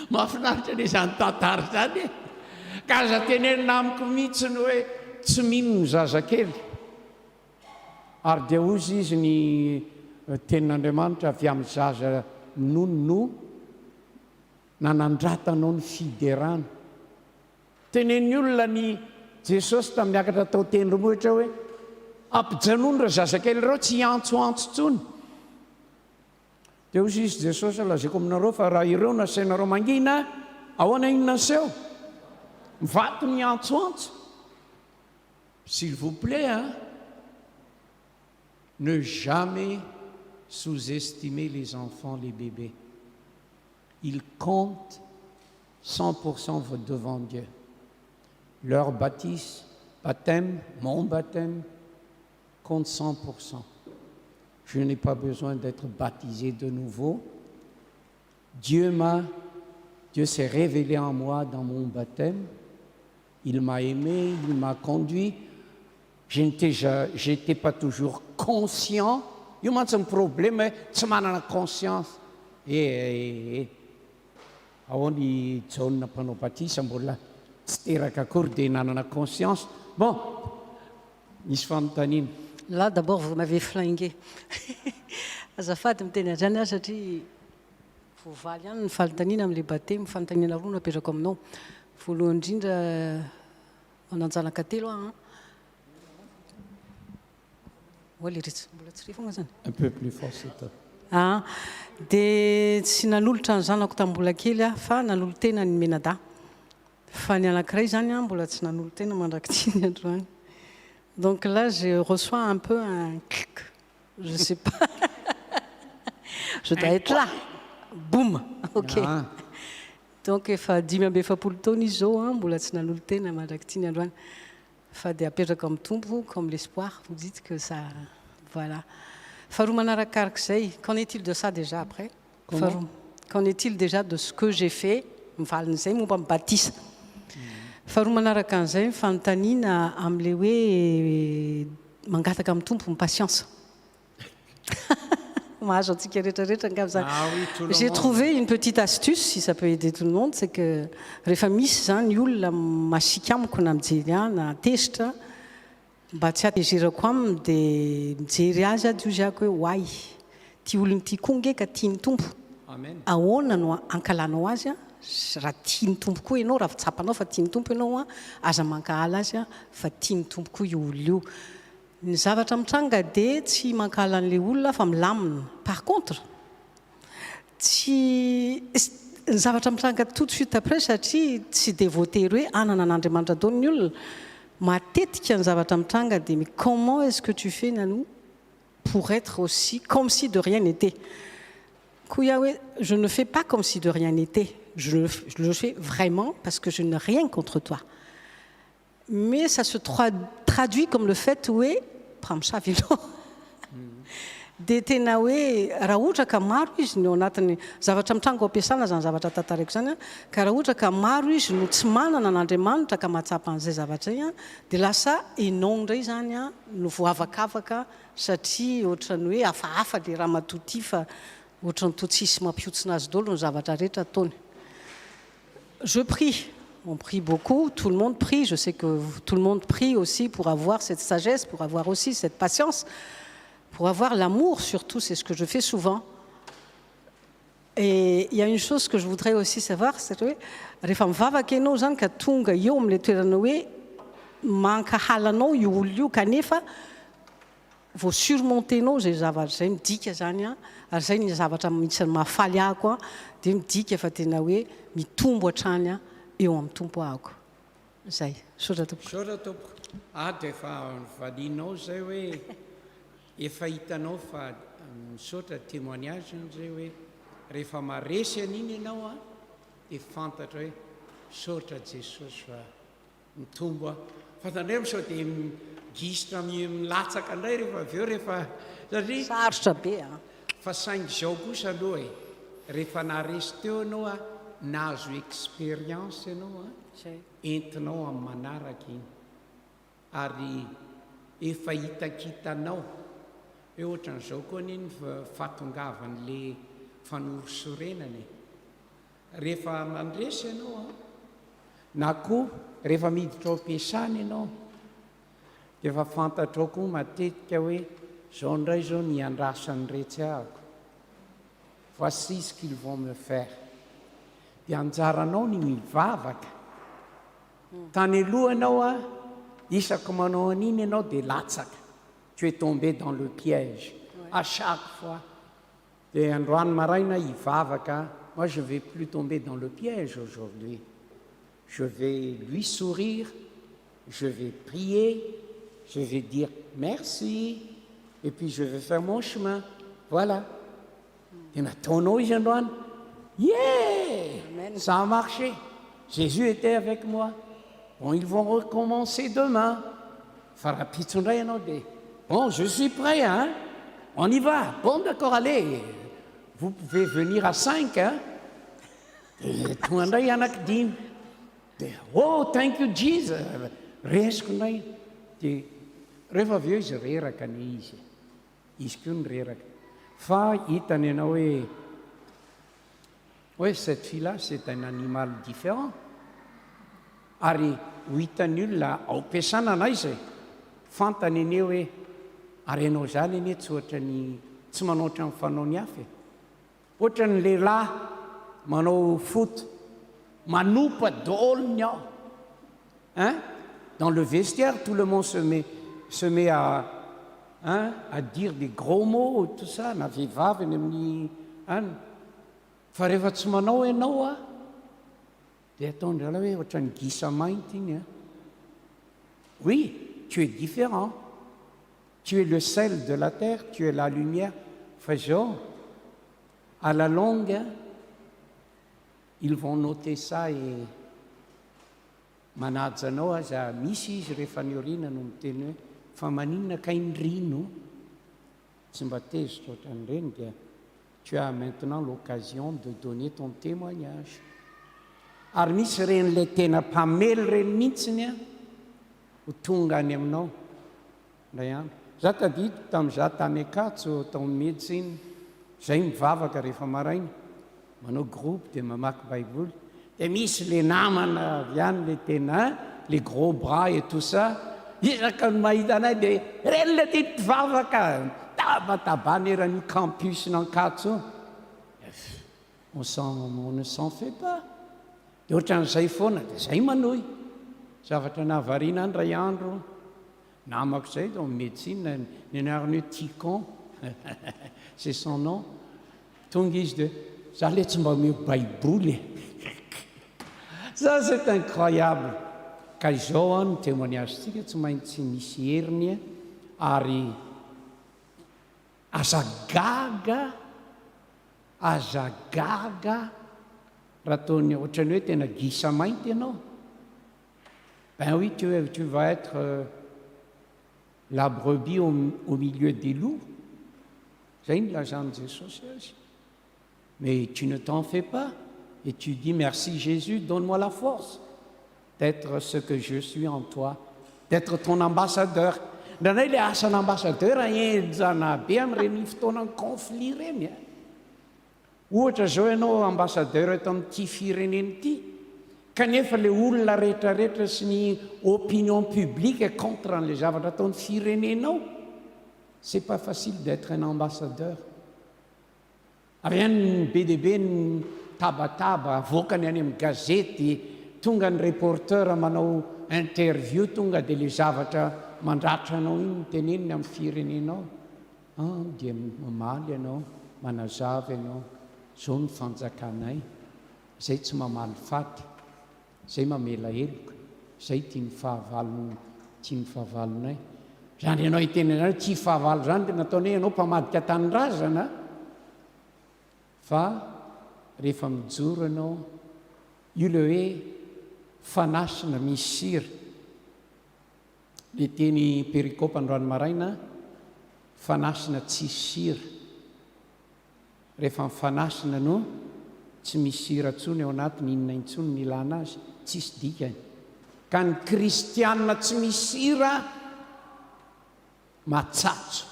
[SPEAKER 2] Mahafinaritra ny izany tantara zany e. Ka aza tenenina amiko mihitsy ny hoe tsy mino ny zazakely. Ary dia hozy izy ny tenin'Andriamanitra avy amin'ny zaza nono nanandratanao ny fiderana. Tenen'ny olona ny Jesosy tamin'niakatra tao tendrombohitra hoe ampijanony ra zazakely ireo tsy antsoantso tsony. Dia hozy izy Jesosy lazaiko aminareo fa raha ireo nasainareo mangina, ahoana iny naseho? Mivato ny antsoantso. S'il vous plaît, ne jamais sous-estimer les enfants, les bébés. Ils comptent 100% devant Dieu. Leur baptême, mon baptême, compte 100%. Je n'ai pas besoin d'être baptisé de nouveau. Dieu s'est révélé en moi dans mon baptême. Il m'a aimé, il m'a conduit. Je n'étais pas toujours conscient. Io mantsy ny problème tsy manana conscience. Ahoany jaona mpanao batisa mbola tsy teraka akory dia nanana conscience. Bon, misy fanontaniana.
[SPEAKER 5] Là, d'abord, vous m'avez flingué. Azafady miteny azy any satria voavaly ihany ny fanontaniana amin'ilay batemy, fanontaniana roa napetrako aminao. Voalohany indrindra mananjanaka telo aho. Mbola tsy ry fogna zany.
[SPEAKER 2] Un peu plus fort, s'il te plaît.
[SPEAKER 5] Dia tsy nanolotra ny zanako tambola kely fa nanolo tena ny menada. Fa ny anankiray zany mbola tsy nanolo tena mandrakity ny androany. Donc là, je reçois un peu un clic. Je ne sais pas. Je dois être là. Boum. OK. Donc efa 10 amby efapolo taona izy zao mbola tsy nanolo tena mandrakity ny androany. Fa dia apetraka amin'ny tompo comme l'espoir. Vous dites que ça... Voilà. Farouk manarakarak'izay, qu'en est-il de ça déjà après? Qu'en est-il déjà de ce que j'ai fait? Mivalin'izay momba mibatisa. Farouk manaraka an'izay fanontaniana amin'ilay hoe mangataka amin'ny tompo patience. Mahazo antsika rehetrarehetra angamba zany. J'ai trouvé une petite astuce, si ça peut aider tout le monde, c'est que rehefa misy zany olona masika amiko na mijery ahy na tezitra mba tsy atezerako aminy dia mijery azy ady izy ako hoe hoay ty olony ty konge ka tiany tompo. Ahoana no ankalanao azy raha tiany tompo koa ianao, raha tsapanao fa tiany tompo ianao aza mankahala azy fa tiany tompo koa io olona io. Ny zavatra mitranga dia tsy mankahala an'ilay olona fa milamina. Par contre tsy ny zavatra mitranga tout de suite après satria tsy dia voatery hoe anana an'Andriamanitra daony ny olona. Matetika ny zavatra mitranga dia mais comment est-ce que tu fais Nanou pour être aussi comme si de rien n'était? Je ne fais pas comme si de rien n'était. Je le fais vraiment parce que je n'ai rien contre toi. Mais ça se traduit comme le fait où est dia tena hoe raha ohatra ka maro izy no anatin'ny zavatra mitrango ampiasana zany zavatra tantarako zany a ka raha ohatra ka maro izy no tsy manana n'Andriamanitra ka mahatsapa an'izay zavatra iny a dia lasa ianao indray zany a no voavakavaka satria ohatrany hoe hafahafa dia raha matoty fa ohatrany to tsisy mampiotsina azy daholo no zavatra rehetra ataony. Je prie, on prie beaucoup, tout le monde prie, je sais que tout le monde prie aussi pour avoir cette sagesse, pour avoir aussi cette patience, pour avoir l'amour surtout, c'est ce que je fais souvent. Et il y a une chose que je voudrais aussi savoir, c'est que rehefa mivavaka ianao zany ka tonga eo amin'ilay toerana hoe mankahalanao io olona io kanefa vao surmontenao zay zavatra zay midika zany a ary zay ny zavatra mihitsy mahafaly ahako a dia midika fa tena hoe mitombo hatrany a eo amin'ny tompo ahako zay. Saotra tompoko.
[SPEAKER 2] Saotra tompoko. Dia efa valinao zay hoe efa hitanao fa misaotra témoignage zay hoe rehefa maresy an'iny ianao a dia fantatra hoe saotra Jesosy fa mitombo a fantandrao sao dia gisitra milatsaka indray rehefa avy eo rehefa satria
[SPEAKER 5] sarotra be a
[SPEAKER 2] fa saingy zao kosa aloha rehefa naresy teo ianao a nahazo expérience ianao a entinao amin'ny manaraka iny ary efa hitakitanao hoe ohatran'izao koa niny fahatongavan'le fanorosorenany rehefa mandresy ianao a na koa rehefa miditra ao ampiasana ianao dia efa fantatrao koa matetika hoe zao indray zao ny andrasan'ny retsahako voici ce qu'ils vont me faire dia anjaranao ny mivavaka tany aloha ianao a isako manao an'iny ianao dia latsaka tu es tombé dans le piège à chaque fois. Et androany maraina ivavaka, moi je vais plus tomber dans le piège aujourd'hui. Je vais lui sourire, je vais prier, je vais dire merci et puis je vais faire mon chemin. Voilà. Et maintenant izy androany, yeah, ça a marché. Jésus était avec moi. Bon, ils vont recommencer demain. Farapitsundray ianao dia bon, je suis prêt, hein? On y va. Bon, d'accord, allez. Vous pouvez venir à 5, hein? Tonga indray anankidimy. Oh, thank you, Jesus. Resiko indray. Dia rehefa avy eo izy reraka ny izy. Izy koa ny reraka. Fa hitany ianao hoe cette fille-là, c'est un animal différent. Ary ho hitan'ny olona ao ampiasana anay izay fantany eny hoe ary ianao zany eny tsy ohatrany tsy manao ohatrany fanao ny hafa ohatrany lehilahy manao foot manopa daolony ao hein? Dans le vestiaire tout le monde se met à dire des gros mots tout ça na vehivavy eny amin'ny any fa rehefa tsy manao ianao a dia ataondry la hoe ohatrany gisa mainty iny a. Oui, tu es différent. Tu es le sel de la terre, tu es la lumière. Faisons. À la longue, ils vont noter ça et manajy anao aza misy izy rehefa ny oriana no miteny hoe fa maninona ka indrino tsy mba tezitra ohatran'ireny dia tu as maintenant l'occasion de donner ton témoignage. Ary misy ren'ilay tena mpamely reny mihitsiny a ho tonga any aminao ndray andro. Za tadito tamin'iza tany Akatso tao médecine zay mivavaka rehefa maraina manao groupe dia mamaky baiboly dia misy le namana avy any le tena les gros bras et tout ça isaka no mahita anay dia reny le ty mpivavaka tabatabany eran'io campus n'Ankatso on ne s'en fait pas. Dia ohatran'izay foana dia zay manohy zavatra nahavariana any ray andro namako zay dans médecine ny anarany hoe Ticon c'est son nom tonga izy dia za le tsy mba mio baiboly ça c'est incroyable ka izao ny témoignagentsika tsy maintsy misy heriny ary azagaga raha ataony ohatrany hoe tena gisa mainty ianao. Ben oui, tu vas être la brebis au milieu des loups. zay nylazany Jesosy azy. Mais tu ne t'en fais pas et tu dis merci Jésus, donne-moi la force d'être ce que je suis en toi, d'être ton ambassadeur. Ndranay le asan'ambassadeur enjana be amin'ireny fotoanany conflit reny. Ohatra zao ianao ambassadeur eto amin'ity fireneny ity, kanefa le olona rehetrarehetra sy ny opinion publique contre an'le zavatra ataon'ny firenenao, c'est pas facile d'être un ambassadeur. Avy any be dia be ny tabataba avoakany any amin'ny gazety, tonga ny reporter manao interview, tonga dia le zavatra mandratra anao iny teneniny amin'ny firenenao. Dia mamaly ianao, manazava ianao, zao ny fanjakanay, zay tsy mamaly faty, zay mamela heloka, zay tia ny fahavalonay. Zany ianao itenenao tsy fahavalo zany dia nataony hoe ianao mpamadika tany-drazana. Fa rehefa mijoro ianao, io le hoe fanasina misy sira. Le teny perikôpa androany maraina, fanasina tsisy sira. Rehefa mifanasina no tsy misy sira ntsony ao anatiny, inona intsony ny ilana azy, tsisy dikany. Ka ny kristianina tsy misy sira matsatso.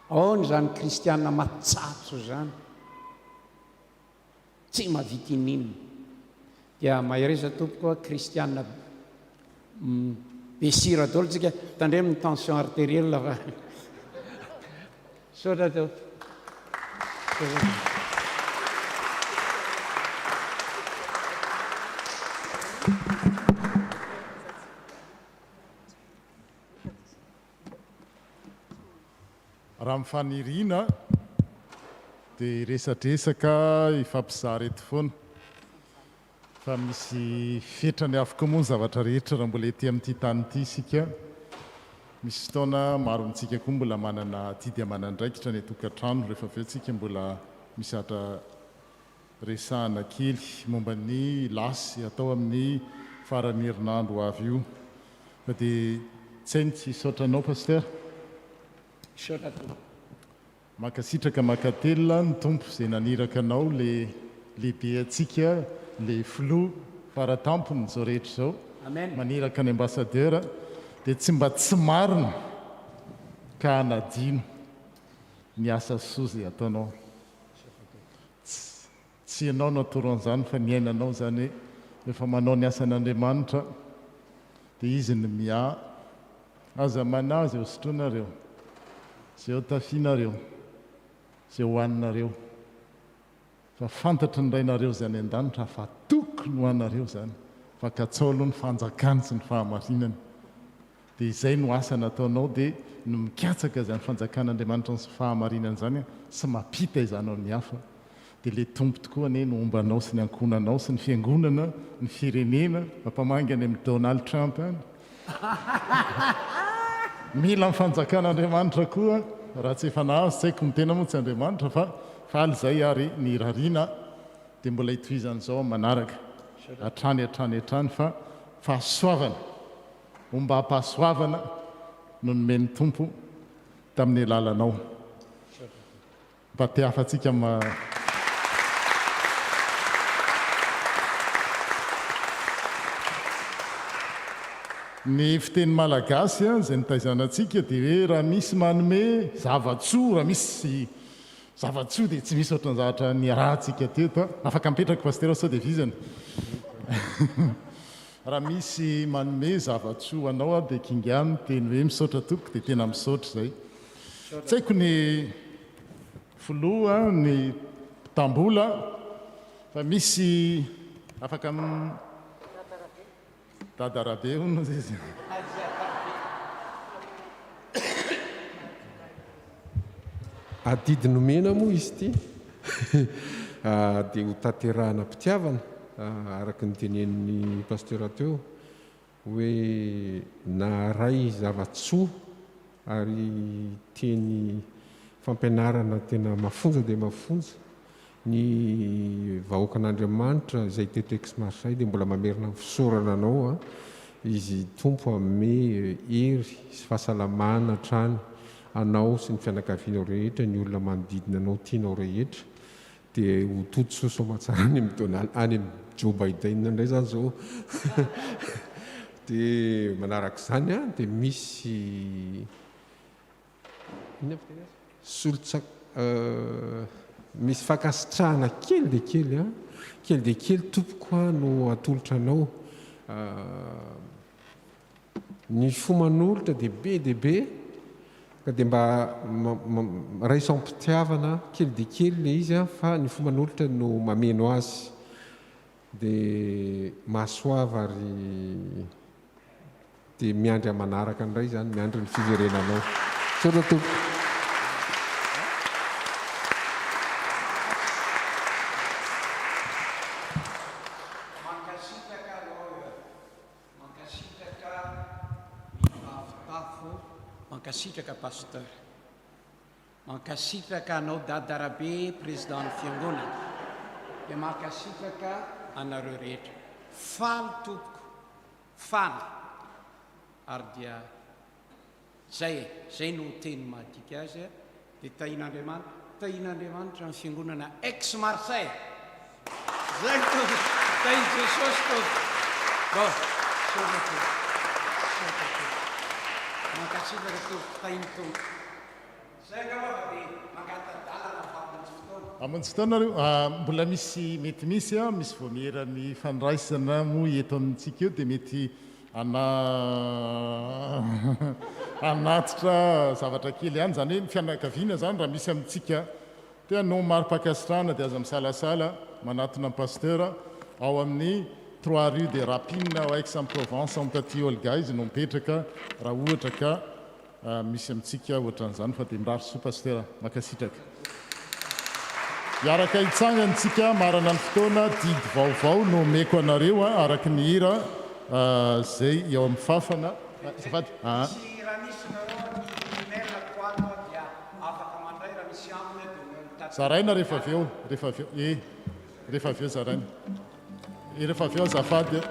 [SPEAKER 2] Aony zany kristianina matsatso zany, tsy mavity ninona. Dia mahereza tompoko koa kristianina be sira daholo tsika, tandremo ny tension artérielle fa saotra teo.
[SPEAKER 1] Raha mifaniriana dia resatresaka ifampizara eto foana, fa misy fetrany afaka moa ny zavatra rehetra raha mbola ety amin'ity tany ity isika. Misy fotoana maro amintsika koa mbola manana tia dia manandraikitra ny atokantrano, rehefa avy eo tsika mbola misy hatra resahana kely momba ny lasy atao amin'ny faran'ny herinandro avy io. Fa dia tsy hainy tsy saotranao paster?
[SPEAKER 2] Saotra tompoko.
[SPEAKER 1] Makasitraka makatelona ny tompo izay naniraka anao le lehibe atsika, le filoha faratampony zao rehetra zao.
[SPEAKER 2] Amen.
[SPEAKER 1] Maniraka ny ambassadeur, dia tsy mba tsy marina ka hanadino ny asa soa izay ataonao. Tsy ianao no atoran'izany fa ny ainanao zany hoe rehefa manao ny asan'Andriamanitra dia izy ny mia aza manazy eo sotroanareo, zay eo tafianareo, zay hohaninareo, fa fantatry ny rainareo zany an-danitra fa tokony ho anareo zany, fa katsao aloha ny fanjakany sy ny fahamarinany. Dia izay no asa nataonao, dia no mikatsaka zany fanjakan'Andriamanitra sy fahamarinany zany, sy mampita izanao ny hafa. Dia le tompo tokoa ane no ombanao sy ny ankonanao sy ny fiangonana, ny firenena, mampamangany amin'ny Donald Trump any. Mila ny fanjakan'Andriamanitra koa, raha tsy efa nahazo, tsy haiko mitena moa tsy Andriamanitra, fa faly zay ary ny rariana dia mbola hitohizan'izao manaraka hatrany fa fahasoavana, omba hampahasoavana no nomeny tompo tamin'ny alalanao. Mba te hafatsika ny fiteny malagasy zay nitaizanantsika dia hoe raha misy manome zavatsoa, raha misy zavatsoa dia tsy misy ohatran'ny zavatra ny rahantsika teto. Afaka mipetraka paster sao dia vizana. Raha misy manome zavatsoa anao dia kingany teny hoe misaotra tompoko dia tena misaotra zay. Tsy haiko ny filoha, ny tambola, fa misy afaka dadarabe hono izy.
[SPEAKER 10] Adidy nomena moa izy ity dia ho tanterahana mpitiavana araka ny tenen'ny paster teo hoe naharay zavatsoa ary teny fampianarana tena mafonja dia mafonja ny vahoakan'Andriamanitra izay teto Aix-Marseille dia mbola mamerina ny fisaorana anao izy tompo amin'ny hery sy fahasalamana hatrany anao sy ny fianakavianao rehetra ny olona manodidina anao tianao rehetra dia ho toto-soso matsara any amin'ny Donald any amin'ny Joe Biden indray zany zao dia manarak'izany a dia misy solotsak misy fakasitrahana kely dia kely a kely dia kely tompoko a no atolotra anao ny fomanolotra dia be ka dia mba raisampitiavana kely dia kely le izy a fa ny fomanolotra no mameno azy dia mahasoava ary dia miandry amanaraka ndray zany miandry ny fiverenanao saotra tompo
[SPEAKER 2] mankasitraka pasteur mankasitraka anao dadarabe président ny fiangonana dia mankasitraka anareo rehetra faly tompoko faly ary dia zay no teny mahadika azy dia tahin'Andriamanitra ny fiangonana ex Marseille zay tahin Jesosy to mankasitraka tompoko tahiny tompoko zay angamba dia mangatadalana famonjy fotoana
[SPEAKER 1] amonjy fotoana reo mbola misy mety misy a misy voamerany fandraisana mo eto amintsika eo dia mety anatitra zavatra kely ihany zany hoe fianakaviana zany raha misy amintsika dia no maro-pakasitrahana dia aza misalasala manatona ny pasteur ao amin'ny 3 rue de Rapine ao Aix-en-Provence am'taty Olga izy no mipetraka raha ohatra ka misy amintsika ohatran'izany fa dia mirary soa pasteur mankasitraka iaraka hitsangantsika marana ny fotoana didy vaovao no meko anareo araka ny hira zay eo amin'ny fafana zafady
[SPEAKER 2] raha misy nareo ny mailako ato dia afaka mandray raha misy aminy dia
[SPEAKER 1] zaraina rehefa avy eo rehefa avy eo zaraina rehefa avy eo azafady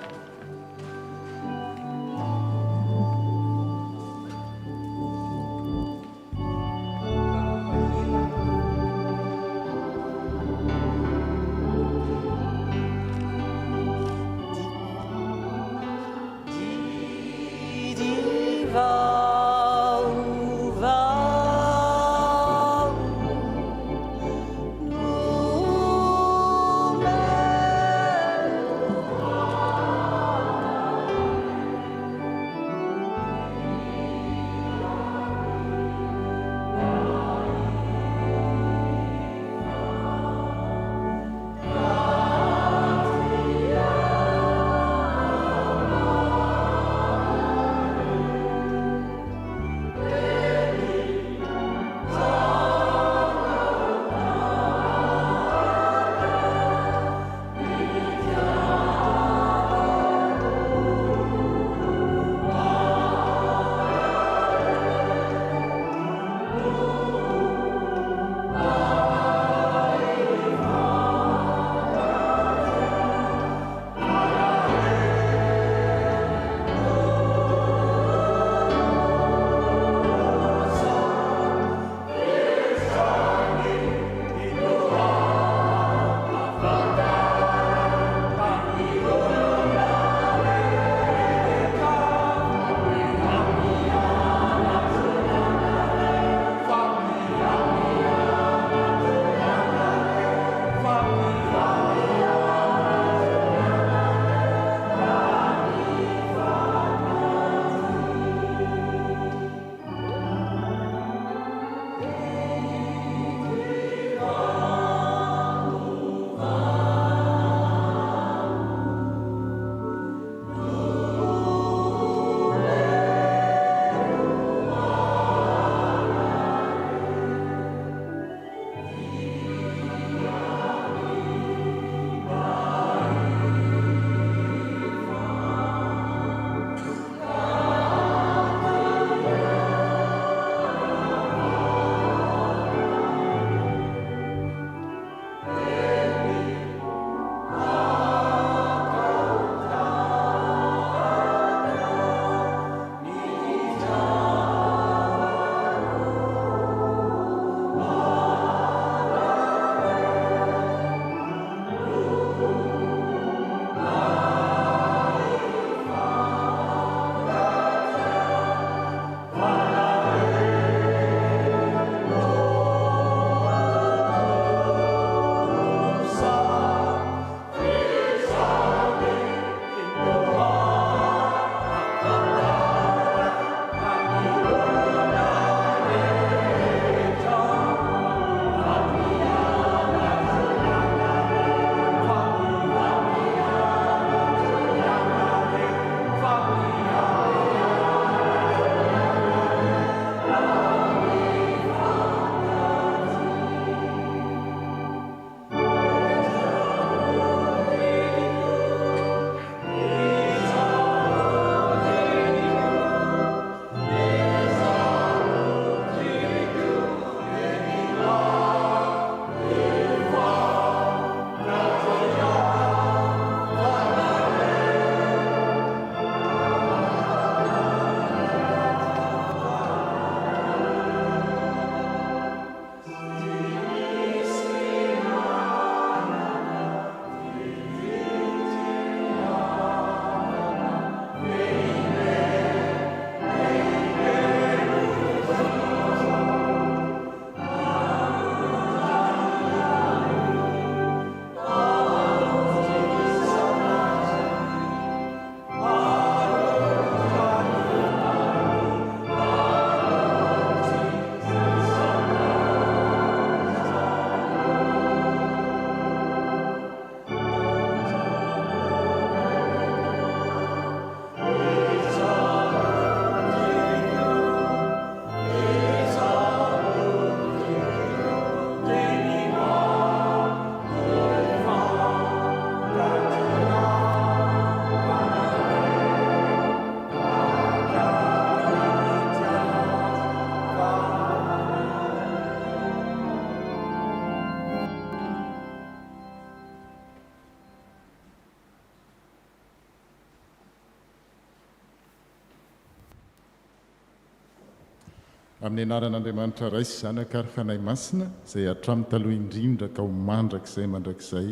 [SPEAKER 1] amin'ny anaran'andriamanitra ray sy zanaka ary fanay masina izay hatramin'ny taloha indrindra ka ho mandrakizay mandrakizay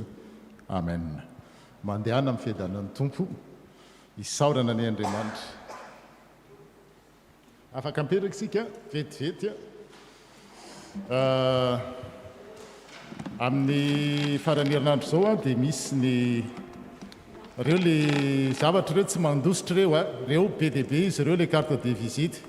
[SPEAKER 1] amen. Mandehana amin'ny fiadanan'ny tompo isaorana ny andriamanitra. Afaka amperaka isika vetivety amin'ny farany herinandro izao dia misy ny reo le zavatra ireo tsy mandositra reo be dia be izy ireo le carte de visite